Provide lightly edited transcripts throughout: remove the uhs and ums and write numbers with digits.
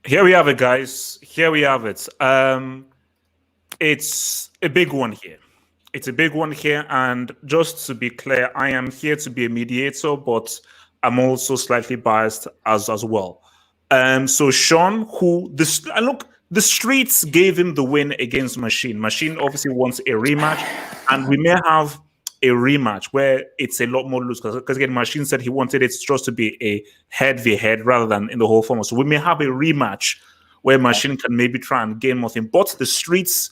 Here we have it, guys. Here we have it. It's a big one here. It's a big one here. And just to be clear, I am here to be a mediator, but I'm also slightly biased as well. So Sean, the streets gave him the win against Machine. Machine obviously wants a rematch, and we may have a rematch where it's a lot more loose because again, Machine said he wanted it just to be a head-v-head rather than in the whole format. So we may have a rematch where Machine can maybe try and gain more thing, but the streets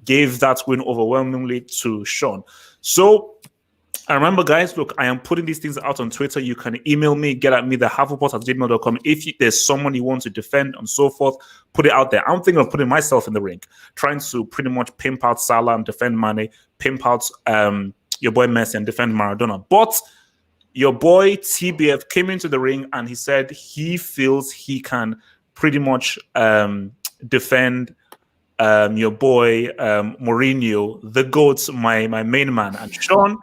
gave that win overwhelmingly to Sean. So I remember, guys, look, I am putting these things out on Twitter. You can email me, get at me, thehufflepot@gmail.com. If there's someone you want to defend and so forth, put it out there. I'm thinking of putting myself in the ring, trying to pretty much pimp out Salah and defend Mane, pimp out your boy Messi and defend Maradona. But your boy TBF came into the ring and he said he feels he can pretty much defend your boy Mourinho, the GOAT, my main man. And Sean,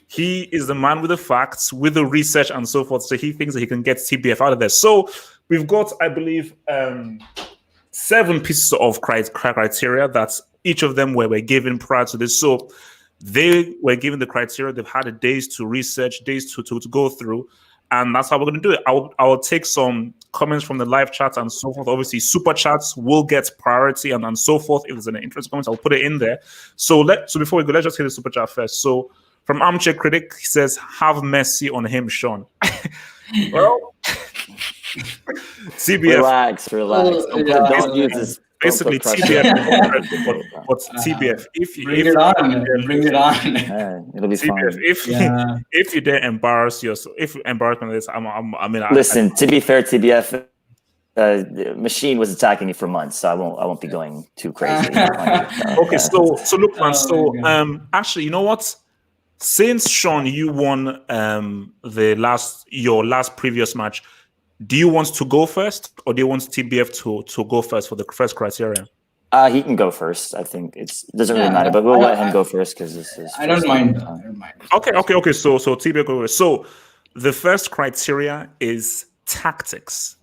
he is the man with the facts, with the research and so forth. So he thinks that he can get TBF out of there. So we've got, I believe, 7 pieces of criteria that each of them were given prior to this. So they were given the criteria. They've had a days to research, days to go through. And that's how we're going to do it. I will take some comments from the live chat and so forth. Obviously, super chats will get priority and so forth. If there's any interesting comments, I'll put it in there. So before we go, let's just hit the super chat first. So from Armchair Critic, he says, have Messi on him, Sean. Well, CBF. Relax. Don't use this. Basically, TBF, but TBF, bring it on. It'll be fine. If you dare embarrass yourself, if you embarrass me on this, Listen, to be fair, TBF, Machine was attacking me for months, so I won't be going too crazy. Okay, so look, man. Actually, you know what? Since Sean, you won your last previous match. Do you want to go first, or do you want TBF to go first for the first criteria? He can go first. I think it doesn't really matter, but we'll let him go first because this is. I don't mind. Okay. So TBF go first. So the first criteria is tactics.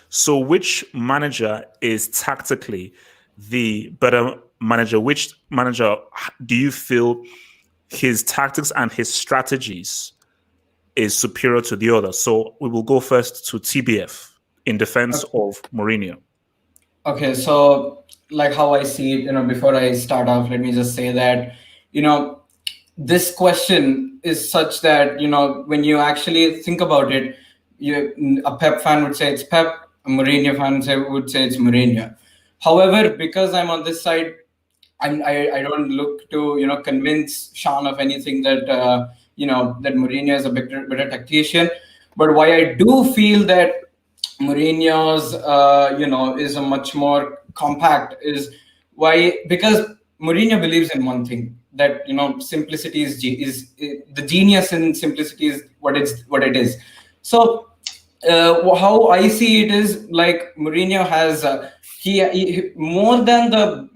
So which manager is tactically the better manager? Which manager do you feel his tactics and his strategies is superior to the other? So we will go first to TBF in defense of Mourinho. Okay, so like how I see it, before I start off, let me just say that, this question is such that, when you actually think about it, a Pep fan would say it's Pep, a Mourinho fan would say it's Mourinho. However, because I'm on this side, I don't look to, convince Sean of anything that, that Mourinho is a better tactician. But why I do feel that Mourinho's, is a much more compact is because Mourinho believes in one thing, that, simplicity is the genius in simplicity is what it is. So how I see it is like Mourinho has he more than the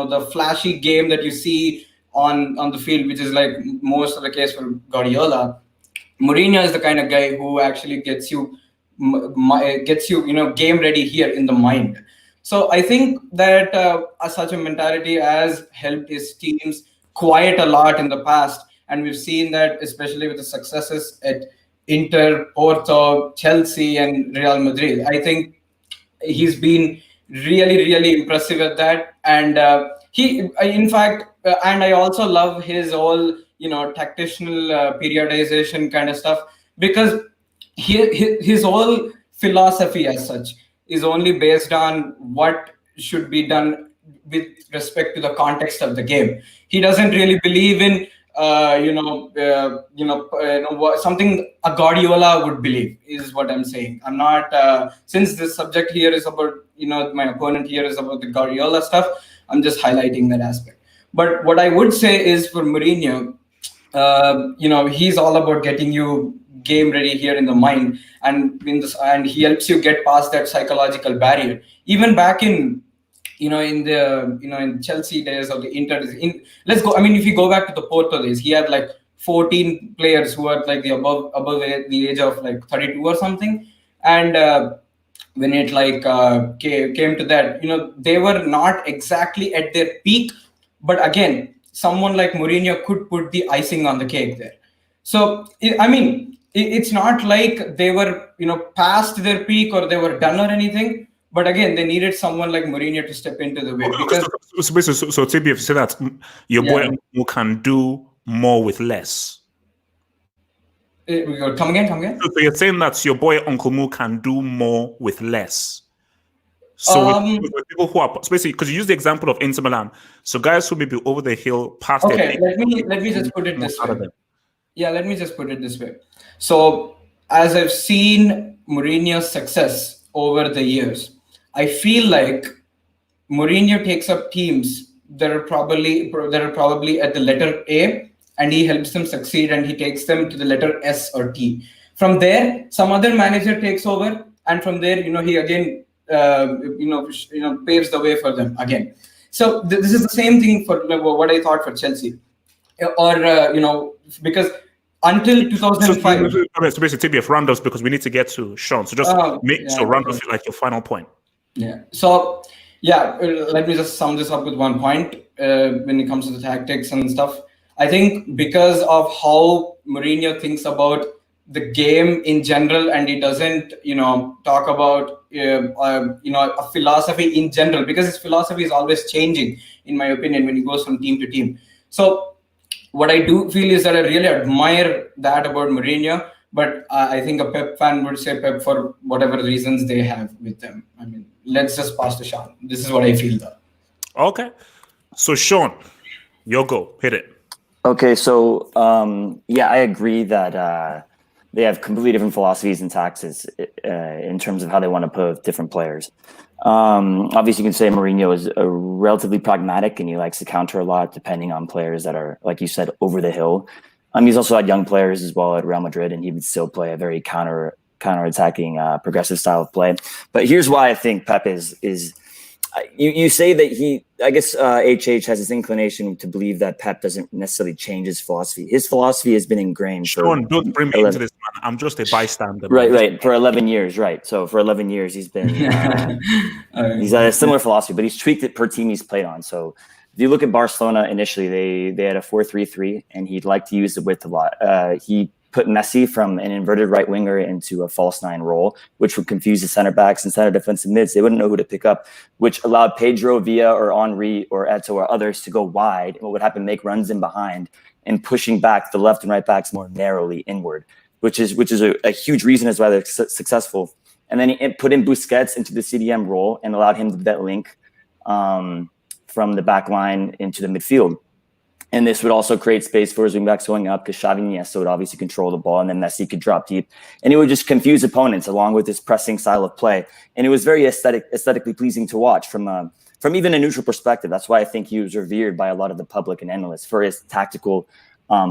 the flashy game that you see on the field, which is like most of the case for Guardiola. Mourinho is the kind of guy who actually gets you game ready here in the mind. So I think that such a mentality has helped his teams quite a lot in the past, and we've seen that especially with the successes at Inter, Porto, Chelsea, and Real Madrid. I think he's been really impressive at that, and and I also love his whole tactical periodization kind of stuff, because his whole philosophy as such is only based on what should be done with respect to the context of the game. He doesn't really believe in something a Guardiola would believe, is what I'm saying. I'm not since this subject here is about my opponent here is about the Guardiola stuff, I'm just highlighting that aspect. But what I would say is for Mourinho, he's all about getting you game ready here in the mind, and he helps you get past that psychological barrier. Even back in in Chelsea days or the Inter, if you go back to the Porto days, he had like 14 players who are like above the age of like 32 or something, and when it like came to that, they were not exactly at their peak, but again, someone like Mourinho could put the icing on the cake there. So it's not like they were past their peak or they were done or anything, but again, they needed someone like Mourinho to step into the way. Because so TBF say that your boy who can do more with less. Come again. So you're saying that your boy Uncle Mo can do more with less. So with people who are basically, because you use the example of Inter Milan, so guys who may be over the hill past. Okay, let me just put it this way. Yeah, let me just put it this way. So as I've seen Mourinho's success over the years, I feel like Mourinho takes up teams that are probably at the letter A, and he helps them succeed, and he takes them to the letter S or T. From there, some other manager takes over, and from there, he again, paves the way for them again. So this is the same thing for what I thought for Chelsea, or because until 2005. So basically, TBF round us because we need to get to Sean. So just round us like your final point. Yeah. So let me just sum this up with one point when it comes to the tactics and stuff. I think because of how Mourinho thinks about the game in general, and he doesn't, talk about, a philosophy in general, because his philosophy is always changing, in my opinion, when he goes from team to team. So what I do feel is that I really admire that about Mourinho, but I think a Pep fan would say Pep for whatever reasons they have with them. I mean, let's just pass to Sean. This is what I feel, though. Okay. So Sean, your go. Hit it. Okay, so I agree that they have completely different philosophies and tactics in terms of how they want to put different players. Obviously, you can say Mourinho is relatively pragmatic, and he likes to counter a lot, depending on players that are, like you said, over the hill. He's also had young players as well at Real Madrid, and he would still play a very counter-attacking, progressive style of play. But here's why I think Pep is. You say that HH has this inclination to believe that Pep doesn't necessarily change his philosophy. His philosophy has been ingrained. Sean, don't bring me into this, man. I'm just a bystander. Right. For 11 years, right. So for 11 years, he's been he's had a similar philosophy, but he's tweaked it per team he's played on. So if you look at Barcelona initially, they had a 4-3-3, and he'd like to use the width a lot. He put Messi from an inverted right winger into a false nine role, which would confuse the center backs and center defensive mids. They wouldn't know who to pick up, which allowed Pedro, Villa, or Henry, or Eto, or others to go wide. And what would happen, make runs in behind and pushing back the left and right backs more narrowly inward, which is a huge reason as why they're successful. And then he put in Busquets into the CDM role and allowed him to do that link from the back line into the midfield. And this would also create space for his wingbacks going up, because Xavi and Iniesta would obviously control the ball, and then Messi could drop deep. And it would just confuse opponents along with his pressing style of play. And it was very aesthetically pleasing to watch from even a neutral perspective. That's why I think he was revered by a lot of the public and analysts for his tactical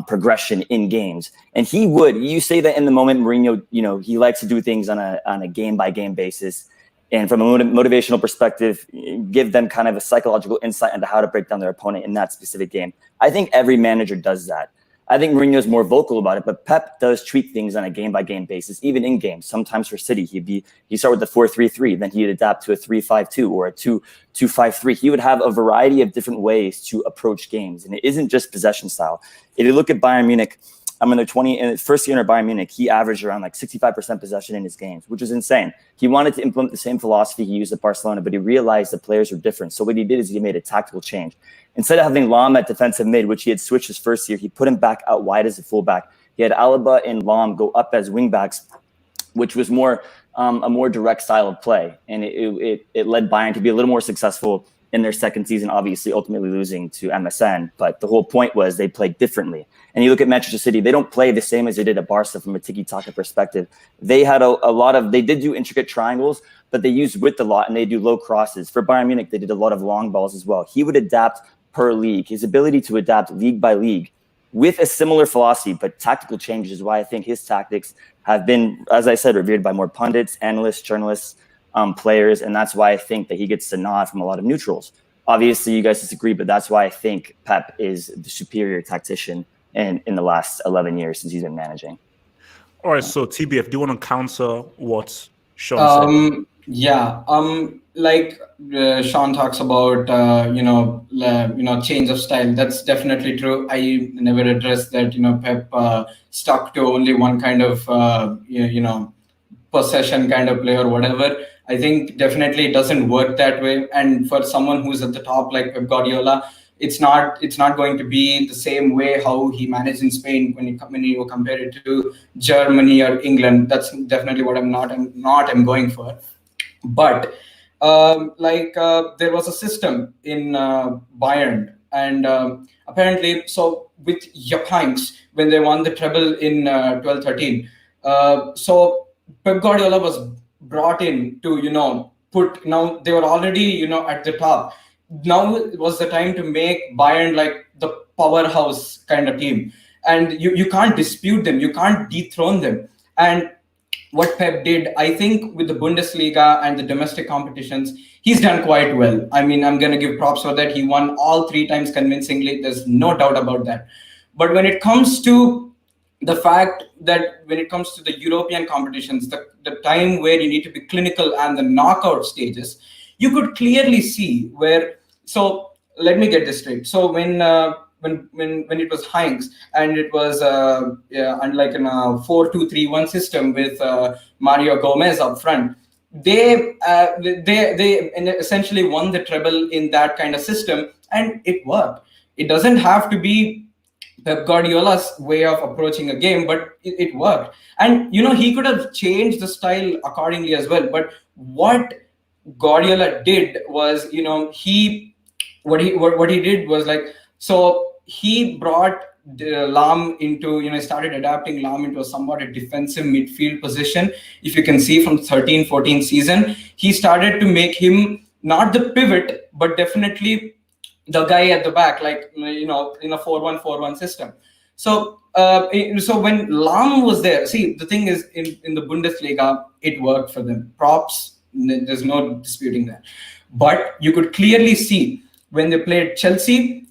progression in games. And you say that in the moment, Mourinho, he likes to do things on a game-by-game basis. And from a motivational perspective, give them kind of a psychological insight into how to break down their opponent in that specific game. I think every manager does that. I think Mourinho is more vocal about it, but Pep does treat things on a game-by-game basis, even in games. Sometimes for City, he'd start with the 4-3-3, then he'd adapt to a 3-5-2 or a 2-5-3. He would have a variety of different ways to approach games, and it isn't just possession style. If you look at Bayern Munich, in the first year in Bayern Munich, he averaged around 65% possession in his games, which is insane. He wanted to implement the same philosophy he used at Barcelona, but he realized the players were different. So what he did is he made a tactical change. Instead of having Lam at defensive mid, which he had switched his first year, he put him back out wide as a fullback. He had Alaba and Lam go up as wingbacks, which was a more direct style of play. And it led Bayern to be a little more successful in their second season, obviously ultimately losing to MSN. But the whole point was they played differently. And you look at Manchester City, they don't play the same as they did at Barca from a tiki-taka perspective. They had they did do intricate triangles, but they used width a lot, and they do low crosses. For Bayern Munich, they did a lot of long balls as well. He would adapt per league. His ability to adapt league by league with a similar philosophy, but tactical changes is why I think his tactics have been, as I said, revered by more pundits, analysts, journalists, players, and that's why I think that he gets the nod from a lot of neutrals. Obviously, you guys disagree, but that's why I think Pep is the superior tactician in the last 11 years since he's been managing. All right, so TBF, do you want to counter what Sean said? Yeah, like Sean talks about, change of style. That's definitely true. I never addressed that. Pep stuck to only one kind of, possession kind of play or whatever. I think definitely it doesn't work that way. And for someone who's at the top like Pep Guardiola, it's not going to be the same way how he managed in Spain when you compare it to Germany or England. That's definitely what I'm going for. But there was a system in Bayern, and apparently, so with Jupp Heynckes when they won the treble in 12-13, so Pep Guardiola was brought in to put. Now they were already at the top. Now was the time to make Bayern like the powerhouse kind of team, and you can't dispute them, you can't dethrone them. And what Pep did, I think, with the Bundesliga and the domestic competitions, he's done quite well. I mean, I'm going to give props for that. He won all three times convincingly. There's no doubt about that. But when it comes to the fact that when it comes to the European competitions, the time where you need to be clinical and the knockout stages, you could clearly see where. So let me get this straight. So when it was Heinz and it was unlike in a 4-2-3-1 system with Mario Gomez up front, they essentially won the treble in that kind of system, and it worked. It doesn't have to be Pep Guardiola's way of approaching a game, but it worked. And he could have changed the style accordingly as well. But what Guardiola did was, what he did was like, so he brought Lam into, started adapting Lam into a somewhat a defensive midfield position. If you can see from 13-14 season, he started to make him not the pivot, but definitely the guy at the back, like, in a 4-1-4-1 system. So so when Lam was there, see, the thing is, in the Bundesliga, it worked for them. Props, there's no disputing that. But you could clearly see when they played Chelsea,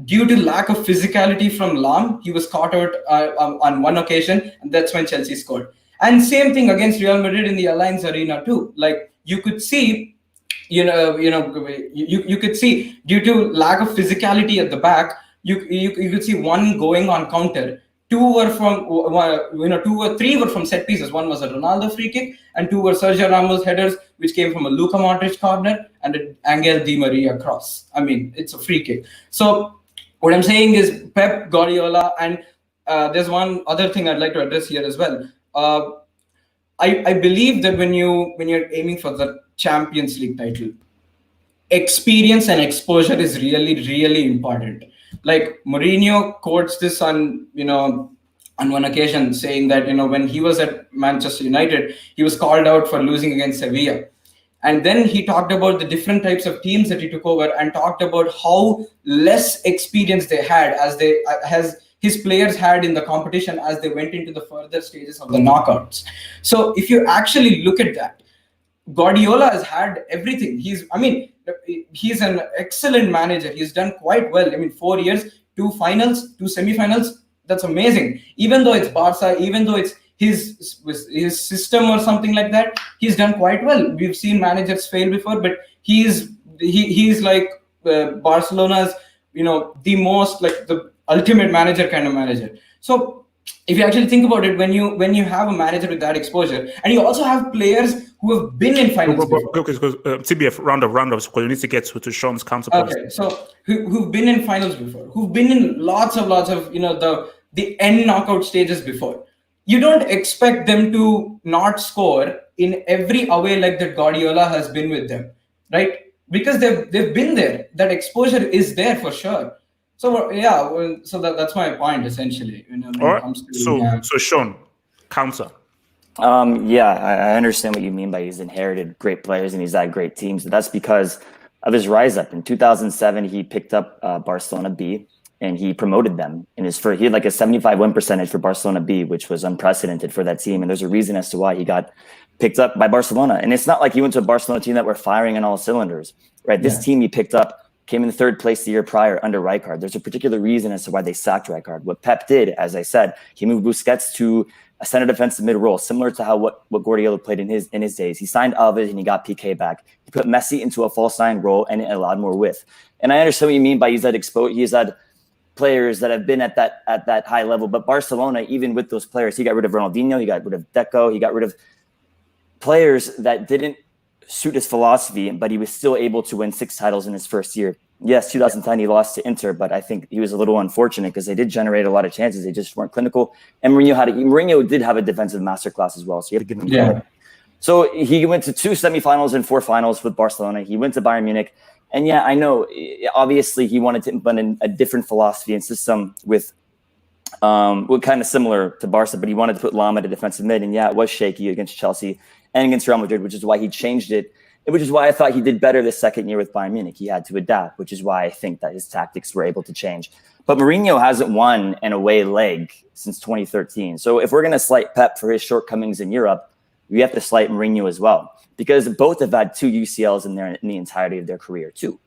due to lack of physicality from Lam, he was caught out on one occasion, and that's when Chelsea scored. And same thing against Real Madrid in the Allianz Arena too. Like, you could see, you could see, due to lack of physicality at the back, you could see one going on counter. Two or three were from set pieces. One was a Ronaldo free kick, and two were Sergio Ramos headers, which came from a Luka Modric corner and an Angel Di Maria cross. I mean, it's a free kick. So what I'm saying is Pep Guardiola, and there's one other thing I'd like to address here as well. I believe that when you're aiming for the Champions League title, experience and exposure is really, really important. Like, Mourinho quotes this on one occasion, saying that when he was at Manchester United, he was called out for losing against Sevilla. And then he talked about the different types of teams that he took over, and talked about how less experience they had as his players had in the competition as they went into the further stages of the knockouts. So if you actually look at that, Guardiola has had everything. He's an excellent manager. He's done quite well. I mean, 4 years, 2 finals, 2 semifinals. That's amazing. Even though it's Barca, even though it's his system or something like that, he's done quite well. We've seen managers fail before, but he's like Barcelona's, the most, like, the ultimate manager kind of manager. So if you actually think about it, when you have a manager with that exposure, and you also have players who have been in finals before. Okay, because TBF, round of, because you need to get to Sean's counterpoint. Okay, so who've been in finals before, who've been in lots of the end knockout stages before. You don't expect them to not score in every away leg that Guardiola has been with them, right? Because they've been there. That exposure is there for sure. So yeah, so that's my point essentially. All right. So Sean, counter. I understand what you mean by he's inherited great players and he's had great teams. But that's because of his rise up. In 2007, he picked up Barcelona B and he promoted them. He had like a 75 win percentage for Barcelona B, which was unprecedented for that team. And there's a reason as to why he got picked up by Barcelona. And it's not like he went to a Barcelona team that were firing on all cylinders, right? This team he picked up came in 3rd place the year prior under Rijkaard. There's a particular reason as to why they sacked Rijkaard. What Pep did, as I said, he moved Busquets to a center defensive mid role, similar to how what Guardiola played in his days. He signed Alves and he got PK back. He put Messi into a false nine role and it allowed more width. And I understand what you mean by he's had players that have been at that high level. But Barcelona, even with those players, he got rid of Ronaldinho, he got rid of Deco, he got rid of players that didn't suit his philosophy, but he was still able to win 6 titles in his first year. Yes, 2010 he lost to Inter, but I think he was a little unfortunate because they did generate a lot of chances. They just weren't clinical. And Mourinho did have a defensive masterclass as well, so you have to give him credit. So he went to 2 semifinals and 4 finals with Barcelona. He went to Bayern Munich. And yeah, I know, obviously he wanted to implement a different philosophy and system with kind of similar to Barca, but he wanted to put Lam at a defensive mid. And yeah, it was shaky against Chelsea and against Real Madrid, which is why he changed it. Which is why I thought he did better this second year with Bayern Munich. He had to adapt, which is why I think that his tactics were able to change. But Mourinho hasn't won an away leg since 2013. So if we're going to slight Pep for his shortcomings in Europe, we have to slight Mourinho as well, because both have had 2 UCLs in the entirety of their career, two.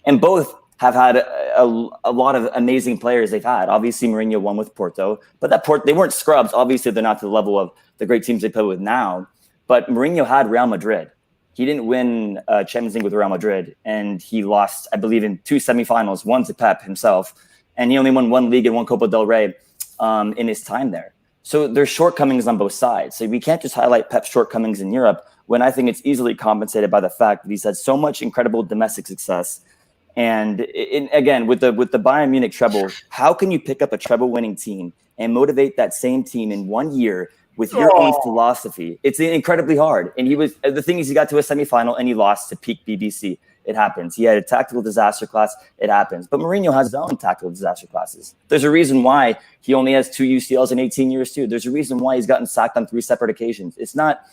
And both have had a lot of amazing players they've had. Obviously, Mourinho won with Porto, but they weren't scrubs. Obviously, they're not to the level of the great teams they play with now. But Mourinho had Real Madrid. He didn't win Champions League with Real Madrid, and he lost, I believe, in 2 semifinals, one to Pep himself, and he only won 1 league and 1 Copa del Rey in his time there. So there's shortcomings on both sides. So we can't just highlight Pep's shortcomings in Europe when I think it's easily compensated by the fact that he's had so much incredible domestic success. And again, with the Bayern Munich treble, how can you pick up a treble-winning team and motivate that same team in 1 year with your own philosophy? It's incredibly hard. And the thing is, he got to a semifinal and he lost to peak BBC. It happens. He had a tactical disaster class. It happens. But Mourinho has his own tactical disaster classes. There's a reason why he only has 2 UCLs in 18 years too. There's a reason why he's gotten sacked on 3 separate occasions. It's not,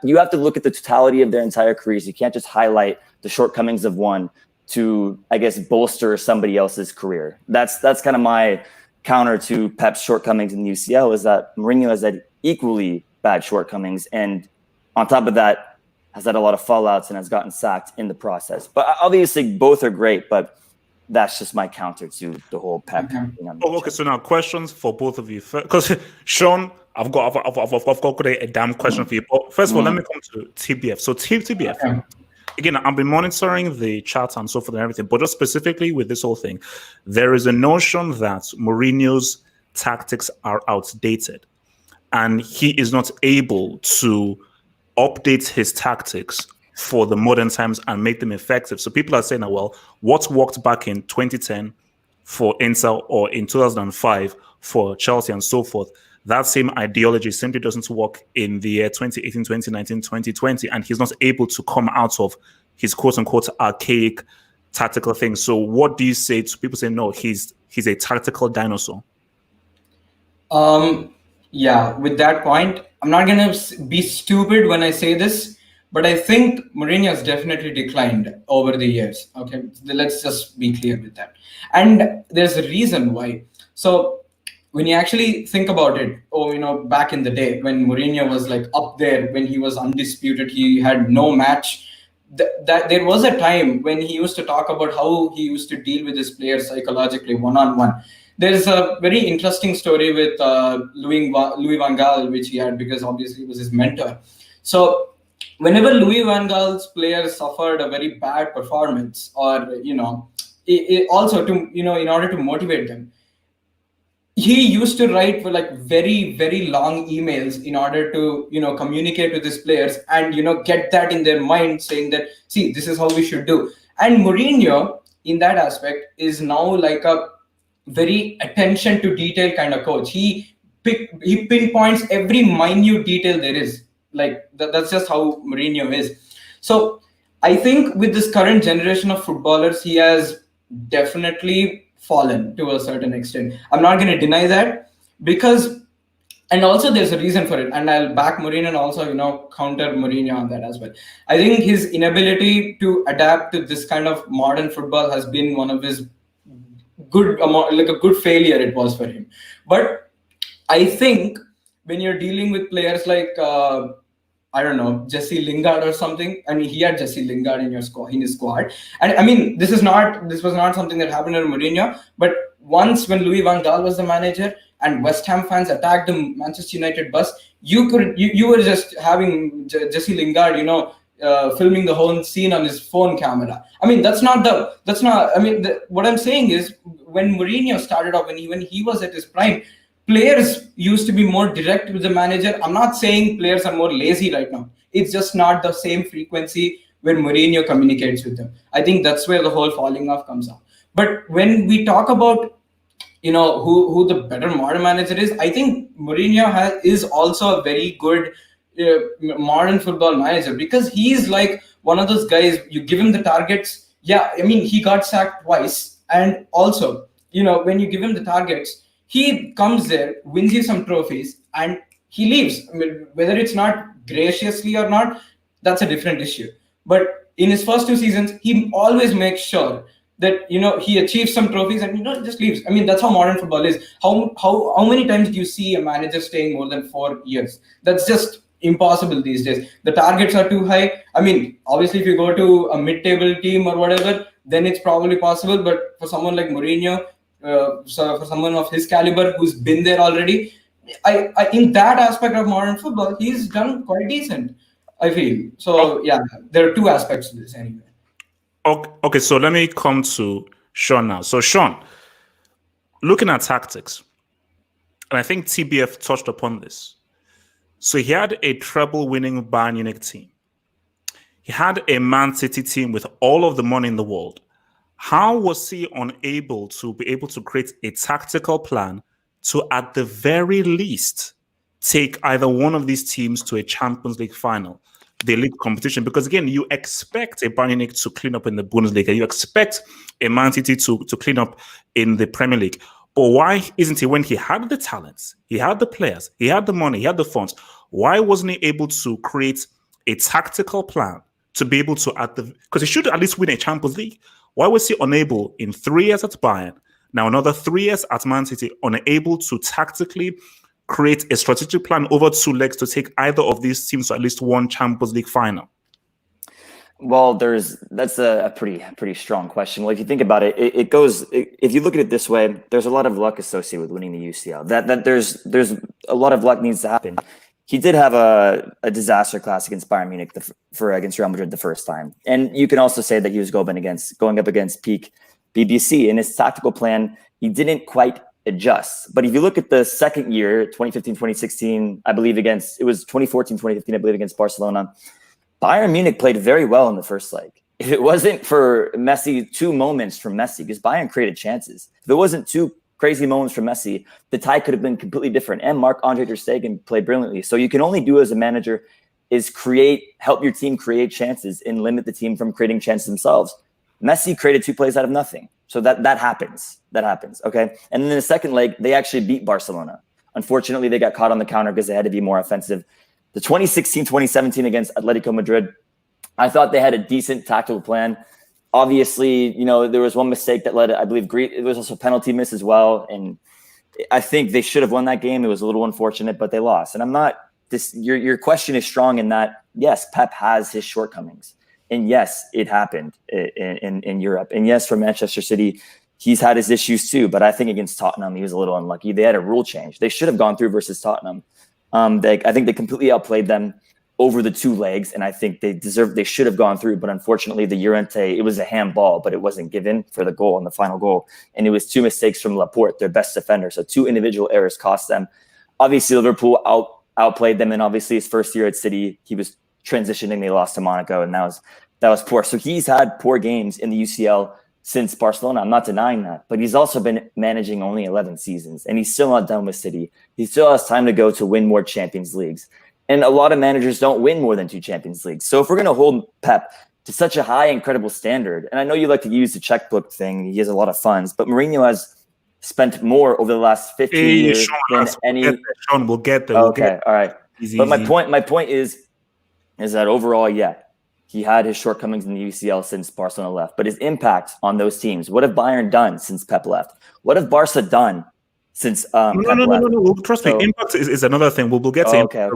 you have to look at the totality of their entire careers. You can't just highlight the shortcomings of one to, I guess, bolster somebody else's career. That's kind of my counter to Pep's shortcomings in the UCL, is that Mourinho has had equally bad shortcomings. And on top of that, has had a lot of fallouts and has gotten sacked in the process. But obviously both are great, but that's just my counter to the whole Pep. Okay, so now questions for both of you. Because Sean, I've got a damn question for you. But first of all, let me come to TBF. So TBF, again, I've been monitoring the chat and so forth and everything, but just specifically with this whole thing, there is a notion that Mourinho's tactics are outdated and he is not able to update his tactics for the modern times and make them effective. So people are saying, well, what worked back in 2010 for Inter or in 2005 for Chelsea and so forth, that same ideology simply doesn't work in the year 2018, 2019, 2020, and he's not able to come out of his quote-unquote archaic tactical thing. So what do you say to people saying, no, he's a tactical dinosaur? Yeah, with that point, I'm not going to be stupid when I say this, but I think Mourinho has definitely declined over the years. Okay, let's just be clear with that. And there's a reason why. So when you actually think about it, back in the day when Mourinho was like up there, when he was undisputed, he had no match. That there was a time when he used to talk about how he used to deal with his players psychologically, one-on-one. There's a very interesting story with Louis van Gaal, which he had, because obviously he was his mentor. So whenever Louis van Gaal's players suffered a very bad performance, or also to in order to motivate them, he used to write for like very, very long emails in order to communicate with his players and get that in their mind, saying that, see, this is how we should do. And Mourinho in that aspect is now like a very attention to detail kind of coach. He pinpoints every minute detail there is. Like that's just how Mourinho is. So I think with this current generation of footballers, he has definitely fallen to a certain extent. I'm not going to deny that, because, and also there's a reason for it, and I'll back Mourinho and also counter Mourinho on that as well. I think his inability to adapt to this kind of modern football has been one of his a good failure it was for him. But I think when you're dealing with players like I don't know, Jesse Lingard or something. I mean, he had Jesse Lingard in his squad. And I mean, this was not something that happened to Mourinho, but once when Louis van Gaal was the manager and West Ham fans attacked the Manchester United bus, you were just having Jesse Lingard, filming the whole scene on his phone camera. I mean, what I'm saying is, when Mourinho started off, when he was at his prime, players used to be more direct with the manager. I'm not saying players are more lazy right now. It's just not the same frequency when Mourinho communicates with them. I think that's where the whole falling off comes out. But when we talk about who the better modern manager is, I think Mourinho is also a very good modern football manager, because he's like one of those guys, you give him the targets. Yeah, I mean, he got sacked twice, and also when you give him the targets, he comes there, wins you some trophies, and he leaves. I mean, whether it's not graciously or not, that's a different issue. But in his first 2 seasons, he always makes sure that he achieves some trophies and just leaves. I mean, that's how modern football is. How many times do you see a manager staying more than 4 years? That's just impossible these days. The targets are too high. I mean, obviously, if you go to a mid-table team or whatever, then it's probably possible. But for someone like Mourinho, so for someone of his caliber who's been there already, I in that aspect of modern football, he's done quite decent, I feel. So yeah, there are 2 aspects to this anyway. Okay, so let me come to Sean now. So Sean, looking at tactics, and I think TBF touched upon this. So he had a treble-winning Bayern Munich team. He had a Man City team with all of the money in the world. How was he unable to be able to create a tactical plan to, at the very least, take either one of these teams to a Champions League final, the league competition? Because again, you expect a Bayern Munich to clean up in the Bundesliga. You expect a Man City to clean up in the Premier League. But why isn't he, when he had the talents, he had the players, he had the money, he had the funds, why wasn't he able to create a tactical plan to be able to, because he should at least win a Champions League? Why was he unable in 3 years at Bayern, now another 3 years at Man City, unable to tactically create a strategic plan over 2 legs to take either of these teams to at least one Champions League final? Well, that's a pretty strong question. Well, if you think about it, it goes. If you look at it this way, there's a lot of luck associated with winning the UCL. That there's a lot of luck needs to happen. He did have a disaster class against Bayern Munich against Real Madrid the first time, and you can also say that he was going up against peak BBC. In his tactical plan, he didn't quite adjust. But if you look at the second year, 2015, 2016, I believe it was 2014, 2015, I believe, against Barcelona, Bayern Munich played very well in the first leg. If it wasn't for Messi, 2 moments from Messi, because Bayern created chances. If it wasn't 2 crazy moments from Messi, the tie could have been completely different. And Marc-Andre ter Stegen played brilliantly. So you can only do as a manager is help your team create chances and limit the team from creating chances themselves. Messi created 2 plays out of nothing. So that happens. That happens, okay? And then in the second leg, they actually beat Barcelona. Unfortunately, they got caught on the counter because they had to be more offensive. The 2016-2017 against Atletico Madrid, I thought they had a decent tactical plan. Obviously, there was one mistake that led, I believe, it was also a penalty miss as well. And I think they should have won that game. It was a little unfortunate, but they lost. And I'm not your question is strong in that, yes, Pep has his shortcomings. And yes, it happened in Europe. And yes, for Manchester City, he's had his issues too. But I think against Tottenham, he was a little unlucky. They had a rule change. They should have gone through versus Tottenham. I think they completely outplayed them over the 2 legs, and I think they should have gone through. But unfortunately, the Llorente, it was a handball, but it wasn't given for the goal and the final goal. And it was 2 mistakes from Laporte, their best defender. So 2 individual errors cost them. Obviously, Liverpool outplayed them, and obviously his first year at City, he was transitioning. They lost to Monaco, and that was poor. So he's had poor games in the UCL since Barcelona. I'm not denying that, but he's also been managing only 11 seasons, and he's still not done with City. He still has time to go to win more Champions Leagues. And a lot of managers don't win more than 2 Champions Leagues. So if we're going to hold Pep to such a high, incredible standard, and I know you like to use the checkbook thing, he has a lot of funds, but Mourinho has spent more over the last 15 years than any. Sean, we'll get there. Okay, all right. Easy. My point is that overall, yeah, he had his shortcomings in the UCL since Barcelona left, but his impact on those teams. What have Bayern done since Pep left? What have Barca done since Pep left? No. Trust me, impact is another thing. We'll get to okay.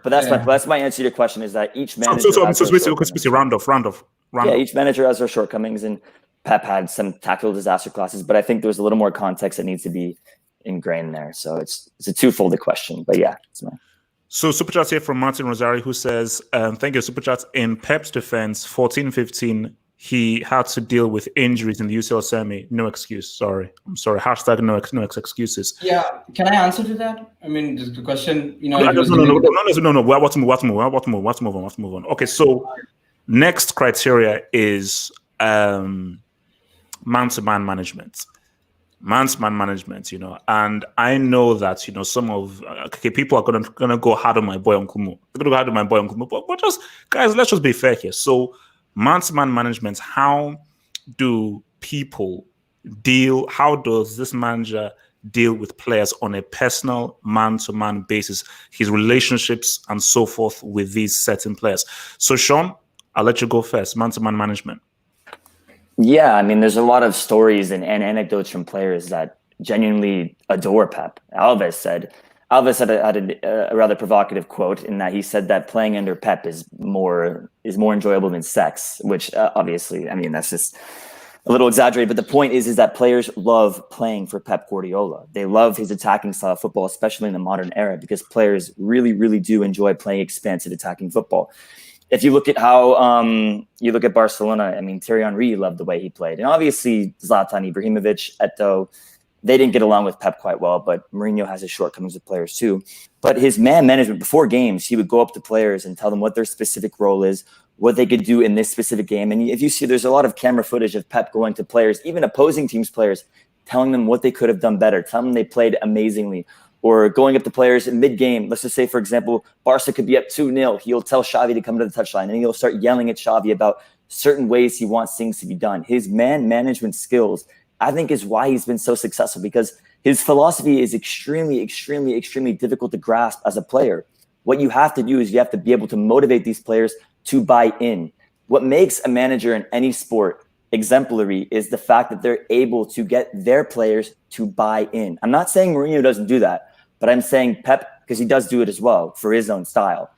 But that's my answer to your question is that each manager. So round off. Yeah, each manager has their shortcomings, and Pep had some tactical disaster classes, but I think there's a little more context that needs to be ingrained there. So it's a two-folded question, but yeah. So super chat here from Martin Rosario, who says, thank you, super chat. In Pep's defense, 14-15, he had to deal with injuries in the UCL semi. No excuse. Sorry. I'm sorry. Hashtag no excuses. Yeah. Can I answer to that? I mean, the question, No. What to move on. Okay. So next criteria is man-to-man management. Man-to-man management, and I know that some of people are gonna go hard on my boy Uncle Mo. They're gonna go hard on my boy Uncle Mo, but just guys, let's just be fair here. So man-to-man management, how do people deal? How does this manager deal with players on a personal man-to-man basis? His relationships and so forth with these certain players. So Sean, I'll let you go first. Man-to-man management. Yeah, I mean, there's a lot of stories and anecdotes from players that genuinely adore Pep. Alves had a rather provocative quote in that he said that playing under Pep is more enjoyable than sex, which obviously, I mean, that's just a little exaggerated. But the point is that players love playing for Pep Guardiola. They love his attacking style of football, especially in the modern era, because players really, really do enjoy playing expansive attacking football. If you look at how you look at Barcelona, I mean, Thierry Henry loved the way he played. And obviously, Zlatan Ibrahimovic, Eto'o, they didn't get along with Pep quite well, but Mourinho has his shortcomings with players too. But his man management before games, he would go up to players and tell them what their specific role is, what they could do in this specific game. And if you see, there's a lot of camera footage of Pep going to players, even opposing teams' players, telling them what they could have done better, telling them they played amazingly, or going up to players in mid-game. Let's just say, for example, Barca could be up 2-0. He'll tell Xavi to come to the touchline, and he'll start yelling at Xavi about certain ways he wants things to be done. His man management skills, I think, is why he's been so successful, because his philosophy is extremely, extremely, extremely difficult to grasp as a player. What you have to do is you have to be able to motivate these players to buy in. What makes a manager in any sport exemplary is the fact that they're able to get their players to buy in. I'm not saying Mourinho doesn't do that, but I'm saying Pep, because he does do it as well for his own style.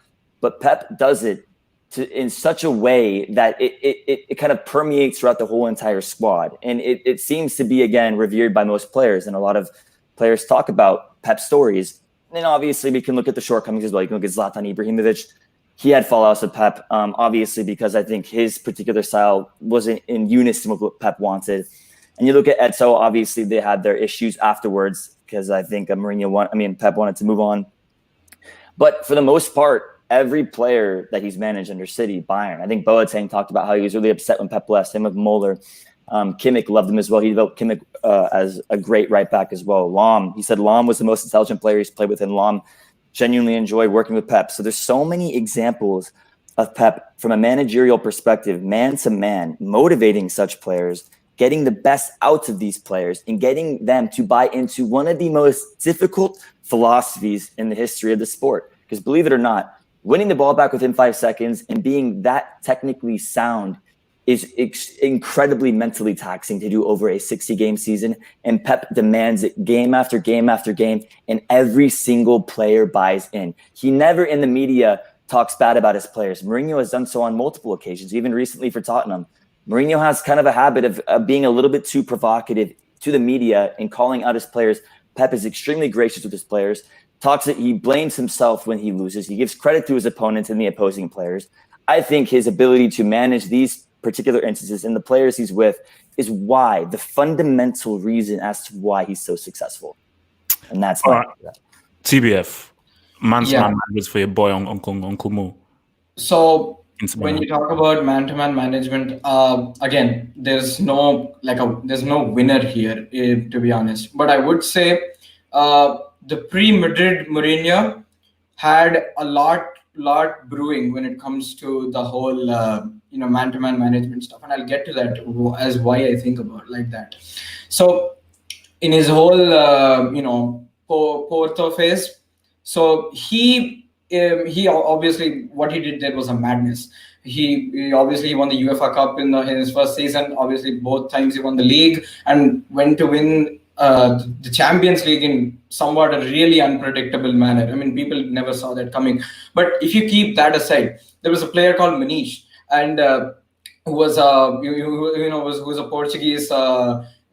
But Pep does it in such a way that it kind of permeates throughout the whole entire squad. And it seems to be, again, revered by most players. And a lot of players talk about Pep's stories. And obviously, we can look at the shortcomings as well. You can look at Zlatan Ibrahimovic. He had fallouts with Pep, obviously, because I think his particular style wasn't in unison with what Pep wanted. And you look at Eto'o, obviously, they had their issues afterwards, because I think Pep wanted to move on. But for the most part, every player that he's managed under City, Bayern, I think Boateng talked about how he was really upset when Pep left. Same with Muller. Kimmich loved him as well. He developed Kimmich as a great right back as well. Lahm, he said Lahm was the most intelligent player he's played with, and Lahm genuinely enjoyed working with Pep. So there's so many examples of Pep from a managerial perspective, man to man, motivating such players, getting the best out of these players, and getting them to buy into one of the most difficult philosophies in the history of the sport. Because believe it or not, winning the ball back within 5 seconds and being that technically sound is incredibly mentally taxing to do over a 60-game season. And Pep demands it game after game after game, and every single player buys in. He never in the media talks bad about his players. Mourinho has done so on multiple occasions, even recently for Tottenham. Mourinho has kind of a habit of being a little bit too provocative to the media and calling out his players. Pep is extremely gracious with his players. He blames himself when he loses. He gives credit to his opponents and the opposing players. I think his ability to manage these particular instances and the players he's with is why, the fundamental reason as to why he's so successful. And that's TBF, man-to-man managers for your boy Uncle Mo. So when you talk about man-to-man management, again, there's no winner here, to be honest. But I would say the pre-Madrid Mourinho had a lot brewing when it comes to the whole man-to-man management stuff, and I'll get to that as why I think about it like that. So in his whole Porto phase, so he obviously, what he did there was a madness. He obviously won the UEFA Cup in his first season. Obviously, both times he won the league and went to win the Champions League in somewhat a really unpredictable manner. I mean, people never saw that coming. But if you keep that aside, there was a player called Manish, and who was who was a Portuguese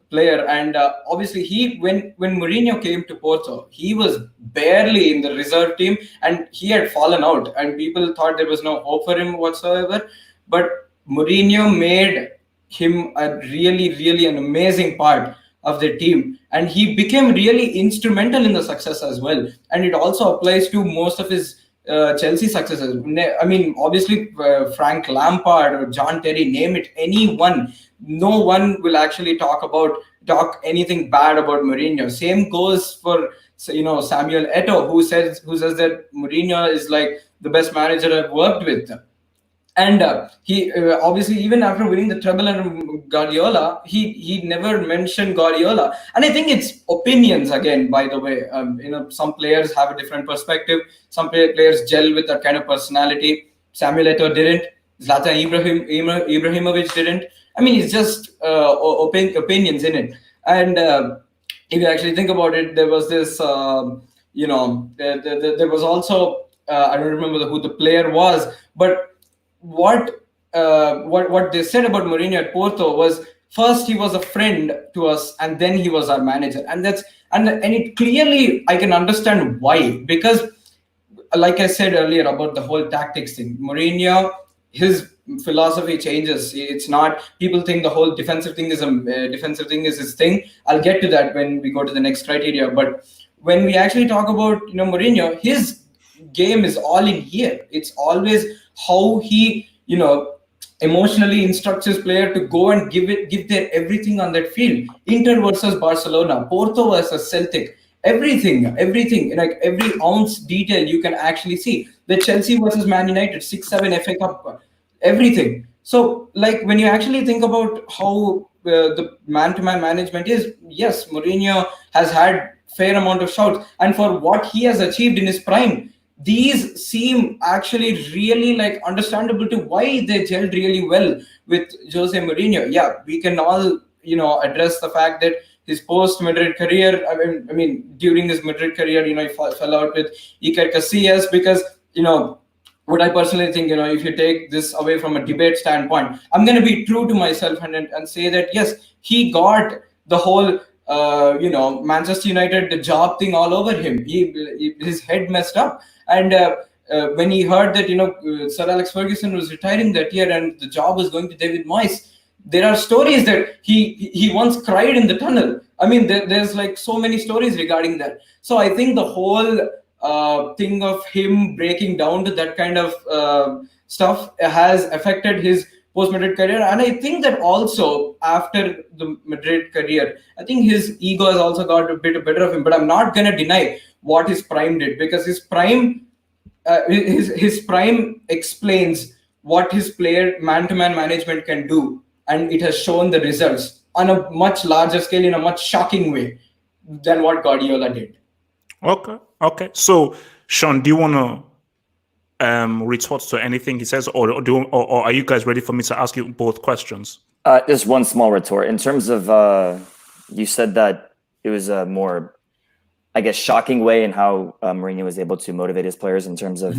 player, and obviously when Mourinho came to Porto, he was barely in the reserve team, and he had fallen out, and people thought there was no hope for him whatsoever. But Mourinho made him a really an amazing part of the team, and he became really instrumental in the success as well. And it also applies to most of his Chelsea successes. I mean, obviously, Frank Lampard or John Terry, name it, anyone. No one will actually talk anything bad about Mourinho. Same goes for Samuel Eto'o, who says that Mourinho is like the best manager I've worked with. And he obviously, even after winning the treble under Guardiola, he never mentioned Guardiola. And I think it's opinions again, by the way. Some players have a different perspective. Some players gel with that kind of personality. Samuel Eto'o didn't. Zlatan Ibrahimovic didn't. I mean, it's just opinions in it. And if you actually think about it, there was this, there was also, I don't remember who the player was, but what they said about Mourinho at Porto was, first he was a friend to us, and then he was our manager, and it clearly, I can understand why, because like I said earlier about the whole tactics thing, Mourinho, his philosophy changes. It's not, people think the whole defensive thing is his thing. I'll get to that when we go to the next criteria. But when we actually talk about Mourinho, his game is all in here. It's always how he emotionally instructs his player to go and give their everything on that field. Inter versus Barcelona, Porto versus Celtic, everything, like every ounce detail you can actually see. The Chelsea versus Man United, 6-7 FA Cup, everything. So like when you actually think about how the man-to-man management is, yes, Mourinho has had fair amount of shouts, and for what he has achieved in his prime, these seem actually really like understandable to why they gelled really well with Jose Mourinho. Yeah, we can all address the fact that his post-Madrid career, I mean during his Madrid career, he fell out with Iker Casillas, because what I personally think, if you take this away from a debate standpoint, I'm going to be true to myself and say that yes, he got the whole Manchester United, the job thing all over him. His head messed up. And when he heard that Sir Alex Ferguson was retiring that year and the job was going to David Moyes, there are stories that he once cried in the tunnel. I mean, there's like so many stories regarding that. So I think the whole thing of him breaking down to that kind of stuff has affected his post-Madrid career. And I think that also after the Madrid career, I think his ego has also got a bit better of him. But I'm not going to deny what his prime did, because his prime explains what his player man-to-man management can do, and it has shown the results on a much larger scale in a much shocking way than what Guardiola did. Okay. So, Sean, do you want to retort to anything he says, or are you guys ready for me to ask you both questions? Just one small retort. In terms of, you said that it was a more, I guess, shocking way in how Mourinho was able to motivate his players in terms of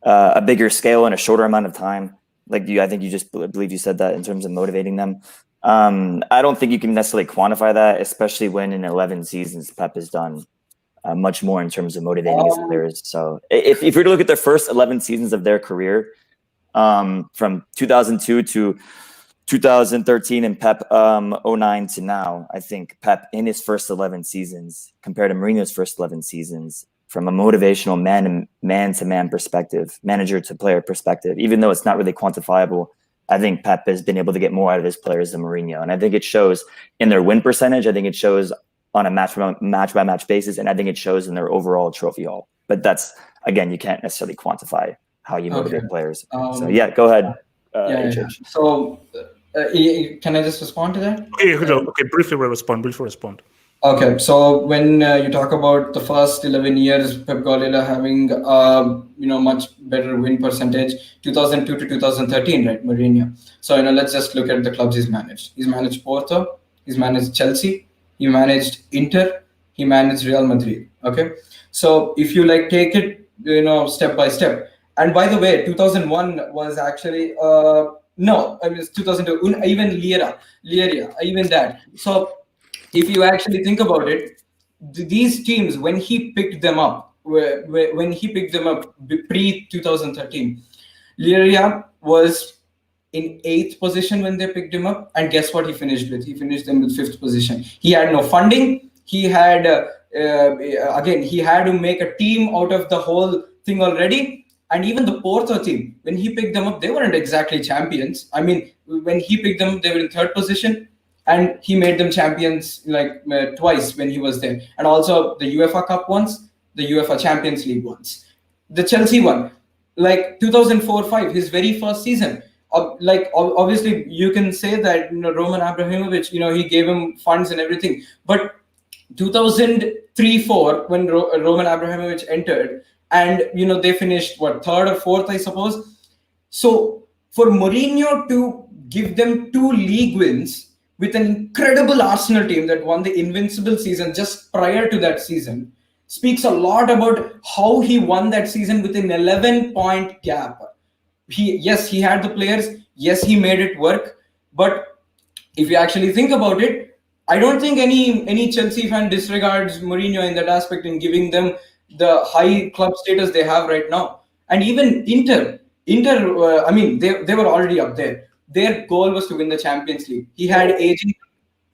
a bigger scale in a shorter amount of time. Like I think you just believe you said that in terms of motivating them. I don't think you can necessarily quantify that, especially when in 11 seasons Pep has done much more in terms of motivating his players. So if you were to look at the first 11 seasons of their career, from 2002 to 2013 and Pep 09 to now, I think Pep in his first 11 seasons compared to Mourinho's first 11 seasons, from a motivational man-to-man perspective, manager to player perspective, even though it's not really quantifiable, I think Pep has been able to get more out of his players than Mourinho. And I think it shows in their win percentage. I think it shows on a match-by-match basis. And I think it shows in their overall trophy haul. But that's, again, you can't necessarily quantify how you motivate players. So yeah, go ahead. So can I just respond to that? Okay, briefly respond. Okay, so when you talk about the first 11 years, Pep Guardiola having much better win percentage, 2002 to 2013, right, Mourinho. So let's just look at the clubs he's managed. He's managed Porto, he's managed Chelsea, he managed Inter, he managed Real Madrid. Okay, so if you take it step by step. And by the way, 2001 was actually No, I mean it's 2002. Even Lieria, even that. So if you actually think about it, these teams when he picked them up, when he picked them up pre 2013, Lieria was in 8th position when they picked him up, and guess what he finished with? He finished them with 5th position. He had no funding. He had again he had to make a team out of the whole thing already. And even the Porto team, when he picked them up, they weren't exactly champions. I mean, when he picked them, they were in 3rd position, and he made them champions like twice when he was there, and also the UEFA Cup once, the UEFA Champions League once, the Chelsea one, like 2004-5, his very first season. Like obviously you can say that Roman Abramovich, he gave him funds and everything, but 2003-4 when Roman Abramovich entered, and they finished what, 3rd or 4th, I suppose. So for Mourinho to give them 2 league wins with an incredible Arsenal team that won the invincible season just prior to that season speaks a lot about how he won that season with an 11-point gap. He had the players, yes, he made it work, but if you actually think about it, I don't think any Chelsea fan disregards Mourinho in that aspect in giving them the high club status they have right now. And even Inter, I mean, they were already up there. Their goal was to win the Champions League. He had aging.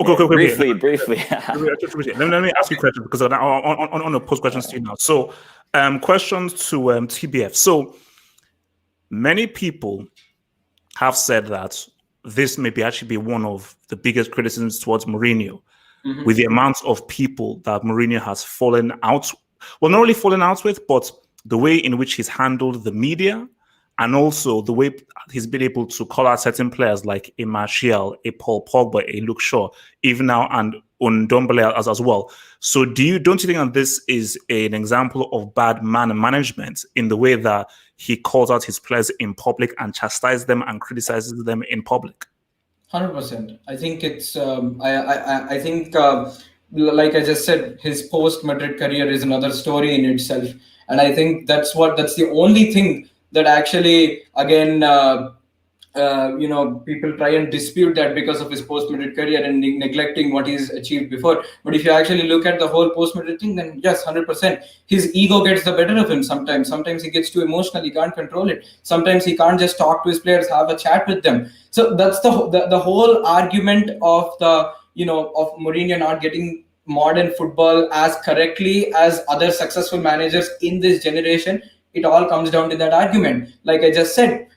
Okay. Briefly. Let me ask you a question, because on the post questions to you now. So, questions to TBF. So, many people have said that this may actually be one of the biggest criticisms towards Mourinho, with the amount of people that Mourinho has fallen out. Well, not only fallen out with, but the way in which he's handled the media, and also the way he's been able to call out certain players like a Martial, a Paul Pogba, a Luke Shaw, even now, and Ndombele as well. So don't you think that this is an example of bad man management in the way that he calls out his players in public and chastises them and criticizes them in public? 100%. I think it's I think like I just said, his post-Madrid career is another story in itself, and I think that's the only thing that actually, again, people try and dispute that because of his post-Madrid career and neglecting what he's achieved before. But if you actually look at the whole post-Madrid thing, then yes, 100%. His ego gets the better of him sometimes. Sometimes he gets too emotional. He can't control it. Sometimes he can't just talk to his players, have a chat with them. So that's the whole argument of of Mourinho not getting modern football as correctly as other successful managers in this generation. It all comes down to that argument. Like I just said,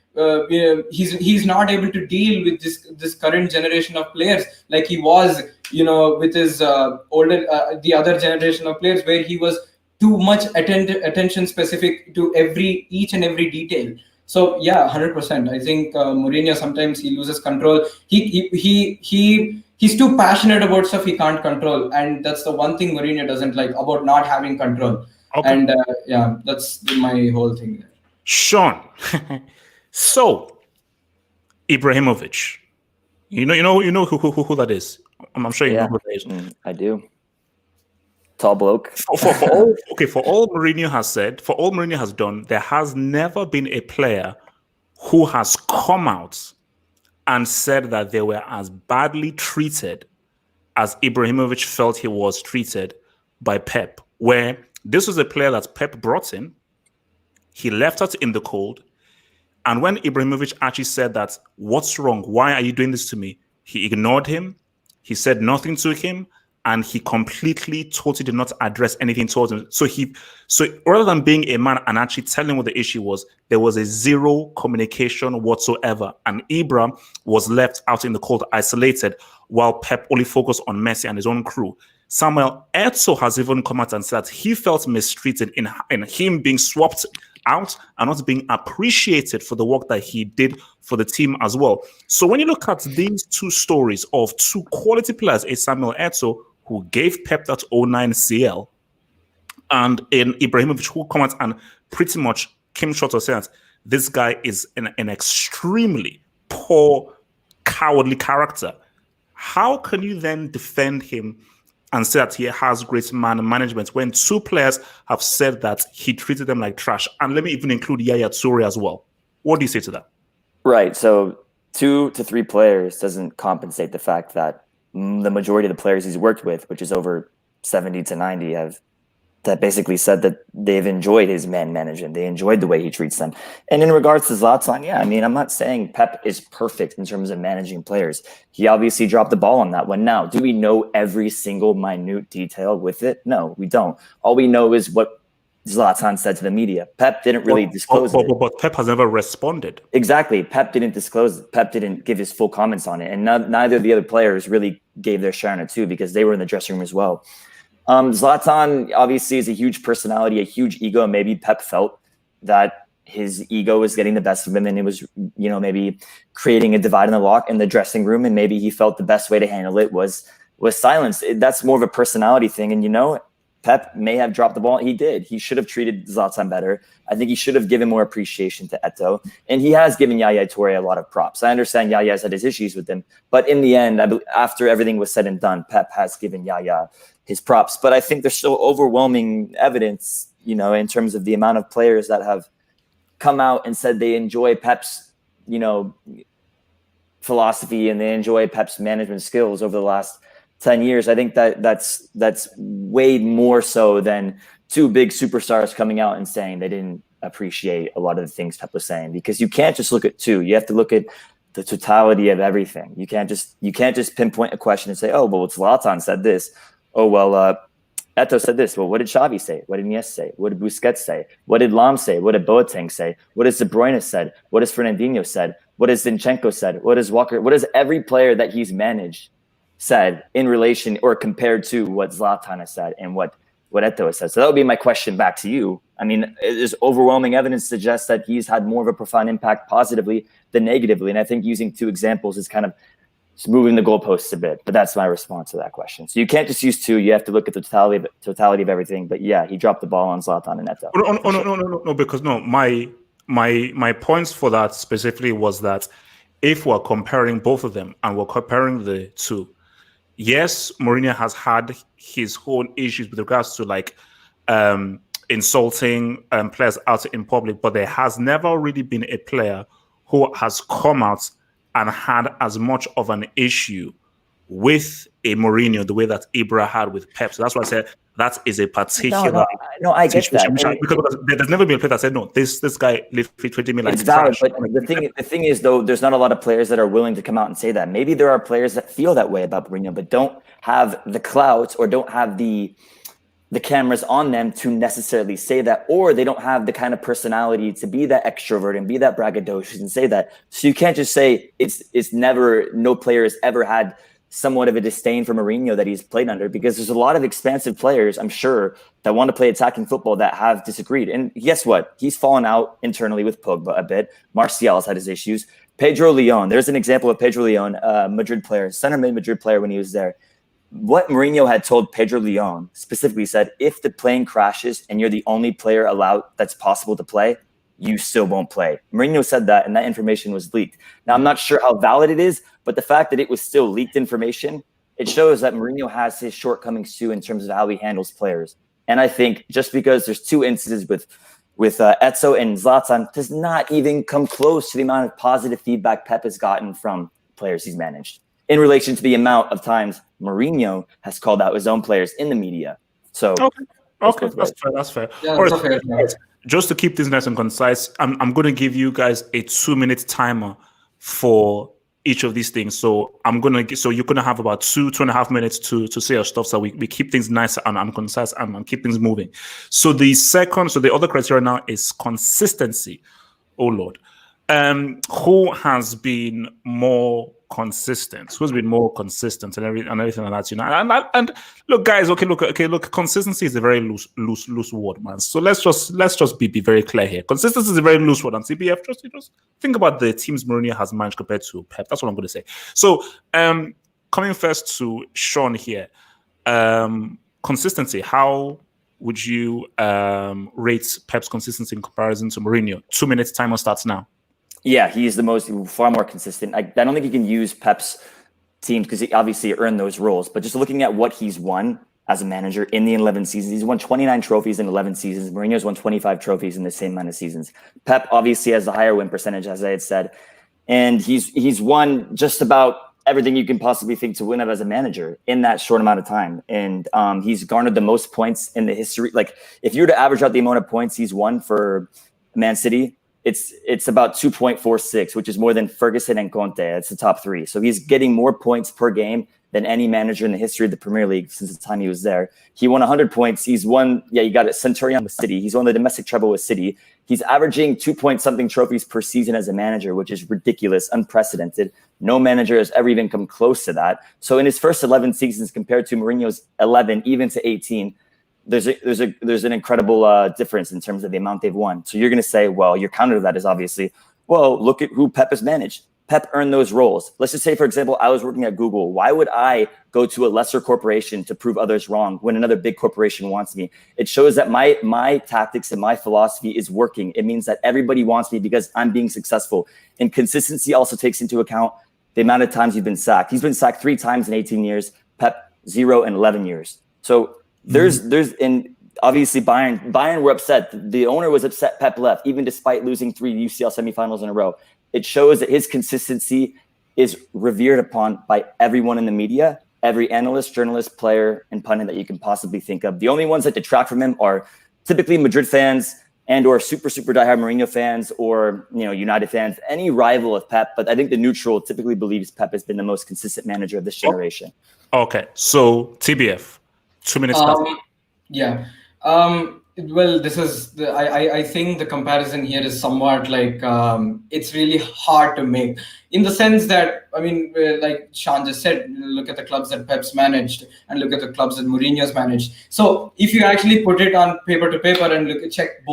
he's not able to deal with this current generation of players like he was, with his the other generation of players, where he was too much attention specific to each and every detail. So yeah, 100%. I think Mourinho sometimes he loses control. He's too passionate about stuff he can't control, and that's the one thing Mourinho doesn't like about not having control. Okay. And that's my whole thing. Sean, so Ibrahimovic, you know who that is. I'm sure you know who that is. I do. Tall bloke. For all Mourinho has said, for all Mourinho has done, there has never been a player who has come out and said that they were as badly treated as Ibrahimovic felt he was treated by Pep, where this was a player that Pep brought in. He left out in the cold. And when Ibrahimovic actually said that, what's wrong? Why are you doing this to me? He ignored him. He said nothing to him. And he totally did not address anything towards him. So rather than being a man and actually telling what the issue was, there was a zero communication whatsoever. And Ibra was left out in the cold, isolated, while Pep only focused on Messi and his own crew. Samuel Eto'o has even come out and said that he felt mistreated in him being swapped out and not being appreciated for the work that he did for the team as well. So when you look at these two stories of two quality players, a Samuel Eto'o, who gave Pep that 09 CL, and in Ibrahimovic, who come out and pretty much came short of saying that this guy is an extremely poor, cowardly character. How can you then defend him and say that he has great man management when two players have said that he treated them like trash? And let me even include Yaya Toure as well. What do you say to that? Right. So 2 to 3 players doesn't compensate the fact that the majority of the players he's worked with, which is over 70 to 90, have that basically said that they've enjoyed his man management. They enjoyed the way he treats them. And in regards to Zlatan, yeah, I mean, I'm not saying Pep is perfect in terms of managing players. He obviously dropped the ball on that one. Now, do we know every single minute detail with it? No, we don't. All we know is what Zlatan said to the media. Pep didn't really disclose it. But Pep has never responded. Exactly. Pep didn't disclose it. Pep didn't give his full comments on it. And neither of the other players really gave their share on it too, because they were in the dressing room as well. Zlatan obviously is a huge personality, a huge ego. Maybe Pep felt that his ego was getting the best of him, and it was, maybe creating a divide in the dressing room. And maybe he felt the best way to handle it was silence. That's more of a personality thing. And Pep may have dropped the ball. He did. He should have treated Zlatan better. I think he should have given more appreciation to Eto'o. And he has given Yaya Toure a lot of props. I understand Yaya's had his issues with him. But in the end, after everything was said and done, Pep has given Yaya his props. But I think there's still overwhelming evidence, in terms of the amount of players that have come out and said they enjoy Pep's, philosophy, and they enjoy Pep's management skills over the last 10 years. I think that's way more so than 2 big superstars coming out and saying they didn't appreciate a lot of the things Pep was saying, because you can't just look at 2. You have to look at the totality of everything. You can't just pinpoint a question and say, oh, well, Zlatan said this. Oh, well, Eto'o said this. Well, what did Xavi say? What did Iniesta say? What did Busquets say? What did Lam say? What did Boateng say? What has De Bruyne said? What has Fernandinho said? What has Zinchenko said? What has Walker? What has every player that he's managed said in relation or compared to what Zlatan has said and what Eto'o has said? So that would be my question back to you. I mean, there's overwhelming evidence suggests that he's had more of a profound impact positively than negatively. And I think using 2 examples is kind of moving the goalposts a bit, but that's my response to that question. So you can't just use 2. You have to look at the totality of everything. But yeah, he dropped the ball on Zlatan and Eto'o. No, because my points for that specifically was that if we're comparing both of them and we're comparing the 2, yes, Mourinho has had his own issues with regards to insulting players out in public, but there has never really been a player who has come out and had as much of an issue with a Mourinho the way that Ibra had with Pep. So that's why I said that is a particular. No, I get that. Because there's never been a player that said, no, this guy literally treated me like it's valid. But the thing is, though, there's not a lot of players that are willing to come out and say that. Maybe there are players that feel that way about Mourinho, but don't have the clout or don't have the cameras on them to necessarily say that, or they don't have the kind of personality to be that extrovert and be that braggadocious and say that. So you can't just say no player has ever had somewhat of a disdain for Mourinho that he's played under, because there's a lot of expansive players, I'm sure, that want to play attacking football that have disagreed. And guess what? He's fallen out internally with Pogba a bit. Martial's had his issues. Pedro Leon, there's an example of Pedro Leon, Madrid player, center mid Madrid player when he was there. What Mourinho had told Pedro Leon specifically said, if the plane crashes and you're the only player allowed that's possible to play, you still won't play. Mourinho said that, and that information was leaked. Now, I'm not sure how valid it is, but the fact that it was still leaked information, it shows that Mourinho has his shortcomings too in terms of how he handles players. And I think just because there's 2 instances with Eto'o and Zlatan does not even come close to the amount of positive feedback Pep has gotten from players he's managed in relation to the amount of times Mourinho has called out his own players in the media. So okay, that's fair. Yeah, All that's right. fair. Just to keep this nice and concise, I'm going to give you guys a 2-minute timer for each of these things. So you're going to have about 2.5 minutes to say your stuff, so we keep things nice and concise and keep things moving. So the other criteria now is consistency. Oh Lord. Who has been more consistent? Who's been more consistent and everything like that? And look, guys. Look. Consistency is a very loose word, man. So let's just be very clear here. Consistency is a very loose word, and CBF just think about the teams Mourinho has managed compared to Pep. That's what I'm going to say. So, coming first to Sean here, consistency. How would you rate Pep's consistency in comparison to Mourinho? 2 minutes timer starts now. Yeah, he's far more consistent. I don't think you can use Pep's teams because he obviously earned those roles. But just looking at what he's won as a manager in the 11 seasons, he's won 29 trophies in 11 seasons. Mourinho's won 25 trophies in the same amount of seasons. Pep obviously has the higher win percentage, as I had said. and he's won just about everything you can possibly think to win of as a manager in that short amount of time. And he's garnered the most points in the history. Like, if you were to average out the amount of points he's won for Man City, it's about 2.46, which is more than Ferguson and Conte. It's the top three. So he's getting more points per game than any manager in the history of the Premier League since the time he was there. He won 100 points. He's won, you got it, Centurion with City. He's won the domestic treble with City. He's averaging 2-point-something trophies per season as a manager, which is ridiculous, unprecedented. No manager has ever even come close to that. So in his first 11 seasons compared to Mourinho's 11, even to 18, there's an incredible difference in terms of the amount they've won. So you're going to say, well, your counter to that is obviously, well, look at who Pep has managed. Pep earned those roles. Let's just say, for example, I was working at Google. Why would I go to a lesser corporation to prove others wrong when another big corporation wants me? It shows that my tactics and my philosophy is working. It means that everybody wants me because I'm being successful. And consistency also takes into account the amount of times you've been sacked. He's been sacked 3 times in 18 years. Pep, 0 in 11 years. So there's and obviously Bayern were upset. The owner was upset Pep left, even despite losing 3 UCL semifinals in a row. It shows that his consistency is revered upon by everyone in the media, every analyst, journalist, player, and pundit that you can possibly think of. The only ones that detract from him are typically Madrid fans and or super diehard Mourinho fans, or United fans, any rival of Pep. But I think the neutral typically believes Pep has been the most consistent manager of this generation. Okay, so TBF, 2 minutes. Yeah. Well, this is I think the comparison here is somewhat like it's really hard to make, in the sense that, I mean, like Sean just said, look at the clubs that Pep's managed and look at the clubs that Mourinho's managed. So if you actually put it on paper and check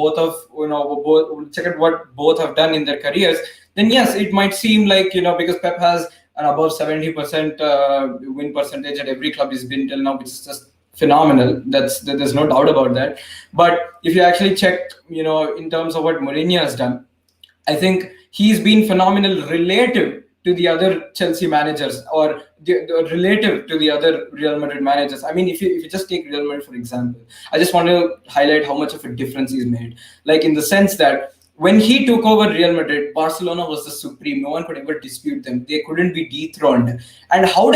check at what both have done in their careers, then yes, it might seem like, because Pep has an above 70% win percentage at every club he's been till now, which is just phenomenal. There's no doubt about that. But if you actually check, in terms of what Mourinho has done, I think he's been phenomenal relative to the other Chelsea managers, or relative to the other Real Madrid managers. I mean, if you just take Real Madrid, for example, I just want to highlight how much of a difference he's made. Like, in the sense that when he took over Real Madrid, Barcelona was the supreme. No one could ever dispute them. They couldn't be dethroned. And how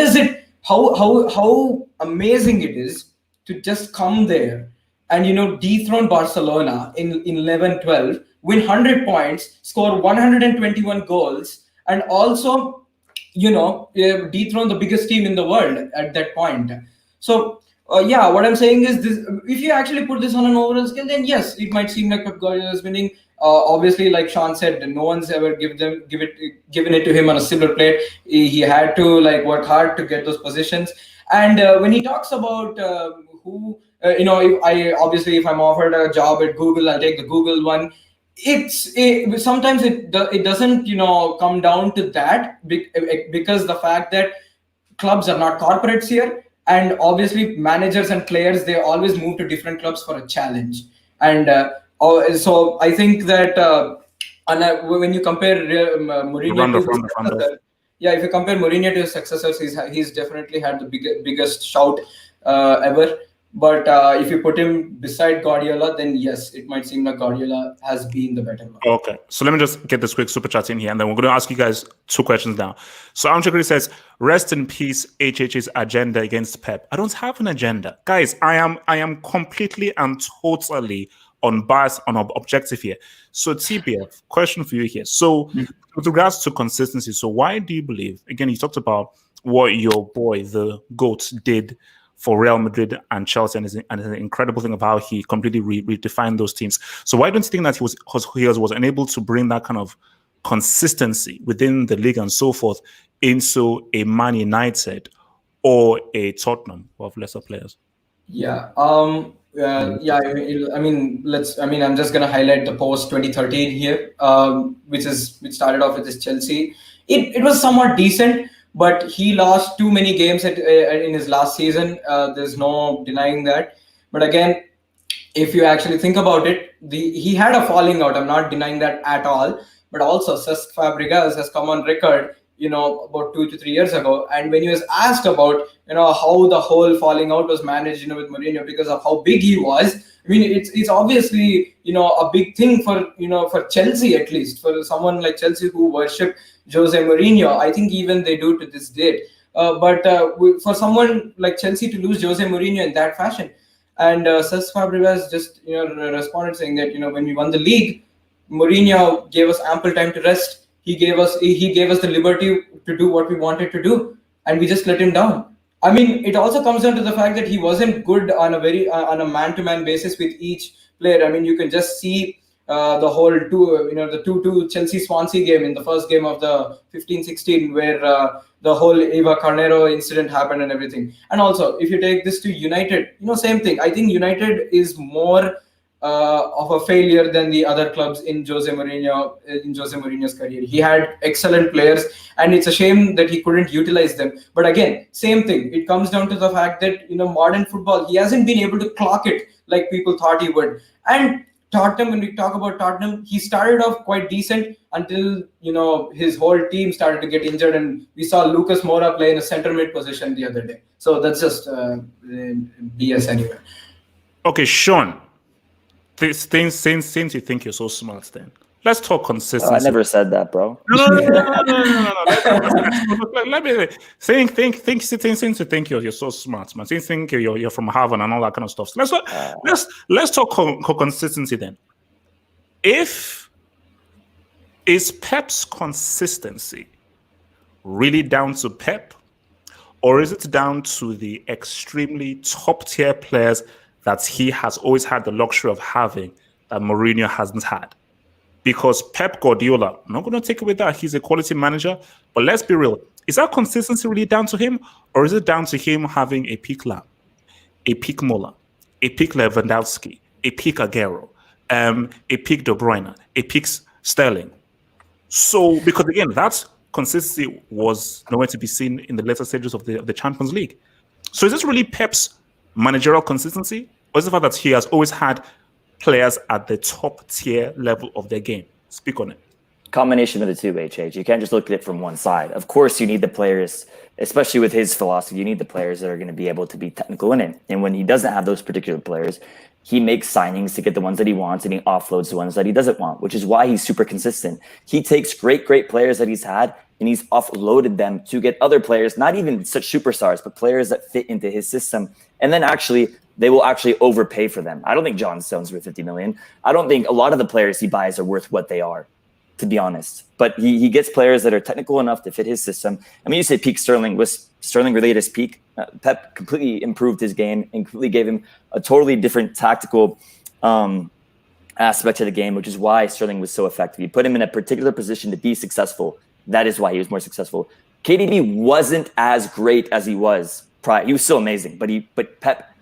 amazing it is to just come there and dethrone Barcelona in 11-12, win 100 points, score 121 goals, and also dethrone the biggest team in the world at that point. So what I'm saying is this: if you actually put this on an overall scale, then yes, it might seem like Pep Guardiola is winning. Obviously, like Sean said, no one's ever given it to him on a silver plate. He had to work hard to get those positions. And when he talks about if I'm offered a job at Google, I'll take the Google one. Sometimes it doesn't come down to that, because the fact that clubs are not corporates here, and obviously managers and players, they always move to different clubs for a challenge. And so I think that when you compare Mourinho if you compare Mourinho to his successors, he's definitely had the biggest shout ever. But if you put him beside Guardiola, then yes, it might seem like Guardiola has been the better one. Okay, so let me just get this quick super chat in here, and then we're going to ask you guys 2 questions now. So Amchakri says, "Rest in peace, HH's agenda against Pep." I don't have an agenda, guys. I am completely and totally unbiased, objective here. So TBF, question for you here. So with regards to consistency, so why do you believe? Again, you talked about what your boy, the GOAT, did for Real Madrid and Chelsea, and an incredible thing of how he completely redefined those teams. So why don't you think that he was unable to bring that kind of consistency within the league and so forth into a Man United or a Tottenham of lesser players? I'm just gonna highlight the post 2013 here, which started off with this Chelsea. It was somewhat decent, but he lost too many games in his last season. There's no denying that. But again, if you actually think about it, he had a falling out. I'm not denying that at all. But also, Cesc Fabregas has come on record about 2 to 3 years ago. And when he was asked about, how the whole falling out was managed, with Mourinho because of how big he was. I mean, it's obviously, a big thing for Chelsea, at least for someone like Chelsea who worship Jose Mourinho. I think even they do to this date. But for someone like Chelsea to lose Jose Mourinho in that fashion, and Cesc Fabregas just responded saying that when we won the league, Mourinho gave us ample time to rest. He gave us the liberty to do what we wanted to do, and we just let him down. I mean, it also comes down to the fact that he wasn't good on a man-to-man basis with each player. I mean, you can just see the whole the 2-2 Chelsea Swansea game in the first game of the 15-16, where the whole Eva Carnero incident happened and everything. And also, if you take this to United, same thing. I think United is more of a failure than the other clubs in Jose Mourinho's career. He had excellent players, and it's a shame that he couldn't utilize them. But again, same thing. It comes down to the fact that modern football, he hasn't been able to clock it like people thought he would. And Tottenham, when we talk about Tottenham, he started off quite decent until his whole team started to get injured, and we saw Lucas Moura play in a centre mid position the other day. So that's just BS anyway. Okay, Sean. Since you think you're so smart, then let's talk consistency. I never said that, bro. No. Let me since you think you're so smart, man. Since you think you're from Harvard and all that kind of stuff. So let's talk consistency then. Is Pep's consistency really down to Pep, or is it down to the extremely top tier players that he has always had the luxury of having that Mourinho hasn't had? Because Pep Guardiola, I'm not going to take away that he's a quality manager, but let's be real. Is that consistency really down to him, or is it down to him having a peak Lam, a peak Muller, a peak Lewandowski, a peak Aguero, a peak De Bruyne, a peak Sterling? So, because again, that consistency was nowhere to be seen in the later stages of the Champions League. So is this really Pep's managerial consistency, or is it the fact that he has always had players at the top tier level of their game? Speak on it. Combination of the two, HH. You can't just look at it from one side. Of course, you need the players, especially with his philosophy, you need the players that are going to be able to be technical in it. And when he doesn't have those particular players, he makes signings to get the ones that he wants, and he offloads the ones that he doesn't want, which is why he's super consistent. He takes great players that he's had, and he's offloaded them to get other players, not even such superstars, but players that fit into his system. And then they will actually overpay for them. I don't think John Stone's worth 50 million. I don't think a lot of the players he buys are worth what they are, to be honest. But he gets players that are technical enough to fit his system. I mean, you say peak Sterling. Was Sterling really at his peak? Pep completely improved his game and completely gave him a totally different tactical aspect to the game, which is why Sterling was so effective. He put him in a particular position to be successful. That is why he was more successful. KDB wasn't as great as he was prior. He was still amazing, but Pep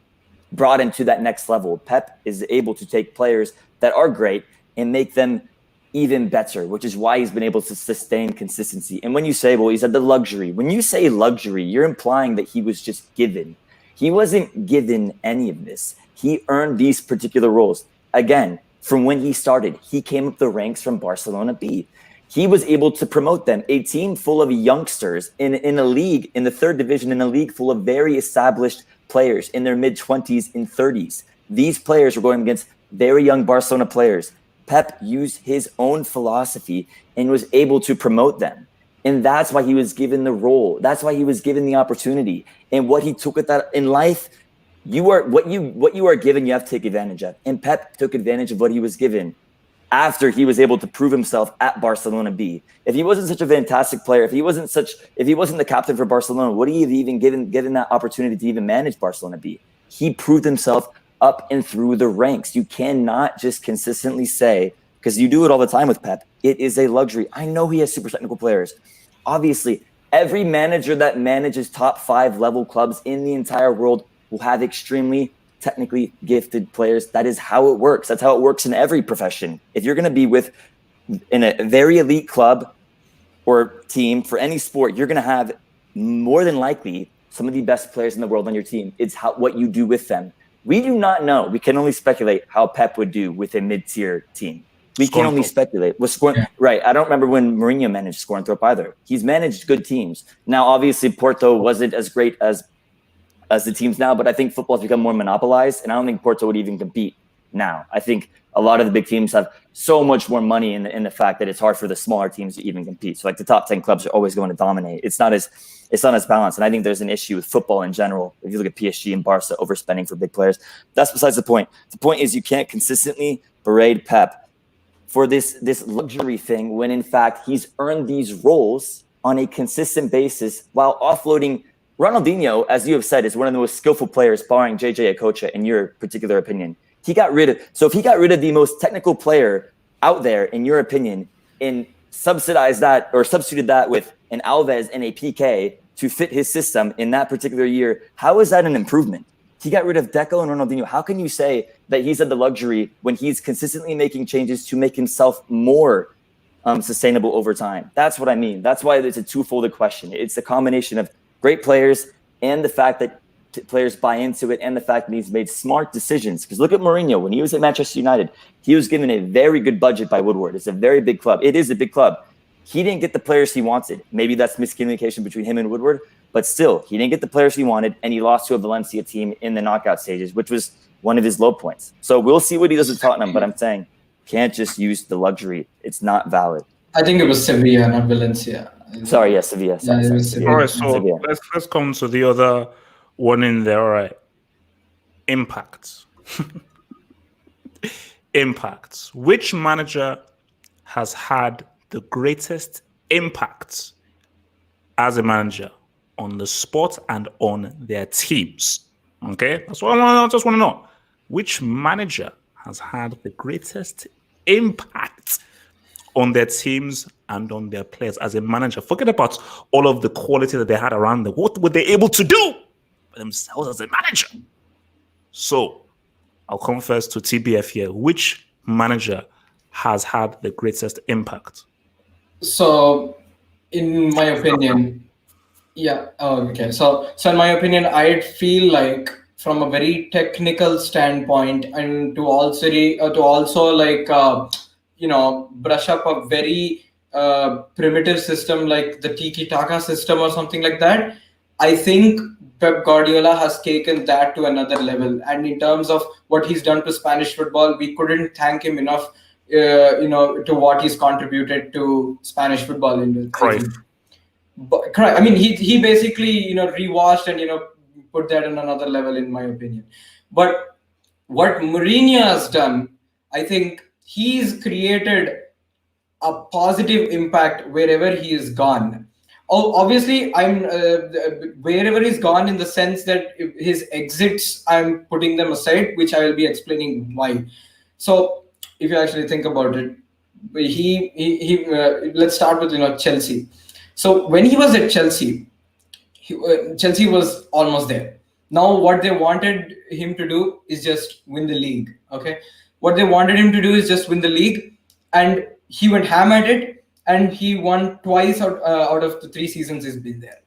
brought him to that next level. Pep is able to take players that are great and make them even better, which is why he's been able to sustain consistency. And when you say, well, he's had the luxury, when you say luxury, you're implying that he was just given. He wasn't given any of this. He earned these particular roles. Again, from when he started, he came up the ranks from Barcelona B. He was able to promote them, a team full of youngsters in a league, in the third division, in a league full of very established players in their mid-20s and 30s. These players were going against very young Barcelona players. Pep used his own philosophy and was able to promote them. And that's why he was given the role. That's why he was given the opportunity. And what he took with that in life, what you are given, you have to take advantage of. And Pep took advantage of what he was given after he was able to prove himself at Barcelona B. If he wasn't such a fantastic player, if he wasn't the captain for Barcelona, would he have even given that opportunity to even manage Barcelona B? He proved himself up and through the ranks. You cannot just consistently say, because you do it all the time with Pep, it is a luxury. I know he has super technical players. Obviously, every manager that manages top 5 level clubs in the entire world will have extremely technically gifted players. That is how it works. That's how it works in every profession. If you're going to be in a very elite club or team for any sport, you're going to have more than likely some of the best players in the world on your team. It's what you do with them. We do not know. We can only speculate how Pep would do with a mid-tier team. We can only speculate. With scoring, right? I don't remember when Mourinho managed Scornthorpe either. He's managed good teams. Now, obviously, Porto wasn't as great as the teams now, but I think football's become more monopolized, and I don't think Porto would even compete now. I think a lot of the big teams have so much more money in the fact that it's hard for the smaller teams to even compete. So like the top 10 clubs are always going to dominate. It's not as balanced. And I think there's an issue with football in general. If you look at PSG and Barca overspending for big players, that's besides the point. The point is you can't consistently berate Pep for this luxury thing when in fact he's earned these roles on a consistent basis while offloading. Ronaldinho, as you have said, is one of the most skillful players, barring JJ Okocha, in your particular opinion. If he got rid of the most technical player out there, in your opinion, and substituted that with an Alves and a PK to fit his system in that particular year, how is that an improvement? He got rid of Deco and Ronaldinho. How can you say that he's had the luxury when he's consistently making changes to make himself more sustainable over time? That's what I mean. That's why it's a twofold question. It's a combination of great players and the fact that players buy into it and the fact that he's made smart decisions. Because look at Mourinho. When he was at Manchester United, he was given a very good budget by Woodward. It's a very big club. It is a big club. He didn't get the players he wanted. Maybe that's miscommunication between him and Woodward, but still, he didn't get the players he wanted, and he lost to a Valencia team in the knockout stages, which was one of his low points. So we'll see what he does with Tottenham, but I'm saying can't just use the luxury. It's not valid. I think it was Sevilla, not Valencia. Sorry, yes, Sevilla. All right, so Sevilla. Let's come to the other one in there. All right, impacts. Impacts. Which manager has had the greatest impact as a manager on the sport and on their teams? Okay, that's what I just want to know. Which manager has had the greatest impact on their teams and on their players as a manager? Forget about all of the quality that they had around them. What were they able to do for themselves as a manager? So I'll come first to TBF here. Which manager has had the greatest impact? So, in my opinion, So in my opinion, I feel like from a very technical standpoint, and to also brush up a very primitive system like the tiki-taka system or something like that, I think Pep Guardiola has taken that to another level. And in terms of what he's done to Spanish football, we couldn't thank him enough, to what he's contributed to Spanish football. I mean, he basically, rewashed and, put that on another level, in my opinion. But what Mourinho has done, I think he's created a positive impact wherever he is gone. Obviously, wherever he's gone, in the sense that his exits, I'm putting them aside, which I will be explaining why. So if you actually think about it, let's start with Chelsea. So when he was at Chelsea, Chelsea was almost there. Now what they wanted him to do is just win the league. Okay, what they wanted him to do is just win the league, and he went ham at it, and he won twice out of the 3 seasons he's been there.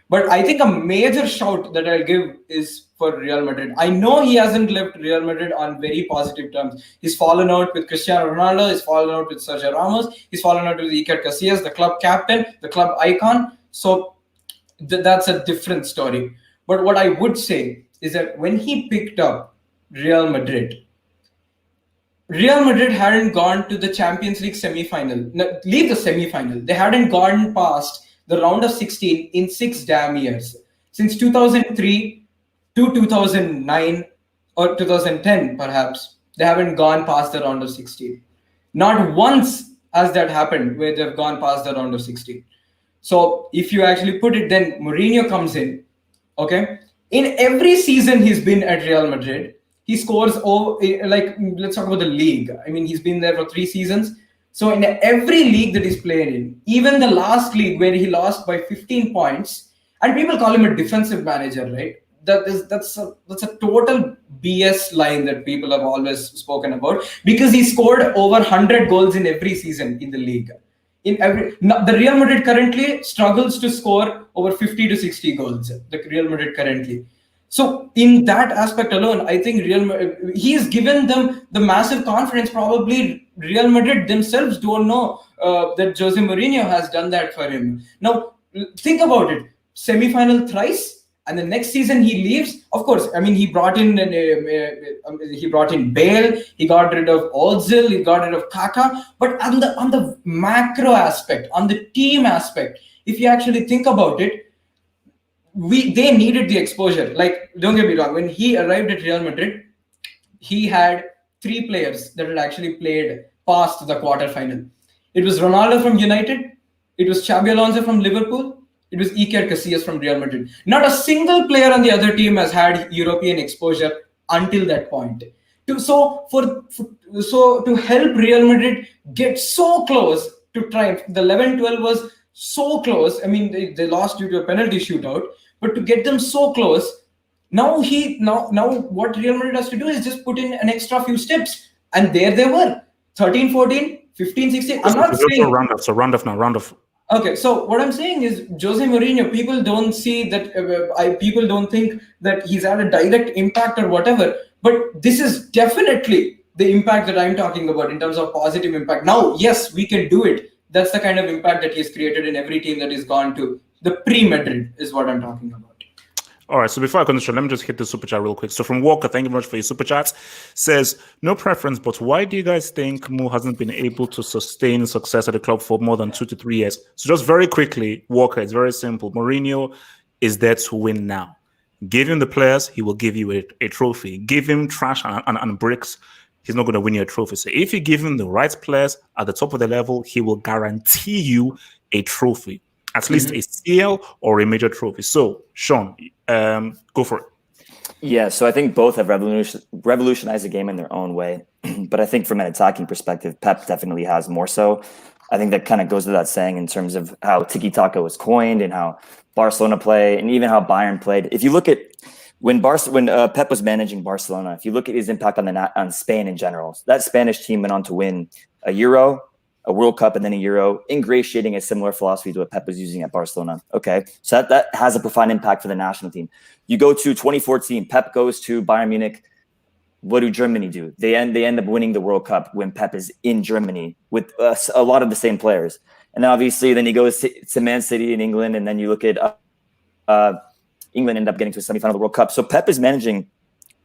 But I think a major shout that I'll give is for Real Madrid. I know he hasn't left Real Madrid on very positive terms. He's fallen out with Cristiano Ronaldo. He's fallen out with Sergio Ramos. He's fallen out with Iker Casillas, the club captain, the club icon. So that's a different story. But what I would say is that when he picked up Real Madrid hadn't gone to the Champions League semi-final. No, leave the semi-final. They hadn't gone past the round of 16 in 6 damn years. Since 2003 to 2009 or 2010, perhaps, they haven't gone past the round of 16. Not once has that happened where they've gone past the round of 16. So if you actually put it, then Mourinho comes in. Okay, in every season he's been at Real Madrid, he scores let's talk about the league. I mean, he's been there for 3 seasons. So in every league that he's played in, even the last league where he lost by 15 points, and people call him a defensive manager, right? That's a total BS line that people have always spoken about, because he scored over 100 goals in every season in the league. The Real Madrid currently struggles to score over 50 to 60 goals. The Real Madrid currently. So in that aspect alone, I think he has given them the massive confidence. Probably Real Madrid themselves don't know that Jose Mourinho has done that for him. Now think about it: semi-final thrice, and the next season he leaves. Of course, I mean he brought in Bale, he got rid of Ozil, he got rid of Kaká. But on the macro aspect, on the team aspect, if you actually think about it, they needed the exposure. Like, don't get me wrong, when he arrived at Real Madrid, he had 3 players that had actually played past the quarterfinal. It was Ronaldo from United, it was Xabi Alonso from Liverpool, it was Iker Casillas from Real Madrid. Not a single player on the other team has had European exposure until that point. So to help Real Madrid get so close to triumph, the 11-12 was so close. I mean, they lost due to a penalty shootout, but to get them so close, now what Real Madrid has to do is just put in an extra few steps, and there they were, 13, 14, 15, 16. I'm not saying round off now. Okay, so what I'm saying is Jose Mourinho, people don't see that, people don't think that he's had a direct impact or whatever, but this is definitely the impact that I'm talking about in terms of positive impact. Now, yes, we can do it. That's the kind of impact that he's created in every team that he's gone to. The pre-Madrid is what I'm talking about. All right, so before I continue, let me just hit the super chat real quick. So from Walker, thank you very much for your super chats. Says, no preference, but why do you guys think Mo hasn't been able to sustain success at the club for more than 2 to 3 years? So just very quickly, Walker, it's very simple. Mourinho is there to win now. Give him the players, he will give you a trophy. Give him trash and bricks, he's not going to win you a trophy. So if you give him the right players at the top of the level, he will guarantee you a trophy. At least a CL or a major trophy. So, Sean, go for it. Yeah, so I think both have revolutionized the game in their own way. But I think from an attacking perspective, Pep definitely has more so. I think that kind of goes to that saying in terms of how tiki-taka was coined and how Barcelona play and even how Bayern played. If you look at when Pep was managing Barcelona, if you look at his impact on Spain in general, that Spanish team went on to win a Euro, a World Cup, and then a Euro, ingratiating a similar philosophy to what Pep was using at Barcelona. Okay, so that has a profound impact for the national team. You go to 2014, Pep goes to Bayern Munich. What do Germany do? They end up winning the World Cup when Pep is in Germany with a lot of the same players. And obviously, then he goes to Man City in England, and then you look at England end up getting to a semifinal of the World Cup. So Pep is managing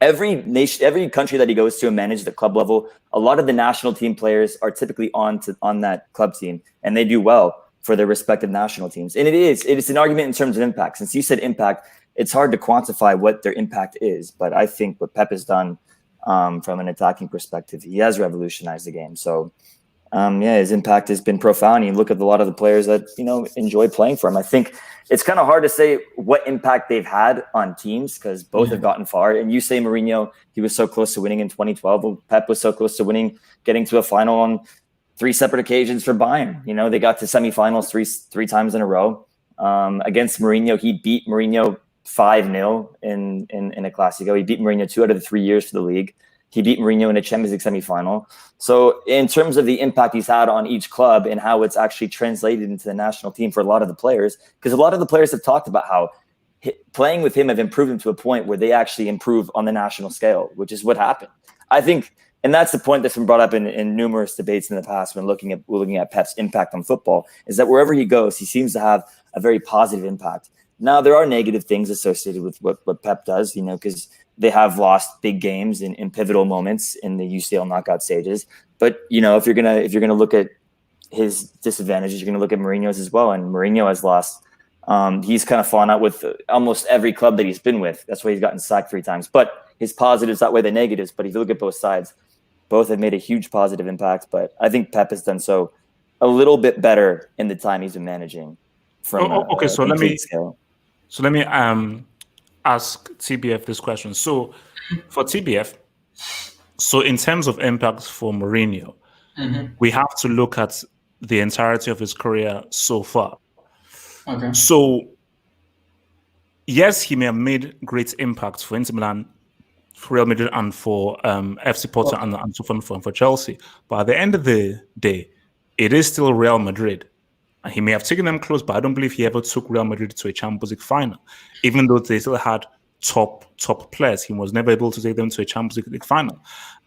every nation, every country that he goes to and manage the club level. A lot of the national team players are typically on that club team, and they do well for their respective national teams. And it is an argument in terms of impact. Since you said impact, it's hard to quantify what their impact is. But I think what Pep has done from an attacking perspective, he has revolutionized the game. So his impact has been profound. You look at a lot of the players that enjoy playing for him. I think it's kind of hard to say what impact they've had on teams because both have gotten far. And you say Mourinho, he was so close to winning in 2012. Well, Pep was so close to winning, getting to a final on 3 separate occasions for Bayern. They got to semifinals three times in a row. Against Mourinho, he beat Mourinho 5-0 in a Clasico. He beat Mourinho 2 out of the 3 years for the league. He beat Mourinho in a Champions League semifinal. So in terms of the impact he's had on each club and how it's actually translated into the national team for a lot of the players, because a lot of the players have talked about how playing with him have improved them to a point where they actually improve on the national scale, which is what happened. I think, and that's the point that's been brought up in numerous debates in the past when looking at Pep's impact on football, is that wherever he goes, he seems to have a very positive impact. Now, there are negative things associated with what Pep does, because they have lost big games in pivotal moments in the UCL knockout stages. But if you're gonna look at his disadvantages, you're gonna look at Mourinho's as well. And Mourinho has lost. He's kind of fallen out with almost every club that he's been with. That's why he's gotten sacked 3 times. But his positives outweigh the negatives. But if you look at both sides, both have made a huge positive impact. But I think Pep has done so a little bit better in the time he's been managing. So let me ask TBF this question. So for TBF, so in terms of impacts for Mourinho, we have to look at the entirety of his career so far. Okay. So yes, he may have made great impacts for Inter Milan, for Real Madrid, and for FC Porto and so on for Chelsea. But at the end of the day, it is still Real Madrid. And he may have taken them close, but I don't believe he ever took Real Madrid to a Champions League final, even though they still had top players. He was never able to take them to a Champions League final.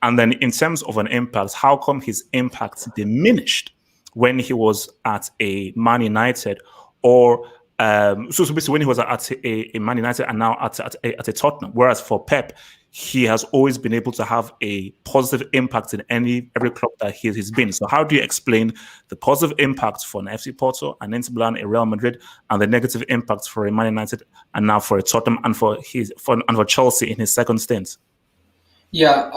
And then in terms of an impact, how come his impact diminished when he was at a Man United, or so basically when he was at a Man United and now at a Tottenham? Whereas for Pep, he has always been able to have a positive impact in every club that he's been. So how do you explain the positive impact for an FC Porto, an Inter Milan, a Real Madrid, and the negative impact for a Man United and now for a Tottenham and for Chelsea in his second stint? Yeah,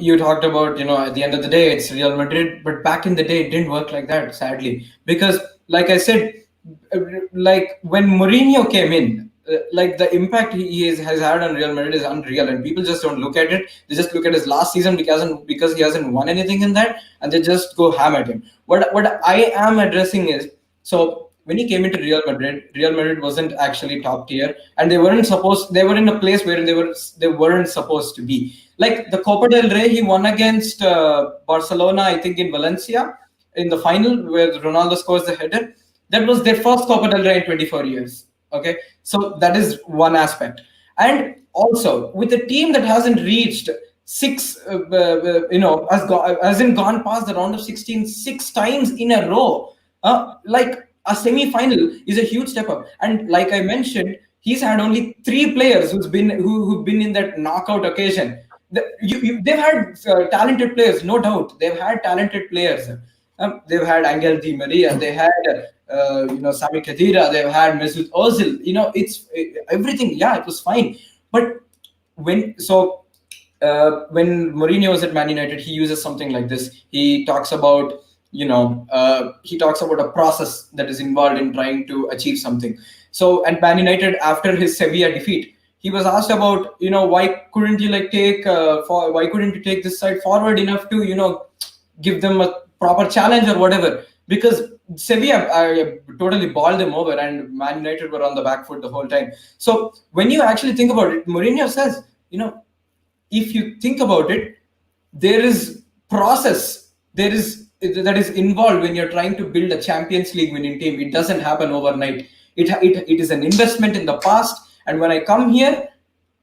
you talked about, at the end of the day, it's Real Madrid, but back in the day, it didn't work like that, sadly. Because, like I said, like when Mourinho came in, like the impact he has had on Real Madrid is unreal, and people just don't look at it. They just look at his last season because he hasn't won anything in that, and they just go ham at him. What I am addressing is, so when he came into Real Madrid wasn't actually top tier, and they were in a place where they weren't supposed to be. Like the Copa del Rey, he won against Barcelona, I think in Valencia, in the final where Ronaldo scores the header. That was their first Copa del Rey in 24 years. Okay, so that is one aspect. And also with a team that hasn't reached hasn't gone past the round of 16 6 times in a row. Like a semi-final is a huge step up. And like I mentioned, he's had only 3 players who've been in that knockout occasion. They've had talented players, no doubt. They've had talented players. They've had Angel Di Maria. They had Sami Khedira. They've had Mesut Ozil. It's everything. Yeah, it was fine. But when Mourinho was at Man United, he uses something like this. He talks about a process that is involved in trying to achieve something. So at Man United, after his Sevilla defeat, he was asked about, why couldn't you take this side forward enough to, give them a proper challenge or whatever? Because Sevilla totally balled them over, and Man United were on the back foot the whole time. So when you actually think about it, Mourinho says, if you think about it, there is process. That is involved when you're trying to build a Champions League winning team. It doesn't happen overnight. It is an investment in the past, and when I come here,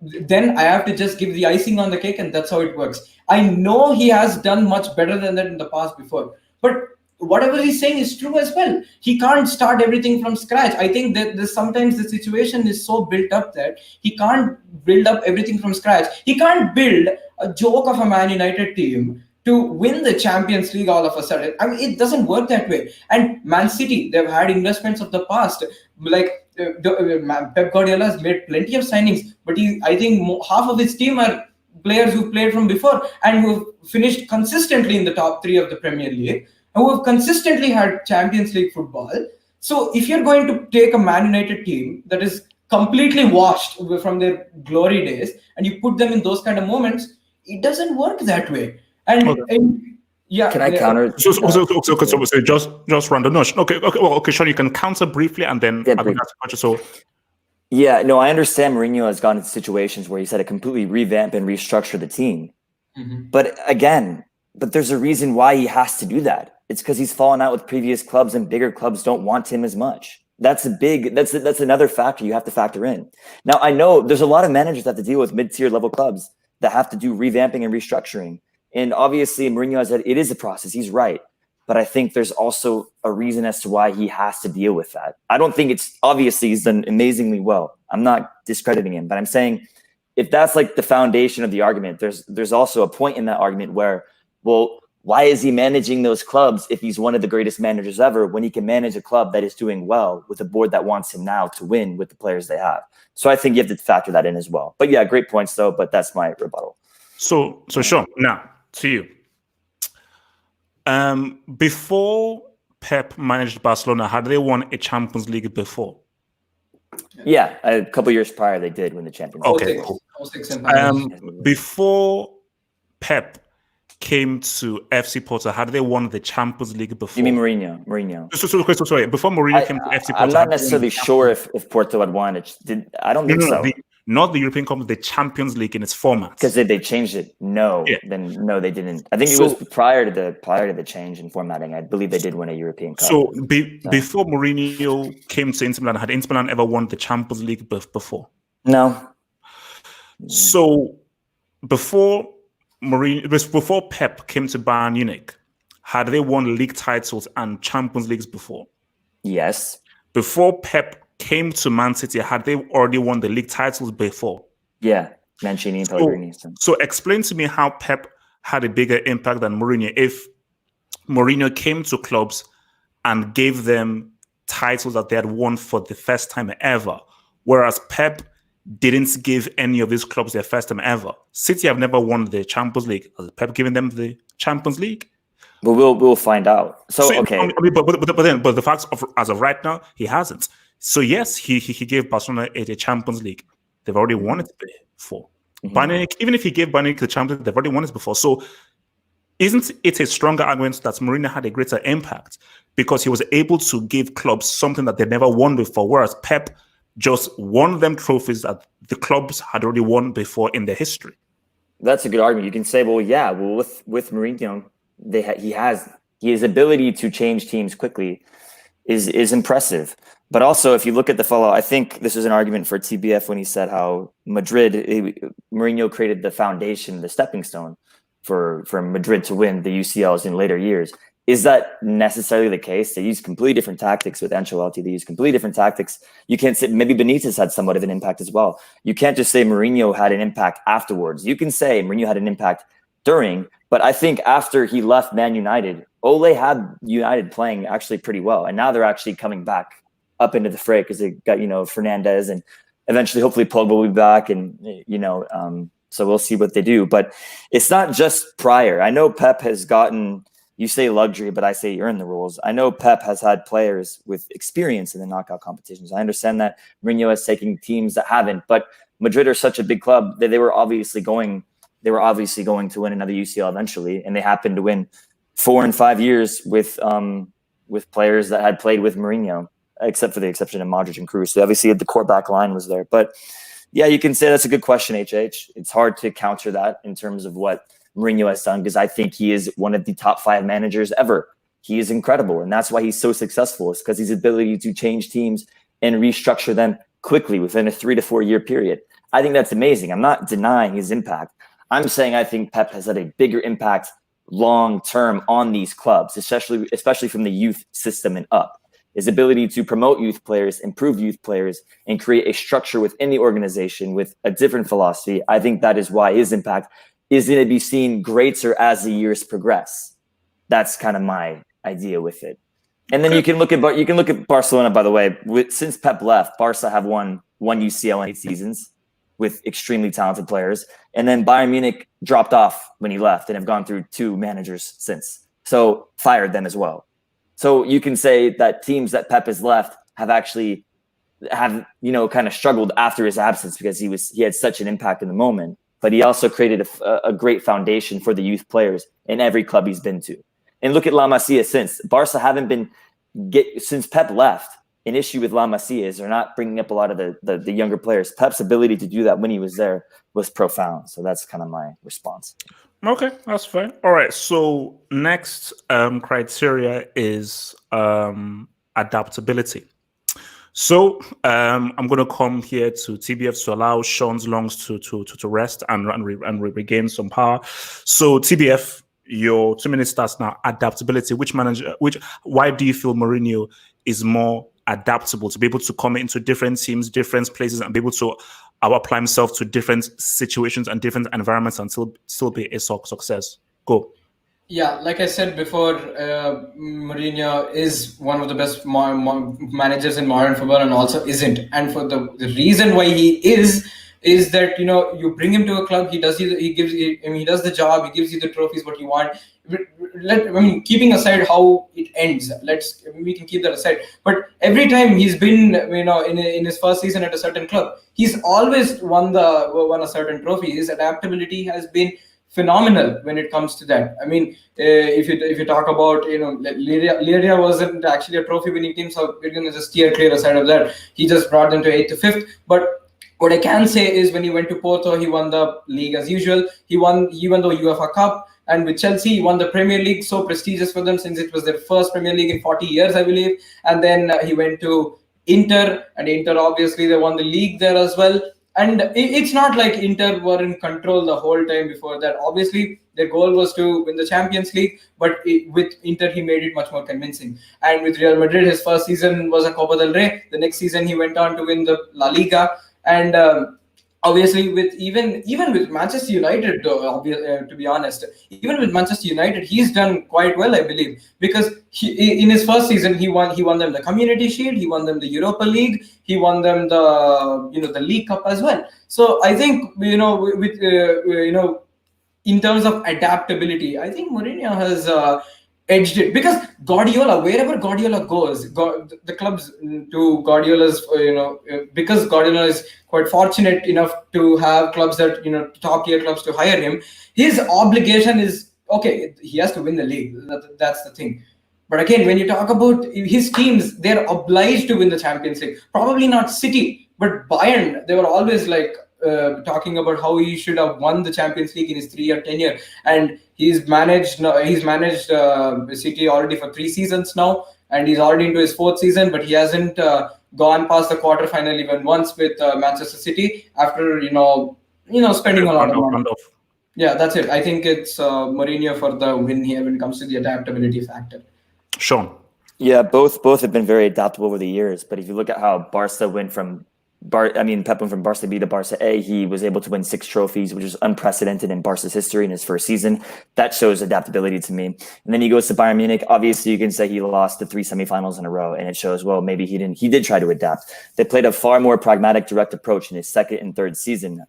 then I have to just give the icing on the cake, and that's how it works. I know he has done much better than that in the past before, but whatever he's saying is true as well. He can't start everything from scratch. I think that sometimes the situation is so built up that he can't build up everything from scratch. He can't build a joke of a Man United team to win the Champions League all of a sudden. I mean, it doesn't work that way. And Man City, they've had investments of the past. Like Pep Guardiola has made plenty of signings, but I think half of his team are players who played from before and who have finished consistently in the top 3 of the Premier League, and who have consistently had Champions League football. So if you're going to take a Man United team that is completely washed from their glory days and you put them in those kind of moments, it doesn't work that way. And yeah, can I counter? So just run the notion. Okay, Sean, you can counter briefly, and then I will ask a question. So. Yeah, no, I understand Mourinho has gotten into situations where he's had to completely revamp and restructure the team. Mm-hmm. But there's a reason why he has to do that. It's because he's fallen out with previous clubs, and bigger clubs don't want him as much. That's another factor you have to factor in. Now, I know there's a lot of managers that have to deal with mid-tier level clubs that have to do revamping and restructuring. And obviously, Mourinho has said it is a process. He's right. But I think there's also a reason as to why he has to deal with that. I don't think obviously he's done amazingly well. I'm not discrediting him, but I'm saying if that's like the foundation of the argument, there's also a point in that argument where, well, why is he managing those clubs if he's one of the greatest managers ever when he can manage a club that is doing well with a board that wants him now to win with the players they have? So I think you have to factor that in as well. But yeah, great points though, but that's my rebuttal. So Sean, now to you. Before Pep managed Barcelona, had they won a Champions League before? Yeah, a couple years prior they did win the Champions League. Okay, cool. Before Pep came to FC Porto, had they won the Champions League before? You mean Mourinho? Sorry. Before Mourinho came to FC Porto, I'm not necessarily sure if Porto had won it. I don't think so. Not the European Cup, the Champions League in its format. Because they changed it. No, they didn't. I think it was prior to the change in formatting. I believe they did win a European Cup. So before Mourinho came to Inter Milan, had Inter Milan ever won the Champions League before? No. So before before Pep came to Bayern Munich, had they won league titles and Champions Leagues before? Yes. Before Pep came to Man City, had they already won the league titles before? Yeah, Mancini and Pellegrini. So explain to me how Pep had a bigger impact than Mourinho. If Mourinho came to clubs and gave them titles that they had won for the first time ever, whereas Pep didn't give any of these clubs their first time ever. City have never won the Champions League. Has Pep given them the Champions League? But we'll find out. So okay, I mean, but the facts of as of right now, he hasn't. So yes, he gave Barcelona a Champions League. They've already won it before. Even if he gave Bayern the Champions League, they've already won it before. So isn't it a stronger argument that Mourinho had a greater impact because he was able to give clubs something that they never won before, whereas Pep just won them trophies that the clubs had already won before in their history? That's a good argument. You can say, well, yeah, with Mourinho, his ability to change teams quickly is impressive. But also, if you look at the follow, I think this is an argument for TBF when he said how Mourinho created the foundation, the stepping stone for Madrid to win the UCLs in later years. Is that necessarily the case? They use completely different tactics with Ancelotti. They use completely different tactics. You can't say maybe Benitez had somewhat of an impact as well. You can't just say Mourinho had an impact afterwards. You can say Mourinho had an impact during, but I think after he left Man United, Ole had United playing actually pretty well, and now they're actually coming back up into the fray because they got Fernandez, and eventually hopefully Pogba will be back, and so we'll see what they do. But it's not just prior. I know Pep has gotten. You say luxury, but I say earn the rules. I know Pep has had players with experience in the knockout competitions. I understand that Mourinho has taken teams that haven't, but Madrid are such a big club that they were obviously going to win another UCL eventually, and they happened to win 4 and 5 years with players that had played with Mourinho, except for the exception of Modric and Kroos. So obviously the core back line was there. But yeah, you can say that's a good question, HH. It's hard to counter that in terms of what Mourinho has done, because I think he is one of the top 5 managers ever. He is incredible, and that's why he's so successful. It's because his ability to change teams and restructure them quickly within a 3 to 4 year period. I think that's amazing. I'm not denying his impact. I'm saying I think Pep has had a bigger impact long term on these clubs, especially from the youth system and up. His ability to promote youth players, improve youth players, and create a structure within the organization with a different philosophy. I think that is why his impact is going to be seen greater as the years progress. That's kind of my idea with it. And then you can look at Barcelona, by the way. Since Pep left, Barca have won 1 UCL in 8 seasons with extremely talented players. And then Bayern Munich dropped off when he left and have gone through 2 managers since. So fired them as well. So you can say that teams that Pep has left have kind of struggled after his absence because he had such an impact in the moment. But he also created a great foundation for the youth players in every club he's been to. And look at La Masia since. Barca haven't since Pep left, an issue with La Masia is they're not bringing up a lot of the younger players. Pep's ability to do that when he was there was profound. So that's kind of my response. Okay, that's fine. All right, so next criteria is adaptability. So I'm going to come here to TBF to allow Sean's lungs to rest and regain some power. So TBF, your 2 minutes starts now. Adaptability. Why do you feel Mourinho is more adaptable to be able to come into different teams, different places, and be able to apply himself to different situations and different environments and still be a success? Go. Yeah, like I said before, Mourinho is one of the best managers in modern football, and also isn't. And for the reason why he is that you bring him to a club, he does the job, he gives you the trophies what you want. Keeping aside how it ends, we can keep that aside. But every time he's been in his first season at a certain club, he's always won a certain trophy. His adaptability has been phenomenal when it comes to that. I mean, if you talk about Liria wasn't actually a trophy winning team, so we're gonna just steer clear aside of that. He just brought them to 8th to 5th. But what I can say is when he went to Porto, he won the league as usual. He won the UEFA Cup, and with Chelsea, he won the Premier League, so prestigious for them since it was their first Premier League in 40 years, I believe. And then he went to Inter, and Inter obviously they won the league there as well. And it's not like Inter were in control the whole time before that. Obviously, their goal was to win the Champions League, but with Inter, he made it much more convincing. And with Real Madrid, his first season was a Copa del Rey. The next season, he went on to win the La Liga. And obviously, with even with Manchester United, to be honest, even with Manchester United, he's done quite well, I believe, because in his first season he won them the Community Shield, he won them the Europa League, he won them the League Cup as well. So I think with in terms of adaptability, I think Mourinho has edged it, because Guardiola, wherever Guardiola goes, the clubs to Guardiola's, because Guardiola is quite fortunate enough to have clubs that, top tier clubs to hire him. His obligation is, okay, he has to win the league. That's the thing. But again, when you talk about his teams, they're obliged to win the Champions League. Probably not City, but Bayern, they were always like talking about how he should have won the Champions League in his 3-year tenure, and he's managed City already for 3 seasons now, and he's already into his 4th season, but he hasn't gone past the quarterfinal even once with Manchester City after spending a lot of money. Yeah, that's it. I think it's Mourinho for the win here when it comes to the adaptability factor. Sean. Yeah, both have been very adaptable over the years. But if you look at how Barca went from Pep went from Barca B to Barca A, he was able to win 6 trophies, which is unprecedented in Barca's history in his first season. That shows adaptability to me. And then he goes to Bayern Munich. Obviously, you can say he lost the 3 semifinals in a row, and it shows, well, maybe he did try to adapt. They played a far more pragmatic, direct approach in his 2nd and 3rd season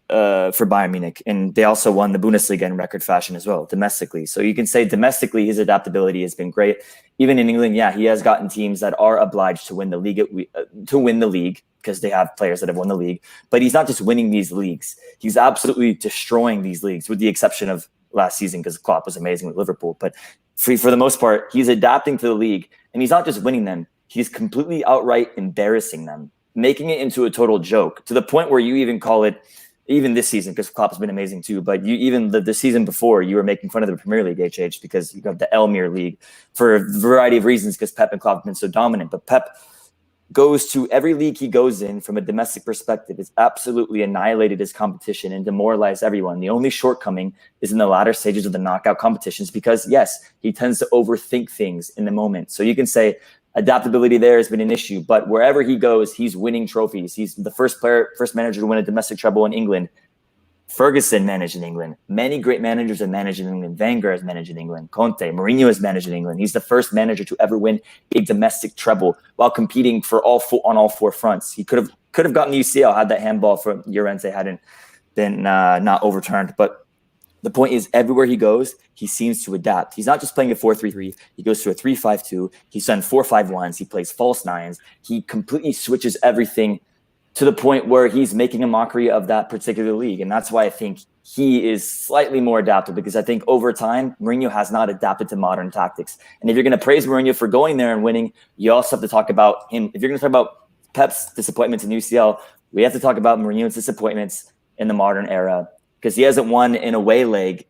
for Bayern Munich, and they also won the Bundesliga in record fashion as well domestically. So you can say domestically his adaptability has been great. Even in England, yeah, he has gotten teams that are obliged to win the league because they have players that have won the league. But he's not just winning these leagues; he's absolutely destroying these leagues, with the exception of last season because Klopp was amazing with Liverpool. But for the most part, he's adapting to the league, and he's not just winning them; he's completely outright embarrassing them, making it into a total joke, to the point where you even call it. Even this season, because Klopp has been amazing too, but the season before, you were making fun of the Premier League, HH, because you got the Elmere League for a variety of reasons, because Pep and Klopp have been so dominant. But Pep goes to every league he goes in from a domestic perspective. It's absolutely annihilated his competition and demoralized everyone. The only shortcoming is in the latter stages of the knockout competitions, because yes, he tends to overthink things in the moment. So you can say adaptability there has been an issue, but wherever he goes, he's winning trophies. He's the first manager to win a domestic treble in England. Ferguson managed in England. Many great managers have managed in England. Wenger has managed in England. Conte, Mourinho has managed in England. He's the first manager to ever win a domestic treble while competing on all 4 fronts. He could have gotten the UCL had that handball from Llorente hadn't been not overturned. But the point is, everywhere he goes, he seems to adapt. He's not just playing a 4-3-3. He goes to a 3-5-2. He's done 4-5-1s. He plays false 9s. He completely switches everything to the point where he's making a mockery of that particular league. And that's why I think he is slightly more adaptable, because I think over time, Mourinho has not adapted to modern tactics. And if you're going to praise Mourinho for going there and winning, you also have to talk about him. If you're going to talk about Pep's disappointments in UCL, we have to talk about Mourinho's disappointments in the modern era, because he hasn't won an away leg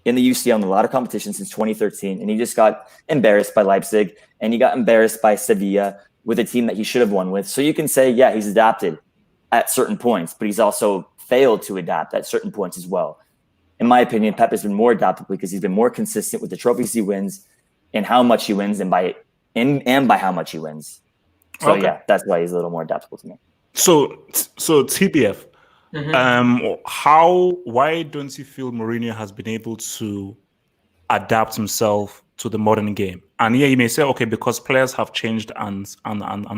in the UCL in a lot of competitions since 2013. And he just got embarrassed by Leipzig, and he got embarrassed by Sevilla with a team that he should have won with. So you can say, yeah, he's adapted at certain points, but he's also failed to adapt at certain points as well. In my opinion, Pep has been more adaptable because he's been more consistent with the trophies he wins and how much he wins and by how much he wins. So okay. Yeah, that's why he's a little more adaptable to me. So TBF, why don't you feel Mourinho has been able to adapt himself to the modern game? And yeah, you may say, okay, because players have changed and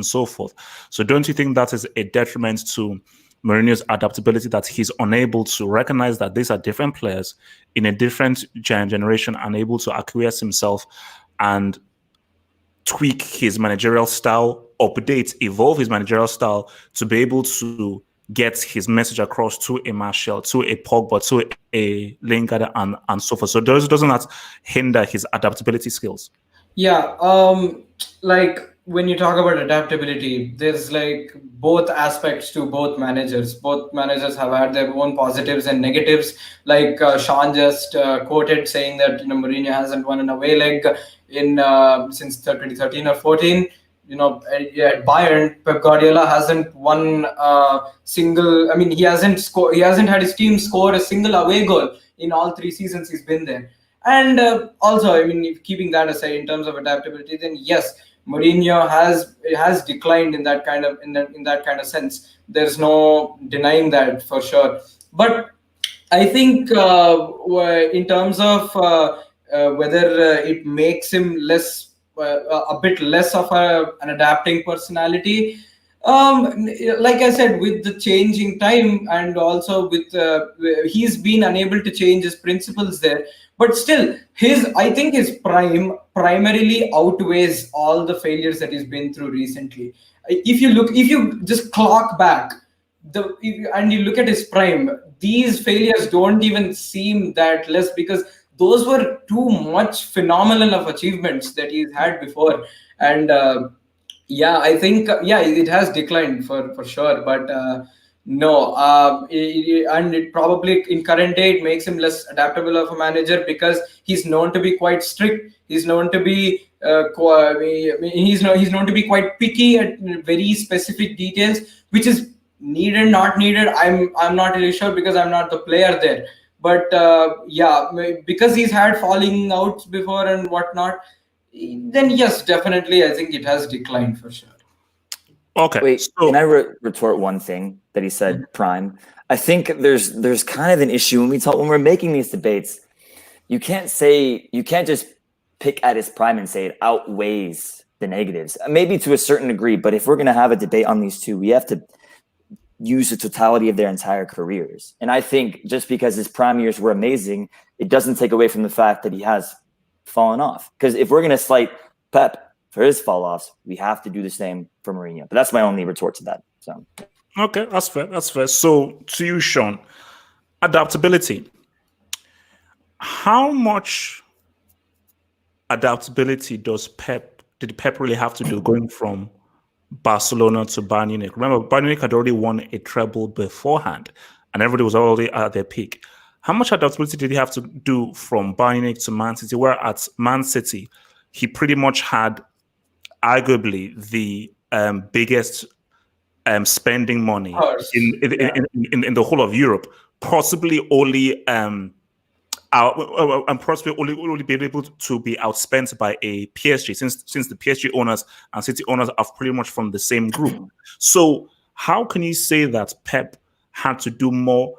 so forth. So don't you think that is a detriment to Mourinho's adaptability, that he's unable to recognize that these are different players in a different generation and able to acquiesce himself and tweak his managerial style, evolve his managerial style to be able to get his message across to a Martial, to a Pogba, to a Lingard, and so forth? So doesn't that hinder his adaptability skills? Yeah, like when you talk about adaptability, there's like both aspects to both managers. Both managers have had their own positives and negatives. Like Sean just quoted saying that Mourinho hasn't won an away leg in since 2013 or 14. at Bayern, Pep Guardiola hasn't won a single. I mean, he hasn't had his team score a single away goal in all 3 seasons he's been there. And also, I mean, if keeping that aside in terms of adaptability, then yes, Mourinho has declined in that kind of sense. There's no denying that for sure. But I think in terms of whether it makes him a bit less of an adapting personality. Like I said, with the changing time and also with he's been unable to change his principles there. But still, I think his prime primarily outweighs all the failures that he's been through recently. If you just clock back and you look at his prime, these failures don't even seem that less, because those were too much phenomenal of achievements that he's had before. And I think it has declined for sure. But no, and it probably in current day it makes him less adaptable of a manager, because he's known to be quite strict. He's known to be he's known to be quite picky at very specific details, which is needed, not needed. I'm not really sure, because I'm not the player there. But because he's had falling outs before and whatnot, then yes, definitely, I think it has declined for sure. Okay. Wait, can I retort one thing that he said, prime? I think there's kind of an issue when we're making these debates. You can't just pick at his prime and say it outweighs the negatives. Maybe to a certain degree, but if we're going to have a debate on these two, we have to use the totality of their entire careers. And I think just because his prime years were amazing, it doesn't take away from the fact that he has fallen off. Because if we're going to slight Pep for his fall-offs, we have to do the same for Mourinho. But that's my only retort to that. So, okay, that's fair. So to you, Sean, adaptability. How much adaptability did Pep really have to do going from Barcelona to Bayern Munich? Remember, Bayern Munich had already won a treble beforehand, and everybody was already at their peak. How much adaptability did he have to do from Bayern Munich to Man City? Where at Man City, he pretty much had arguably the biggest spending money in the whole of Europe, possibly only only be able to be outspent by a PSG, since the PSG owners and City owners are pretty much from the same group. So how can you say that Pep had to do more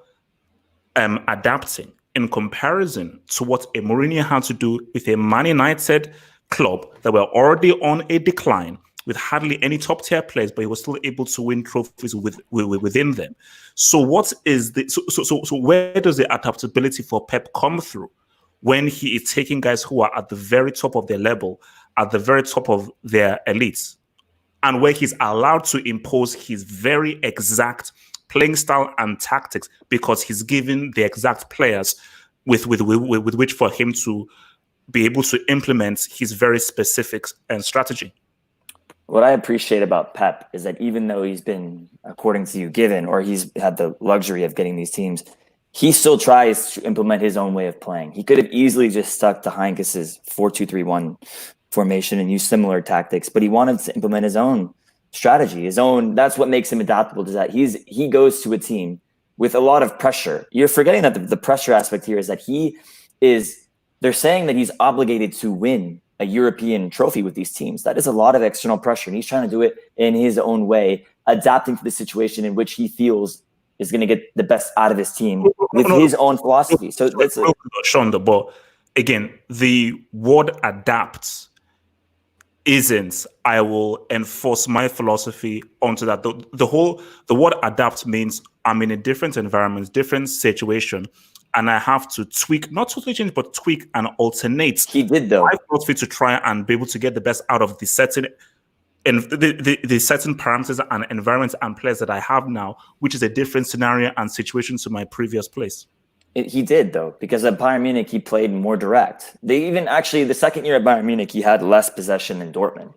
adapting in comparison to what a Mourinho had to do with a Man United club that were already on a decline, with hardly any top tier players, but he was still able to win trophies within them? So what is so where does the adaptability for Pep come through when he is taking guys who are at the very top of their level, at the very top of their elites, and where he's allowed to impose his very exact playing style and tactics because he's given the exact players with which for him to be able to implement his very specific strategy? What I appreciate about Pep is that even though he's been, according to you, given, or he's had the luxury of getting these teams, he still tries to implement his own way of playing. He could have easily just stuck to Heinkes's 4-2-3-1 formation and used similar tactics, but he wanted to implement his own strategy, his own. That's what makes him adaptable, is that he goes to a team with a lot of pressure. You're forgetting that the pressure aspect here is that they're saying that he's obligated to win a European trophy with these teams. That is a lot of external pressure, and he's trying to do it in his own way, adapting to the situation in which he feels is going to get the best out of his team with his own philosophy. So that's Sean, but again, the word adapt isn't I will enforce my philosophy onto that. The word adapt means I'm in a different environment, different situation, and I have to tweak, not totally change, but tweak and alternate. He did, though. My philosophy to try and be able to get the best out of the certain the certain parameters and environments and players that I have now, which is a different scenario and situation to my previous place. He did, though, because at Bayern Munich, he played more direct. They even actually, the second year at Bayern Munich, he had less possession than Dortmund.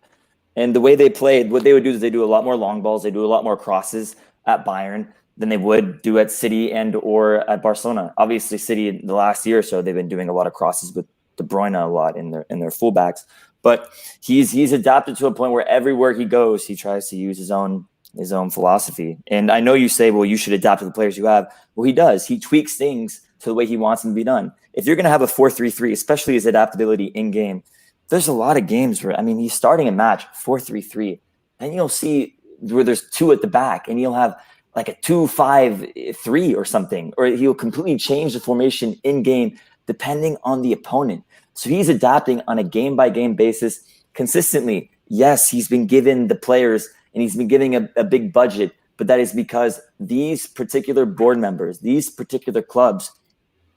And the way they played, what they would do is they do a lot more long balls. They do a lot more crosses at Bayern than they would do at City and or at Barcelona. Obviously, City, the last year or so, they've been doing a lot of crosses with De Bruyne a lot in their fullbacks. But he's adapted to a point where everywhere he goes, he tries to use his own philosophy. And I know you say, well, you should adapt to the players you have. Well, he does. He tweaks things to the way he wants them to be done. If you're going to have a 4-3-3, especially his adaptability in game, there's a lot of games where, I mean, he's starting a match 4-3-3, and you'll see where there's two at the back, and he'll have like a 2-5-3 or something, or he'll completely change the formation in game depending on the opponent. So he's adapting on a game-by-game basis consistently. Yes, he's been given the players and he's been giving a big budget, but that is because these particular board members, these particular clubs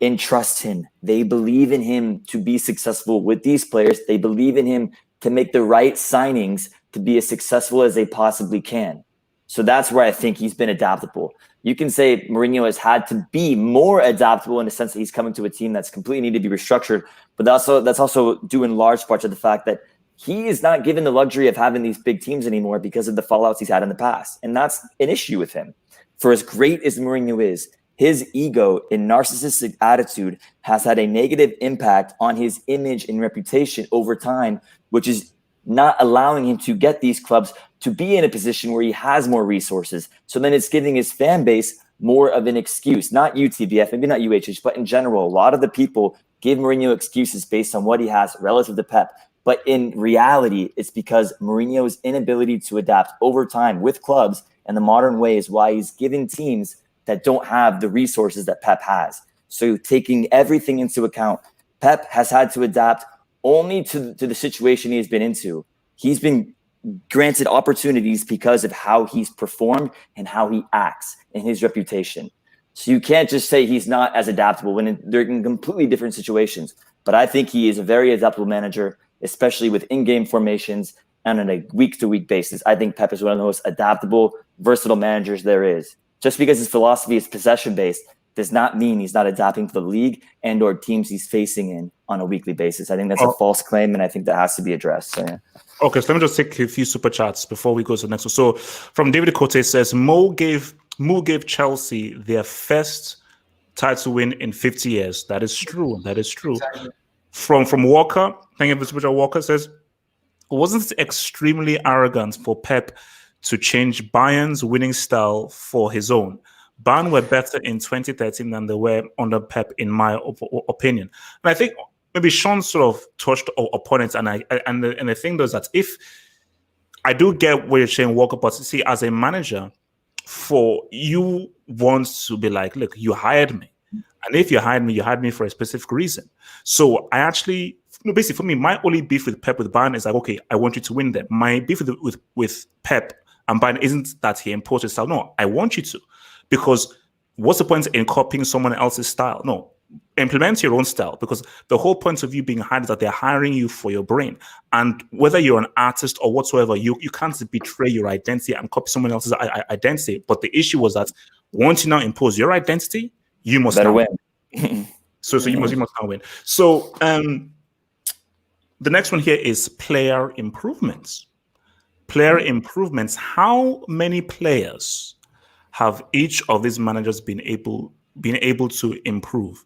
entrust him. They believe in him to be successful with these players. They believe in him to make the right signings to be as successful as they possibly can. So that's where I think he's been adaptable. You can say Mourinho has had to be more adaptable in the sense that he's coming to a team that's completely need to be restructured, but that's also due in large part to the fact that he is not given the luxury of having these big teams anymore because of the fallouts he's had in the past. And that's an issue with him. For as great as Mourinho is, his ego and narcissistic attitude has had a negative impact on his image and reputation over time, which is not allowing him to get these clubs to be in a position where he has more resources. So then it's giving his fan base more of an excuse. Not UTBF, maybe not UHH, but in general, a lot of the people give Mourinho excuses based on what he has relative to Pep. But in reality, it's because Mourinho's inability to adapt over time with clubs and the modern way is why he's given teams that don't have the resources that Pep has. So taking everything into account, Pep has had to adapt only to the situation he's been into. He's been granted opportunities because of how he's performed and how he acts and his reputation. So you can't just say he's not as adaptable when they're in completely different situations. But I think he is a very adaptable manager, especially with in-game formations and on a week-to-week basis. I think Pep is one of the most adaptable, versatile managers there is. Just because his philosophy is possession-based does not mean he's not adapting to the league and or teams he's facing in on a weekly basis. I think that's a false claim, and I think that has to be addressed. So, yeah. Okay, so let me just take a few super chats before we go to the next one. So from David Cote says, Mo gave Chelsea their first title win in 50 years. That is true. That is true. Exactly. From Walker, thank you for super chat. Walker says, wasn't it extremely arrogant for Pep to change Bayern's winning style for his own? Bayern were better in 2013 than they were under Pep, in my opinion. And I think maybe Sean sort of touched upon it, and the thing though is that if I do get what you're saying, Walker, but see, as a manager, for you want to be like, look, you hired me, and if you hired me for a specific reason. So I actually, basically for me, my only beef with Pep with Bayern is like, okay, I want you to win them. My beef with Pep and Bayern isn't that he imposed his style. No, I want you to. Because what's the point in copying someone else's style? No, implement your own style, because the whole point of you being hired is that they're hiring you for your brain. And whether you're an artist or whatsoever, you can't betray your identity and copy someone else's identity. But the issue was that once you now impose your identity, you must better win. So you must now win. So the next one here is player improvements. Player improvements. How many players have each of these managers been able to improve?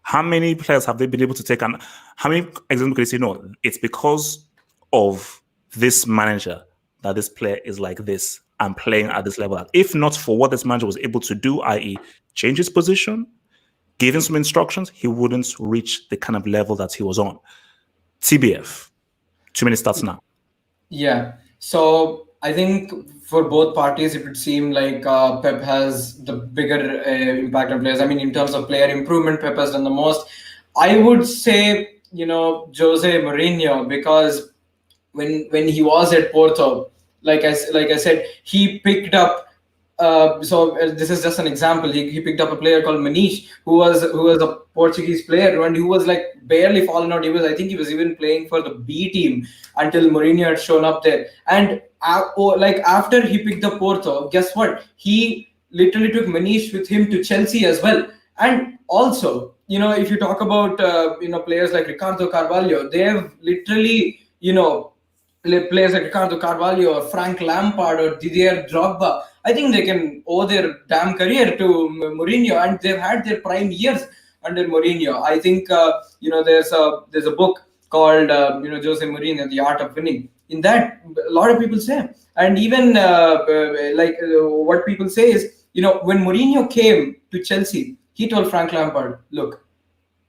How many players have they been able to take? And how many examples can you say, no, it's because of this manager that this player is like this and playing at this level? If not for what this manager was able to do, i.e. change his position, give him some instructions, he wouldn't reach the kind of level that he was on. TBF, 2 minutes starts now. Yeah. So I think for both parties, it would seem like Pep has the bigger impact on players. I mean, in terms of player improvement, Pep has done the most. I would say, Jose Mourinho, because when he was at Porto, like I said, he picked up. So this is just an example. He picked up a player called Manish, who was a Portuguese player, and who was like barely fallen out. I think he was even playing for the B team until Mourinho had shown up there. And after he picked up Porto, guess what? He literally took Manish with him to Chelsea as well. And also, if you talk about players like Ricardo Carvalho, they have literally players like Ricardo Carvalho or Frank Lampard or Didier Drogba. I think they can owe their damn career to Mourinho, and they've had their prime years under Mourinho. I think there's a book called Jose Mourinho, The Art of Winning. In that, a lot of people say, and even what people say is, when Mourinho came to Chelsea, he told Frank Lampard, look,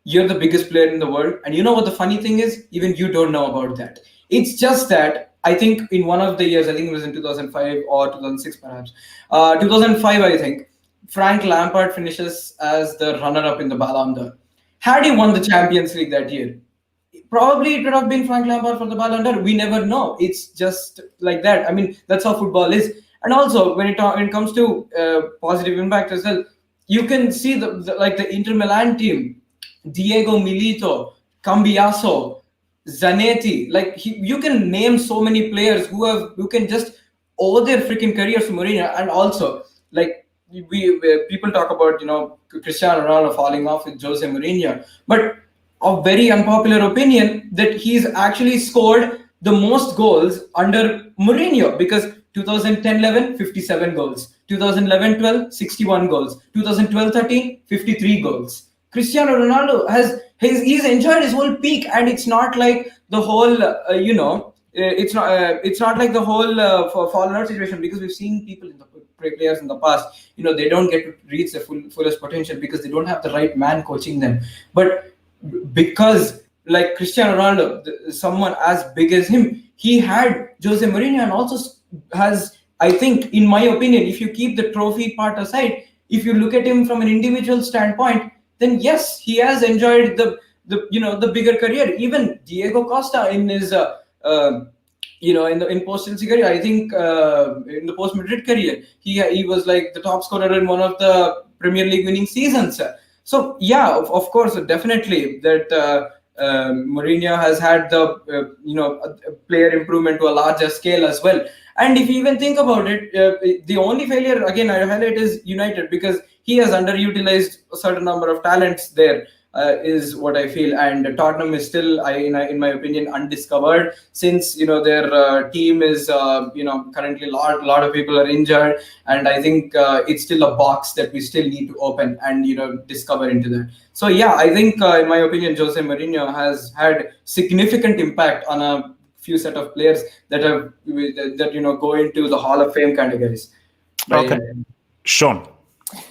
you're the biggest player in the world. And you know what the funny thing is? Even you don't know about that. It's just that I think in one of the years, I think it was in 2005 or 2006 perhaps, 2005 I think, Frank Lampard finishes as the runner-up in the Ballon d'Or. Had he won the Champions League that year, probably it would have been Frank Lampard for the Ballon d'Or. We never know. It's just like that. I mean, that's how football is. And also, when it comes to positive impact as well, you can see the Inter Milan team, Diego Milito, Cambiaso, Zanetti. You can name so many players who can just owe their freaking careers to Mourinho. And also, people talk about Cristiano Ronaldo falling off with Jose Mourinho, but a very unpopular opinion that he's actually scored the most goals under Mourinho, because 2010-11 57 goals, 2011-12 61 goals, 2012-13 53 goals. Cristiano Ronaldo he's enjoyed his whole peak, and it's not like the whole it's not like the whole fallen out situation, because we've seen people in the players in the past, they don't get to reach their fullest potential because they don't have the right man coaching them. But because like Cristiano Ronaldo, someone as big as him, he had Jose Mourinho, and also has, I think, in my opinion, if you keep the trophy part aside, if you look at him from an individual standpoint, then yes, he has enjoyed the bigger career. Even Diego Costa in his in post Chelsea career, I think in the post Madrid career, he was like the top scorer in one of the Premier League winning seasons. So yeah, of course, definitely that Mourinho has had the player improvement to a larger scale as well. And if you even think about it, the only failure again I highlight is United, because he has underutilized a certain number of talents there. Is what I feel, and Tottenham is still, in my opinion, undiscovered, since their team is currently a lot of people are injured, and I think it's still a box that we still need to open and discover into that. So yeah, I think in my opinion, Jose Mourinho has had significant impact on a few set of players that go into the Hall of Fame categories. Okay, Sean.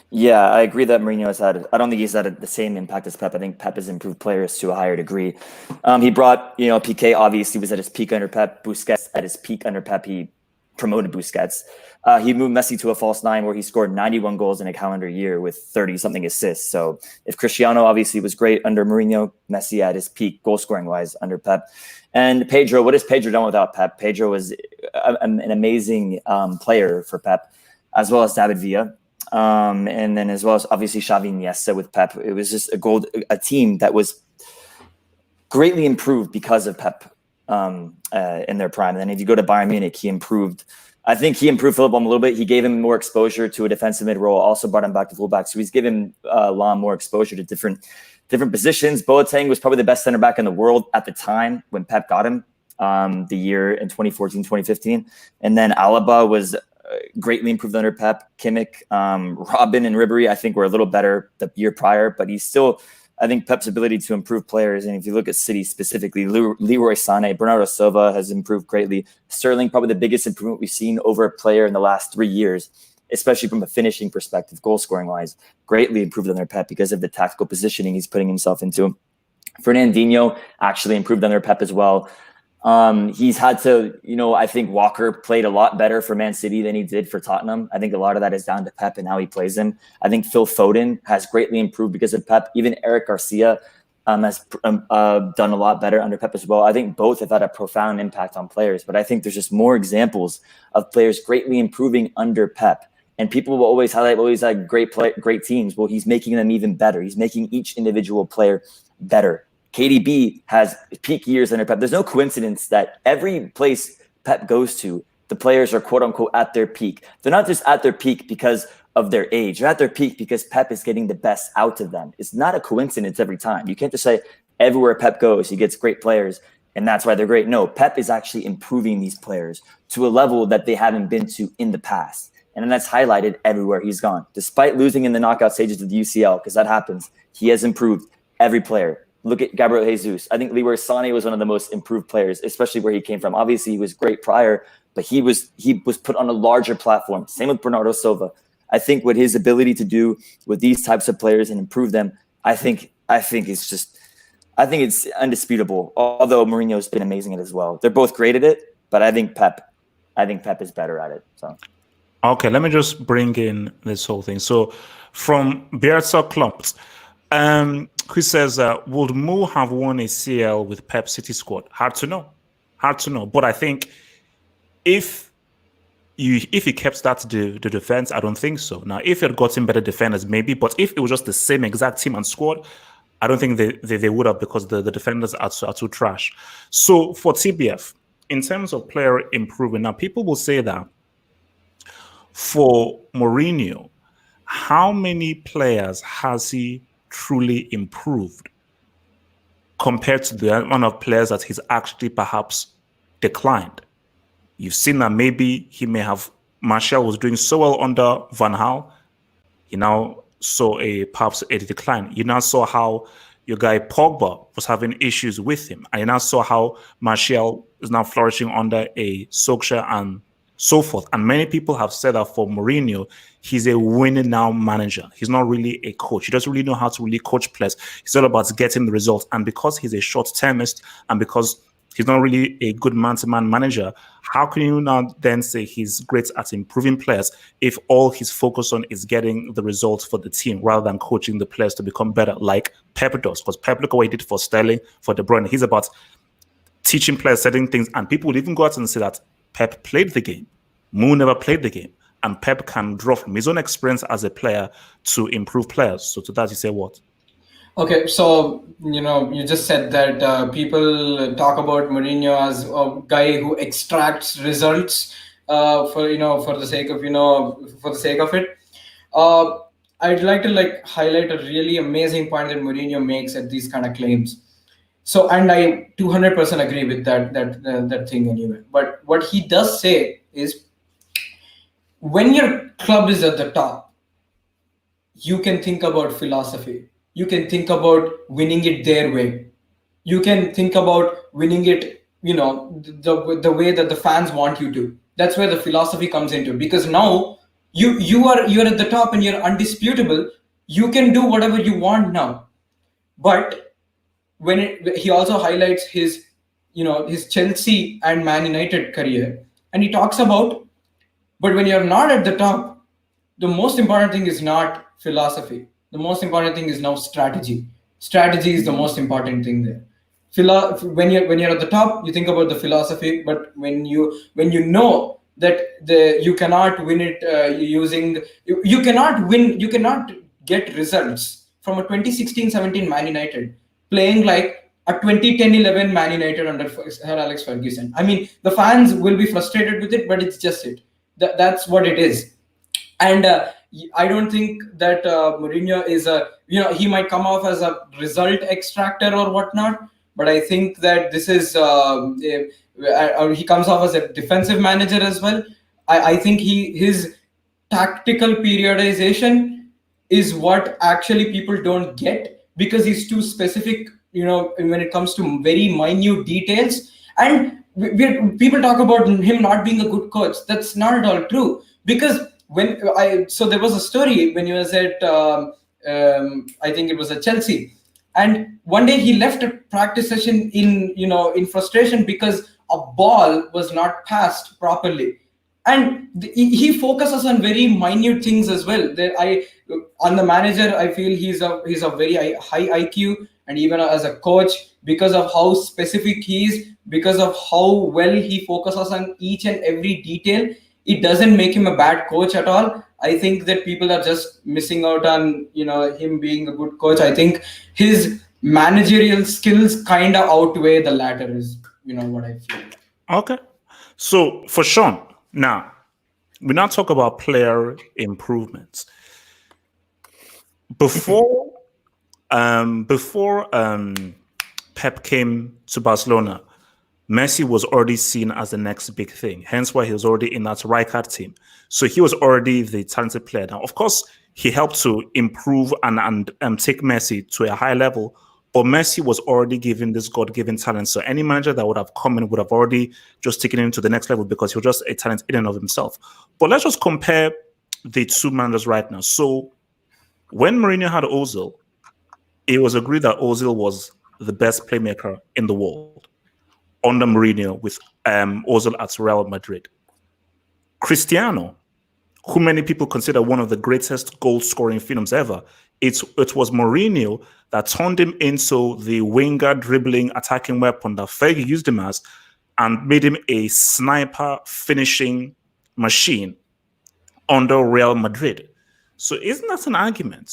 Yeah, I agree that Mourinho has had, I don't think he's had the same impact as Pep. I think Pep has improved players to a higher degree. He brought, Piqué obviously was at his peak under Pep. Busquets at his peak under Pep. He promoted Busquets. He moved Messi to a false nine, where he scored 91 goals in a calendar year with 30-something assists. So if Cristiano obviously was great under Mourinho, Messi at his peak goal-scoring wise under Pep. And Pedro, what has Pedro done without Pep? Pedro was an amazing player for Pep, as well as David Villa. And then as well as obviously Xavi Iniesta with Pep. It was just a team that was greatly improved because of Pep in their prime. And then if you go to Bayern Munich, I think he improved Philipp Lahm a little bit. He gave him more exposure to a defensive mid role, also brought him back to fullback. So he's given Lahm more exposure to different positions. Boateng was probably the best center back in the world at the time when Pep got him, the year in 2014, 2015. And then Alaba was greatly improved under Pep. Kimmich, Robin and Ribéry, I think were a little better the year prior, but he's still, I think Pep's ability to improve players. And if you look at City specifically, Leroy Sané, Bernardo Silva has improved greatly. Sterling, probably the biggest improvement we've seen over a player in the last 3 years, especially from a finishing perspective, goal scoring wise, greatly improved under Pep because of the tactical positioning he's putting himself into. Fernandinho actually improved under Pep as well. He's had to, I think Walker played a lot better for Man City than he did for Tottenham. I think a lot of that is down to Pep and how he plays him. I think Phil Foden has greatly improved because of Pep. Even Eric Garcia has done a lot better under Pep as well. I think both have had a profound impact on players, but I think there's just more examples of players greatly improving under Pep. And people will always highlight, great teams. Well, he's making them even better. He's making each individual player better. KDB has peak years under Pep. There's no coincidence that every place Pep goes to, the players are quote unquote at their peak. They're not just at their peak because of their age. They're at their peak because Pep is getting the best out of them. It's not a coincidence every time. You can't just say everywhere Pep goes, he gets great players and that's why they're great. No, Pep is actually improving these players to a level that they haven't been to in the past. And then that's highlighted everywhere he's gone. Despite losing in the knockout stages of the UCL, because that happens, he has improved every player. look at Gabriel Jesus. I think Leroy Sané was one of the most improved players, especially where he came from. Obviously, he was great prior, but he was put on a larger platform. Same with Bernardo Silva. I think what his ability to do with these types of players and improve them, I think it's undisputable. Although Mourinho's been amazing at it as well. They're both great at it, but I think Pep is better at it. So, okay, let me just bring in this whole thing. So, from Bielsa Clumps, who says, would Mo have won a CL with Pep City squad? Hard to know. But I think if he kept that the defense, I don't think so. Now, if he had gotten better defenders, maybe. But if it was just the same exact team and squad, I don't think they would have, because the defenders are too trash. So for TBF, in terms of player improvement, now people will say that for Mourinho, how many players has he truly improved compared to the amount of players that he's actually perhaps declined? You've seen that maybe he may have, Martial was doing so well under Van Gaal. He now saw perhaps a decline. You now saw how your guy Pogba was having issues with him. And you now saw how Martial is now flourishing under a Solskjaer and so forth. And many people have said that for Mourinho, he's a winning now manager. He's not really a coach. He doesn't really know how to really coach players. It's all about getting the results. And because he's a short-termist and because he's not really a good man-to-man manager, how can you now then say he's great at improving players if all he's focused on is getting the results for the team rather than coaching the players to become better, like Pep does? Because Pep, look what he did for Sterling, for De Bruyne. He's about teaching players certain things, and people would even go out and say that Pep played the game. Mo never played the game, and Pep can draw from his own experience as a player to improve players. So to that, you say what? Okay, so you just said that people talk about Mourinho as a guy who extracts results for the sake of it. I'd like to highlight a really amazing point that Mourinho makes at these kind of claims. So, and I 200% agree with that thing anyway. But what he does say is, when your club is at the top, you can think about philosophy. You can think about winning it their way. You can think about winning it, the way that the fans want you to. That's where the philosophy comes into. Because now you're at the top and you're undisputable. You can do whatever you want now. But he also highlights his Chelsea and Man United career, and he talks about, but when you're not at the top, the most important thing is not philosophy. The most important thing is now strategy. Strategy is the most important thing there. When you're at the top, you think about the philosophy, but when you know that you cannot win it you cannot get results from a 2016-17 Man United playing like a 2010-11 Man United under Sir Alex Ferguson. I mean, the fans will be frustrated with it, but it's just it. That's what it is. And I don't think that Mourinho is he might come off as a result extractor or whatnot, but I think that this is he comes off as a defensive manager as well. I think his tactical periodization is what actually people don't get, because he's too specific, when it comes to very minute details. And people talk about him not being a good coach. That's not at all true, because so there was a story when he was at I think it was at Chelsea, and one day he left a practice session in frustration because a ball was not passed properly. And he focuses on very minute things as well. On the manager, I feel he's a very high IQ, and even as a coach, because of how specific he is, because of how well he focuses on each and every detail, it doesn't make him a bad coach at all. I think that people are just missing out on him being a good coach. I think his managerial skills kind of outweigh the latter, is what I feel. Okay, so for Sean, now we now talk about player improvements. Before Pep came to Barcelona, Messi was already seen as the next big thing. Hence why he was already in that Rijkaard team. So he was already the talented player. Now, of course, he helped to improve and take Messi to a high level. But Messi was already given this God-given talent. So any manager that would have come in would have already just taken him to the next level because he was just a talent in and of himself. But let's just compare the two managers right now. So when Mourinho had Ozil, it was agreed that Ozil was the best playmaker in the world under Mourinho with Ozil at Real Madrid. Cristiano, who many people consider one of the greatest goal-scoring phenoms ever, it was Mourinho that turned him into the winger, dribbling, attacking weapon that Fergie used him as and made him a sniper finishing machine under Real Madrid. So isn't that an argument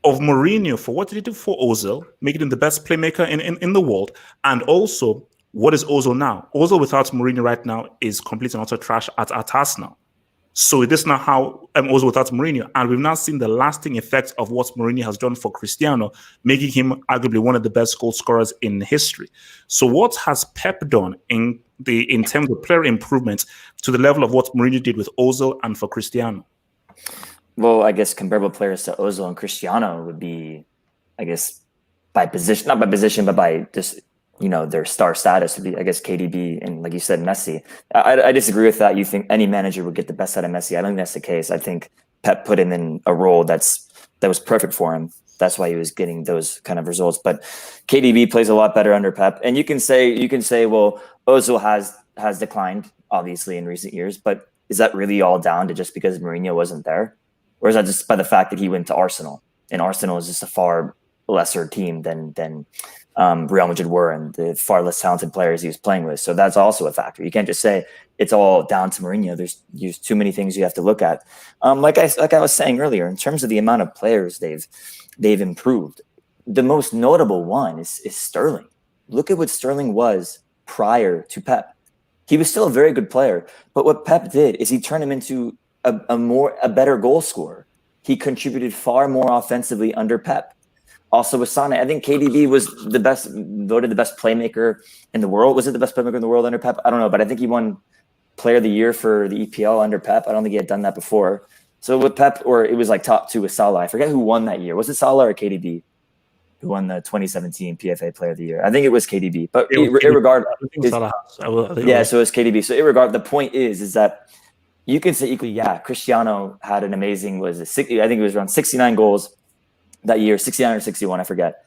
of Mourinho for what did he do for Ozil, making him the best playmaker in the world, and also what is Ozil now? Ozil without Mourinho right now is complete and utter trash at Arsenal. So this is not how Ozil without Mourinho, and we've now seen the lasting effect of what Mourinho has done for Cristiano, making him arguably one of the best goal scorers in history. So what has Pep done in terms of player improvement to the level of what Mourinho did with Ozil and for Cristiano? Well, I guess comparable players to Ozil and Cristiano would be, I guess, by position, not by position, but by just, their star status would be, I guess, KDB and, like you said, Messi. I disagree with that. You think any manager would get the best out of Messi. I don't think that's the case. I think Pep put him in a role that was perfect for him. That's why he was getting those kind of results. But KDB plays a lot better under Pep. And you can say, well, Ozil has declined, obviously, in recent years. But is that really all down to just because Mourinho wasn't there? Or is that just by the fact that he went to Arsenal? And Arsenal is just a far lesser team than Real Madrid were, and the far less talented players he was playing with. So that's also a factor. You can't just say it's all down to Mourinho. There's too many things you have to look at. Like I was saying earlier, in terms of the amount of players they've improved, the most notable one is Sterling. Look at what Sterling was prior to Pep. He was still a very good player, but what Pep did is he turned him into a better goal scorer. He contributed far more offensively under Pep. Also with Sane, I think KDB was voted the best playmaker in the world. Was it the best playmaker in the world under Pep? I don't know, but I think he won Player of the Year for the EPL under Pep. I don't think he had done that before. So with Pep, or it was like top two with Salah. I forget who won that year. Was it Salah or KDB who won the 2017 PFA Player of the Year? I think it was KDB. But irregardless, so it's KDB. So irregardless, the point is that you can say equally, yeah, Cristiano had an amazing, I think it was around 69 goals that year, 69 or 61, I forget.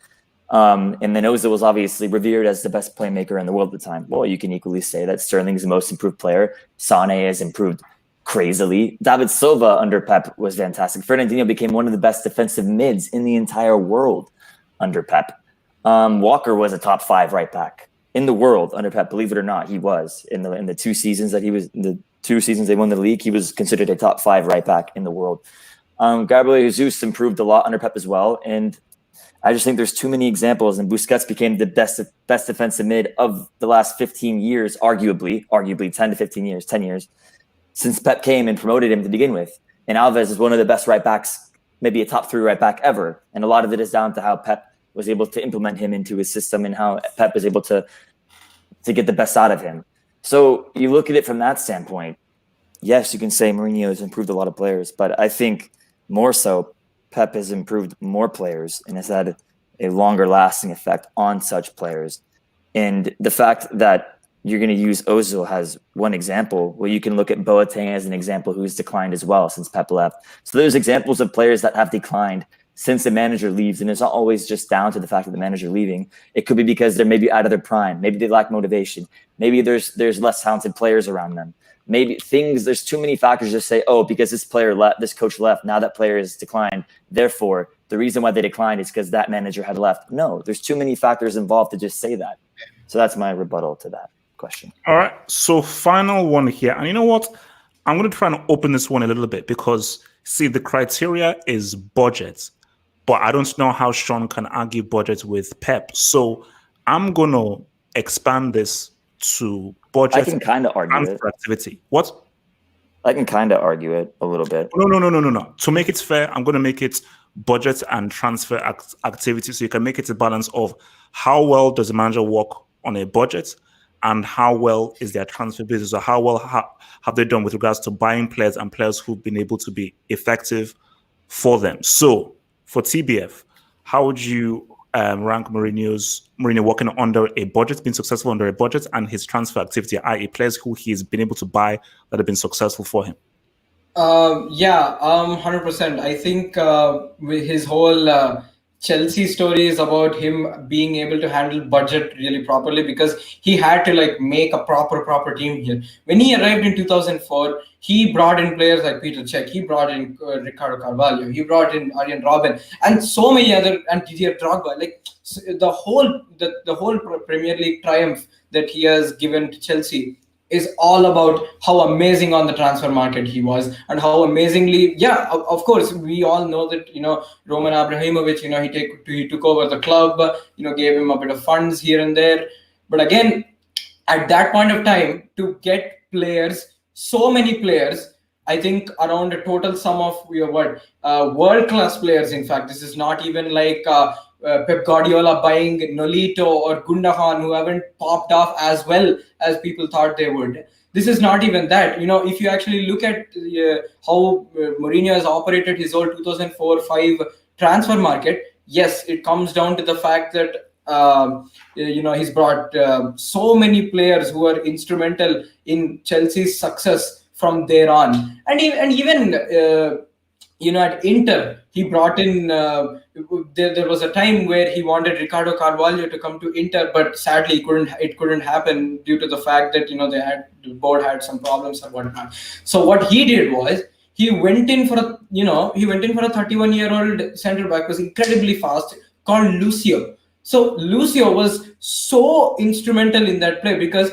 And then Ozil was obviously revered as the best playmaker in the world at the time. Well, you can equally say that Sterling's the most improved player. Sane has improved crazily. David Silva under Pep was fantastic. Fernandinho became one of the best defensive mids in the entire world under Pep. Walker was a top 5 right back in the world under Pep. Believe it or not, he was in the 2 seasons that he was in the 2 seasons they won the league. He was considered a top 5 right back in the world. Gabriel Jesus improved a lot under Pep as well, and I just think there's too many examples. And Busquets became the best defensive mid of the last 15 years, arguably 10 to 15 years, 10 years since Pep came and promoted him to begin with. And Alves is one of the best right backs, maybe a top 3 right back ever. And a lot of it is down to how Pep was able to implement him into his system and how Pep was able to get the best out of him. So you look at it from that standpoint. Yes, you can say Mourinho has improved a lot of players, but I think more so, Pep has improved more players and has had a longer lasting effect on such players. And the fact that you're going to use Ozil as one example, well, you can look at Boateng as an example who's declined as well since Pep left. So there's examples of players that have declined since the manager leaves. And it's not always just down to the fact of the manager leaving. It could be because they're maybe out of their prime. Maybe they lack motivation. Maybe there's less talented players around them. Maybe there's too many factors to say, oh, because this player left, this coach left, now that player has declined. Therefore, the reason why they declined is because that manager had left. No, there's too many factors involved to just say that. So that's my rebuttal to that question. All right. So final one here. And you know what? I'm going to try and open this one a little bit because, see, the criteria is budget. But I don't know how Sean can argue budget with Pep. So I'm going to expand this to budget. I can kind of argue it. Activity. What? I can kind of argue it a little bit. No. To make it fair, I'm going to make it budget and transfer activity. So you can make it a balance of how well does the manager work on a budget and how well is their transfer business, or how well have they done with regards to buying players and players who've been able to be effective for them. So for TBF, how would you rank Mourinho working under a budget, being successful under a budget, and his transfer activity, i.e. players who he's been able to buy that have been successful for him? 100%. I think with his whole Chelsea story is about him being able to handle budget really properly, because he had to like make a proper team here. When he arrived in 2004, he brought in players like Peter Cech, he brought in Ricardo Carvalho, he brought in Arjen Robben, and so many other, and Didier Drogba. Like the whole Premier League triumph that he has given to Chelsea is all about how amazing on the transfer market he was, and how amazingly, of course, we all know that, Roman Abramovich, he took over the club, gave him a bit of funds here and there. But again, at that point of time, to get players, so many players, I think around a total sum of world-class players. In fact, this is not even like Pep Guardiola buying Nolito or Gundogan, who haven't popped off as well as people thought they would. This is not even that. If you actually look at how Mourinho has operated his whole 2004-05 transfer market, yes, it comes down to the fact that he's brought so many players who are instrumental in Chelsea's success from there on, and even at Inter, he brought in. There was a time where he wanted Ricardo Carvalho to come to Inter, but sadly, it couldn't happen due to the fact that the board had some problems or whatnot. So what he did was he went in for a 31-year-old centre back, was incredibly fast, called Lucio. So Lucio was so instrumental in that play, because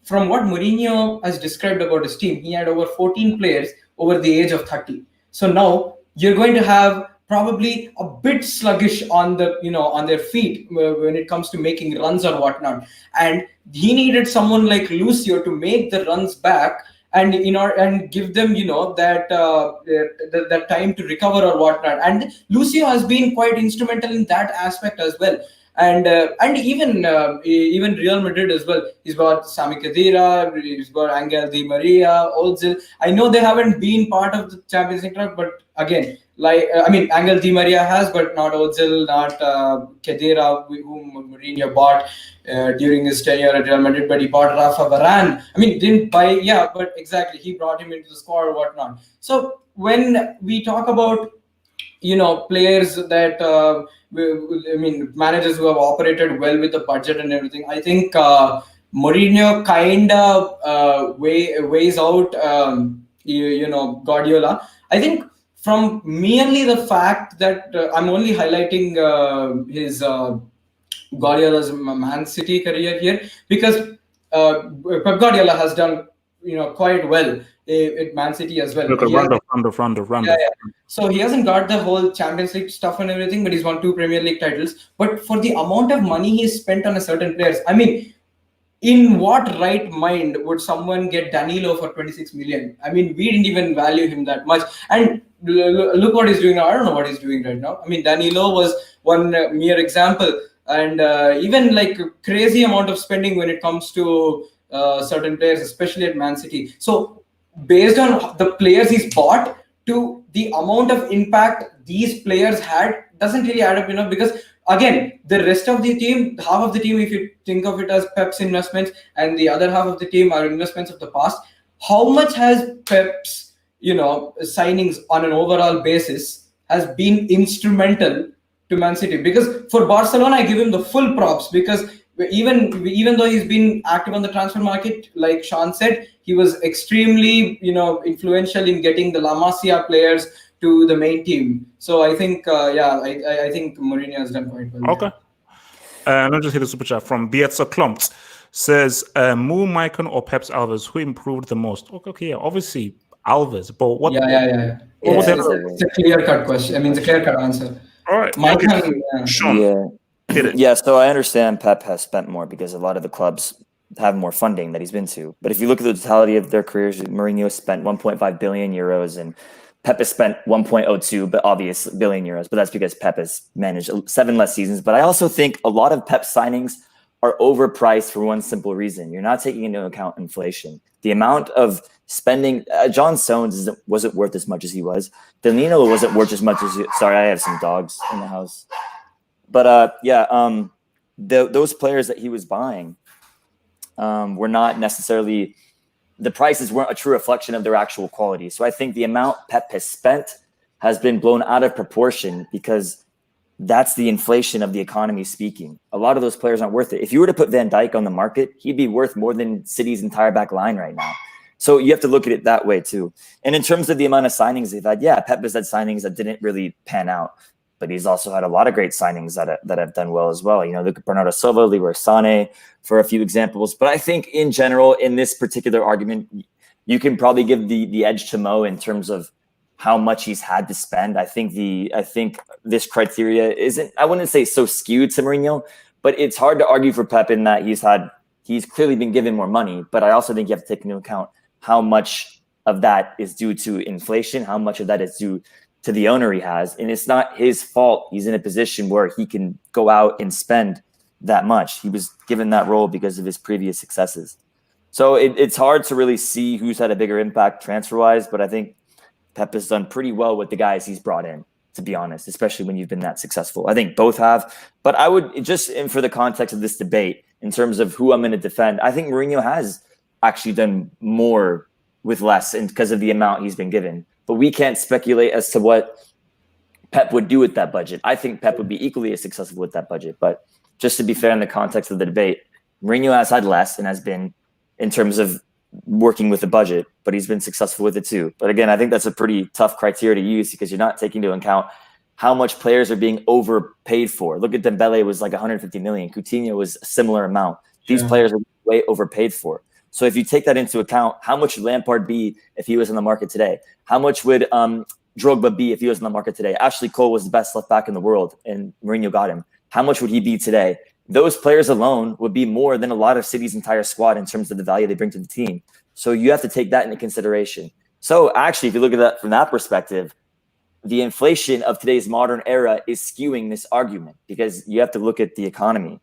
from what Mourinho has described about his team, he had over 14 players over the age of 30. So now you're going to have probably a bit sluggish on their feet when it comes to making runs or whatnot. And he needed someone like Lucio to make the runs back and and give them that time to recover or whatnot. And Lucio has been quite instrumental in that aspect as well. And even Real Madrid as well. He's got Sami Khedira, he's got Angel Di Maria, Ozil. I know they haven't been part of the Champions League club, but again, Angel Di Maria has, but not Ozil, not Khedira, whom Mourinho bought during his tenure at Real Madrid. But he bought Rafa Varane. Didn't buy, but exactly, he brought him into the squad or whatnot. So when we talk about players that managers who have operated well with the budget and everything, I think Mourinho kind of weighs out Guardiola. I think from merely the fact that I'm only highlighting his Guardiola's Man City career here, because Pep Guardiola has done quite well at Man City as well. Look, round of. Yeah. So he hasn't got the whole Champions League stuff and everything, but he's won 2 Premier League titles. But for the amount of money he spent on a certain players, in what right mind would someone get Danilo for 26 million? We didn't even value him that much. And look what he's doing now. I don't know what he's doing right now. Danilo was one mere example. And even like crazy amount of spending when it comes to certain players, especially at Man City. So based on the players he's bought to the amount of impact these players had, doesn't really add up, because again, the rest of the team, half of the team, if you think of it as Pep's investments, and the other half of the team are investments of the past, how much has Pep's signings on an overall basis has been instrumental to Man City? Because for Barcelona, I give him the full props, because even though he's been active on the transfer market, like Sean said, he was extremely influential in getting the La Masia players to the main team. So I think I think Mourinho has done quite well. Okay. Let me just hit a super chat from Bietza Klumps. Says Mo, Maicon or Peps Alves, who improved the most? Okay, yeah, obviously Alves, but what? Yeah. It's a clear-cut question. It's a clear-cut answer. All right, Maicon, Sean. Yeah, so I understand Pep has spent more because a lot of the clubs have more funding that he's been to. But if you look at the totality of their careers, Mourinho spent 1.5 billion euros and Pep has spent 1.02 billion euros. But that's because Pep has managed 7 less seasons. But I also think a lot of Pep's signings are overpriced for one simple reason. You're not taking into account inflation. The amount of spending, John Stones wasn't worth as much as he was. Danilo wasn't worth as much as sorry, I have some dogs in the house. But those players that he was buying were not necessarily, the prices weren't a true reflection of their actual quality. So I think the amount Pep has spent has been blown out of proportion because that's the inflation of the economy speaking. A lot of those players aren't worth it. If you were to put Van Dijk on the market, he'd be worth more than City's entire back line right now. So you have to look at it that way too. And in terms of the amount of signings they've had, yeah, Pep has had signings that didn't really pan out, but he's also had a lot of great signings that have done well as well. You know, look at Bernardo Silva, Leroy Sané, for a few examples. But I think in general, in this particular argument, you can probably give the edge to Mo in terms of how much he's had to spend. I think this criteria isn't, I wouldn't say so skewed to Mourinho, but it's hard to argue for Pep in that he's clearly been given more money. But I also think you have to take into account how much of that is due to inflation, how much of that is due to the owner he has. And it's not his fault. He's in a position where he can go out and spend that much. He was given that role because of his previous successes. So it's hard to really see who's had a bigger impact transfer-wise, but I think Pep has done pretty well with the guys he's brought in, to be honest, especially when you've been that successful. I think both have. But I would just, and for the context of this debate, in terms of who I'm going to defend, I think Mourinho has actually done more with less and because of the amount he's been given. But we can't speculate as to what Pep would do with that budget. I think Pep would be equally as successful with that budget. But just to be fair in the context of the debate, Mourinho has had less and has been, in terms of working with the budget, but he's been successful with it too. But again, I think that's a pretty tough criteria to use because you're not taking into account how much players are being overpaid for. Look at Dembele was like 150 million. Coutinho was a similar amount. These players are way overpaid for. So if you take that into account, how much would Lampard be if he was in the market today? How much would Drogba be if he was in the market today? Ashley Cole was the best left back in the world and Mourinho got him. How much would he be today? Those players alone would be more than a lot of City's entire squad in terms of the value they bring to the team. So you have to take that into consideration. So actually, if you look at that from that perspective, the inflation of today's modern era is skewing this argument because you have to look at the economy.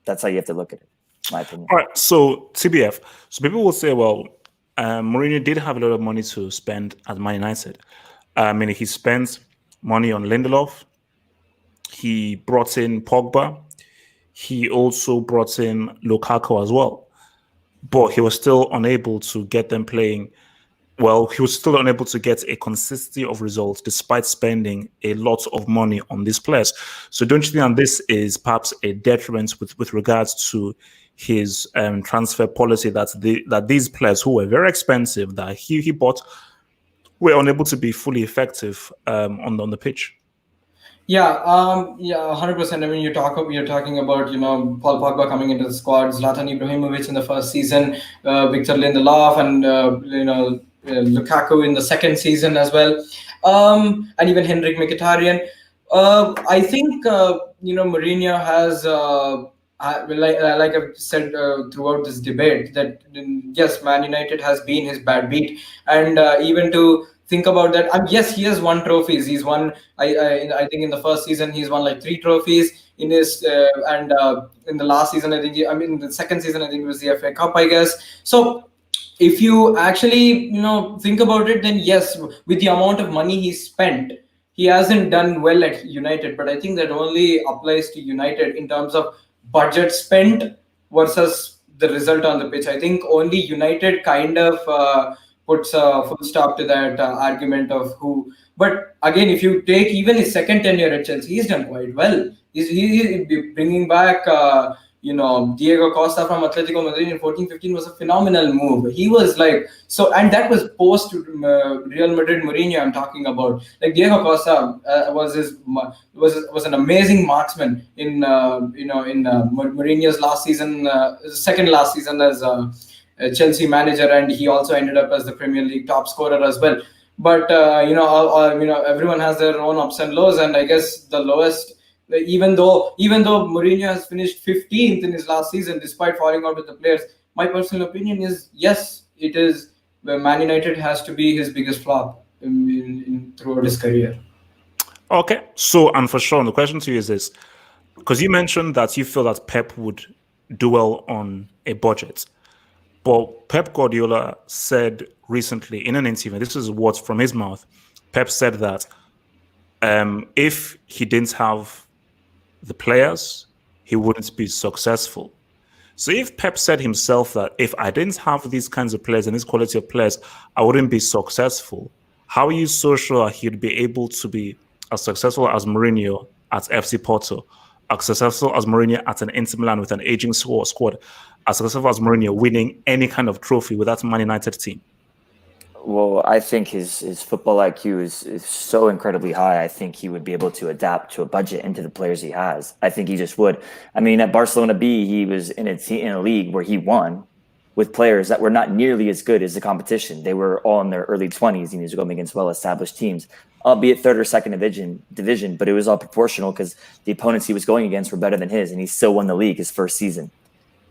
That's how you have to look at it, in my opinion. All right, so TBF. So people will say, well, Mourinho did have a lot of money to spend at Man United. I mean, he spent money on Lindelof. He brought in Pogba. He also brought in Lukaku as well. But he was still unable to get them playing well. He was still unable to get a consistency of results despite spending a lot of money on these players. So don't you think that this is perhaps a detriment with regards to his transfer policy, that these players who were very expensive that he bought were unable to be fully effective on the pitch? Yeah, 100%. I mean, you're talking about, Paul Pogba coming into the squad, Zlatan Ibrahimovic in the first season, Victor Lindelof, and Lukaku in the second season as well, and even Henrik Mkhitaryan. I think Mourinho has, like I've said throughout this debate, that yes, Man United has been his bad beat, and even to think about that. Yes, he has won trophies. He's won. I think in the first season he's won like 3 trophies. In his and in the last season, the second season I think it was the FA Cup, I guess. So if you actually think about it, then yes, with the amount of money he spent, he hasn't done well at United. But I think that only applies to United in terms of budget spent versus the result on the pitch. I think only United kind of puts a full stop to that argument of who. But again, if you take even his second tenure at Chelsea, he's done quite well. He's bringing back, Diego Costa from Atletico Madrid in 14-15 was a phenomenal move. He was like, so, and that was post Real Madrid Mourinho I'm talking about. Like Diego Costa was an amazing marksman in Mourinho's last season, second last season as a Chelsea manager, and he also ended up as the Premier League top scorer as well. But everyone has their own ups and lows, and I guess the lowest, even though Mourinho has finished 15th in his last season despite falling out with the players, my personal opinion is yes, it is Man United has to be his biggest flop throughout his career. Okay, so and for Sean, the question to you is this, because you mentioned that you feel that Pep would do well on a budget. But Pep Guardiola said recently in an interview, this is what's from his mouth, Pep said that if he didn't have the players, he wouldn't be successful. So if Pep said himself that if I didn't have these kinds of players and this quality of players, I wouldn't be successful, how are you so sure he'd be able to be as successful as Mourinho at FC Porto, as successful as Mourinho at an Inter Milan with an aging squad, as successful as Mourinho winning any kind of trophy with that Man United team? Well, I think his football IQ is so incredibly high. I think he would be able to adapt to a budget and to the players he has. I think he just would. I mean, at Barcelona B, he was in a league where he won with players that were not nearly as good as the competition. They were all in their early 20s, and he was going against well-established teams, albeit third or second division, but it was all proportional because the opponents he was going against were better than his, and he still won the league his first season.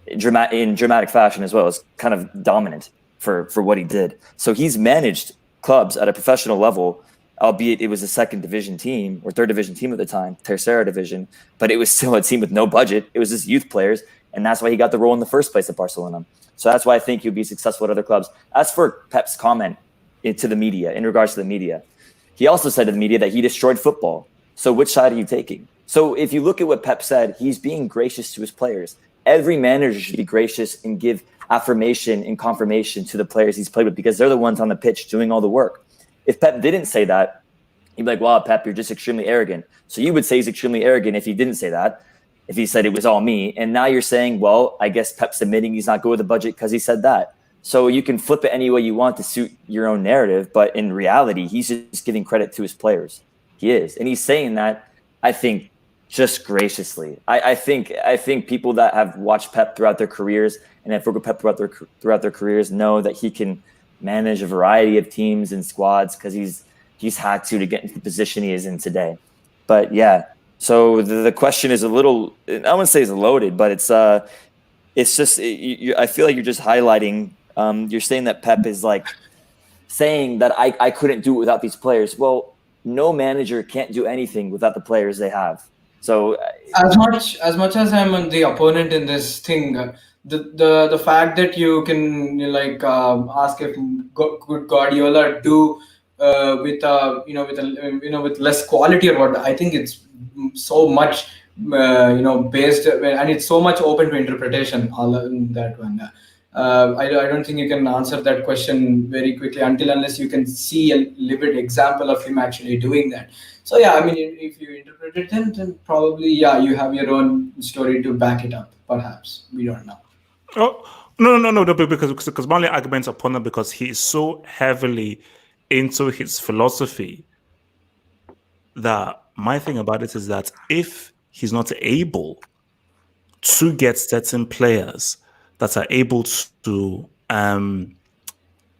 In dramatic fashion as well. It's kind of dominant for what he did. So he's managed clubs at a professional level, albeit it was a second division team or third division team at the time, Tercera division, but it was still a team with no budget. It was just youth players, and that's why he got the role in the first place at Barcelona. So that's why I think he'll be successful at other clubs. As for Pep's comment to the media, in regards to the media, he also said to the media that he destroyed football. So which side are you taking? So if you look at what Pep said, he's being gracious to his players. Every manager should be gracious and give affirmation and confirmation to the players he's played with because they're the ones on the pitch doing all the work. If Pep didn't say that, he'd be like, wow, Pep, you're just extremely arrogant. So you would say he's extremely arrogant if he didn't say that, if he said it was all me. And now you're saying, well, I guess Pep's admitting he's not good with the budget because he said that. So you can flip it any way you want to suit your own narrative. But in reality, he's just giving credit to his players. He is. And he's saying that, I think, just graciously. I think people that have watched Pep throughout their careers and have worked with Pep throughout their careers know that he can manage a variety of teams and squads because he's had to get into the position he is in today. But yeah, so the question is a little, I wouldn't say it's loaded, but it's just I feel like you're just highlighting. You're saying that Pep is like saying that I couldn't do it without these players. Well, no manager can't do anything without the players they have. So as much as I'm the opponent in this thing, the fact that you can ask if could Guardiola do with less quality or what, I think it's so much based, and it's so much open to interpretation, all in that one. I don't think you can answer that question very quickly unless you can see a livid example of him actually doing that. So yeah, I mean, if you interpret it, then probably you have your own story to back it up. Perhaps we don't know. Oh no, because my only argument upon that, because he is so heavily into his philosophy, that my thing about it is that if he's not able to get certain players that are able to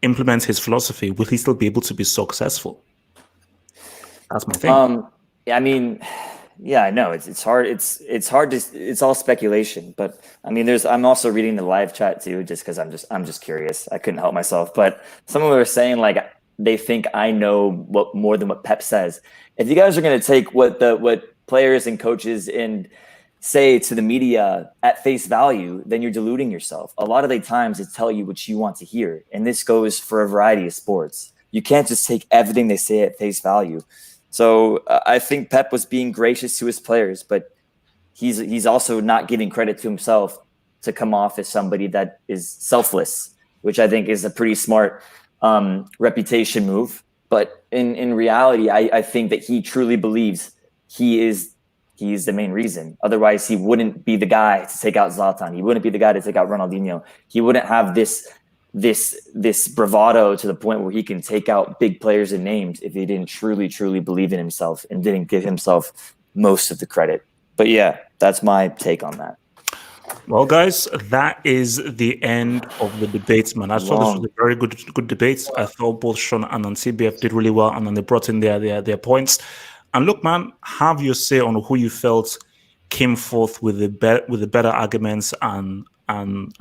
implement his philosophy, will he still be able to be successful? That's my thing. I mean, yeah, I know it's hard. It's hard to. It's all speculation, but I mean, I'm also reading the live chat too, just because I'm just curious. I couldn't help myself, but some of them are saying like they think I know more than what Pep says. If you guys are going to take what players and coaches and say to the media at face value, then you're deluding yourself. A lot of the times they tell you what you want to hear, and this goes for a variety of sports. You can't just take everything they say at face value. So I think Pep was being gracious to his players, but he's also not giving credit to himself to come off as somebody that is selfless, which I think is a pretty smart reputation move. But in reality, I think that he truly believes he is the main reason. Otherwise, he wouldn't be the guy to take out Zlatan. He wouldn't be the guy to take out Ronaldinho. He wouldn't have this bravado to the point where he can take out big players and names if he didn't truly believe in himself and didn't give himself most of the credit. But yeah, that's my take on that. Well, guys, that is the end of the debate, man. I thought this was a very good debate. I thought both Sean and CBF did really well, and then they brought in their points. And look, man, have your say on who you felt came forth with the better arguments and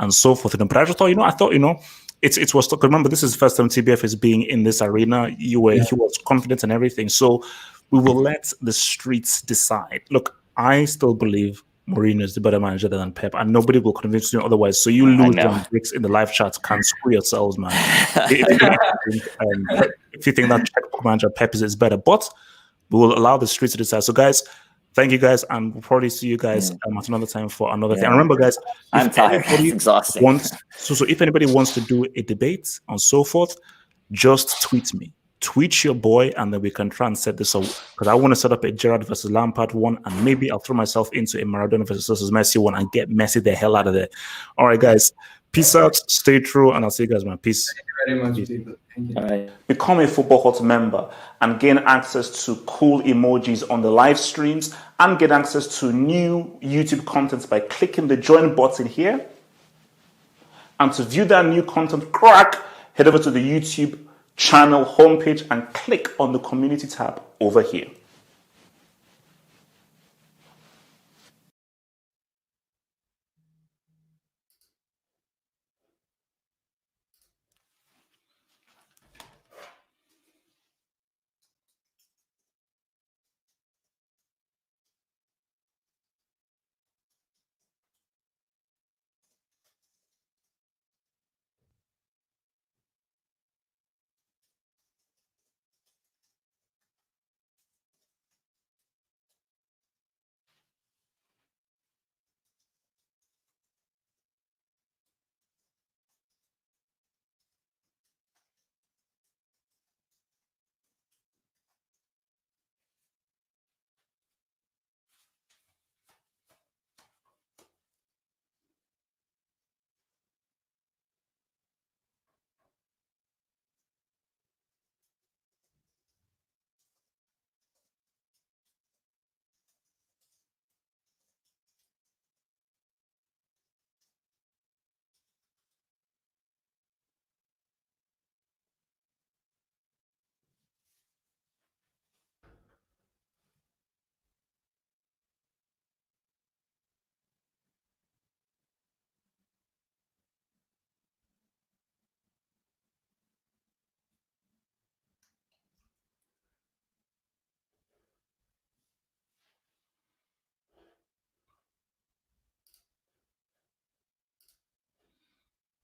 so forth. But I just thought, it was. Remember, this is the first time TBF is being in this arena. He was confident and everything. So we will let the streets decide. Look, I still believe Mourinho is the better manager than Pep, and nobody will convince you otherwise. So you lose on bricks in the live chat. Can't screw yourselves, man. If you think that manager Pep is better, but we will allow the streets to decide. So, guys, Thank you guys, and we'll probably see you guys at another time for another thing. And remember, guys, I'm tired. It's exhausting. So if anybody wants to do a debate and so forth, just tweet me. Tweet your boy, and then we can try and set this up. Because I want to set up a Gerrard versus Lampard one, and maybe I'll throw myself into a Maradona versus Messi one and get Messi the hell out of there. All right, guys. Peace out. Stay true, and I'll see you guys, man. Peace. Thank you very much, people. Thank you. All right. Become a Football Hut member and gain access to cool emojis on the live streams and get access to new YouTube content by clicking the join button here. And to view that new content, head over to the YouTube channel homepage and click on the community tab over here.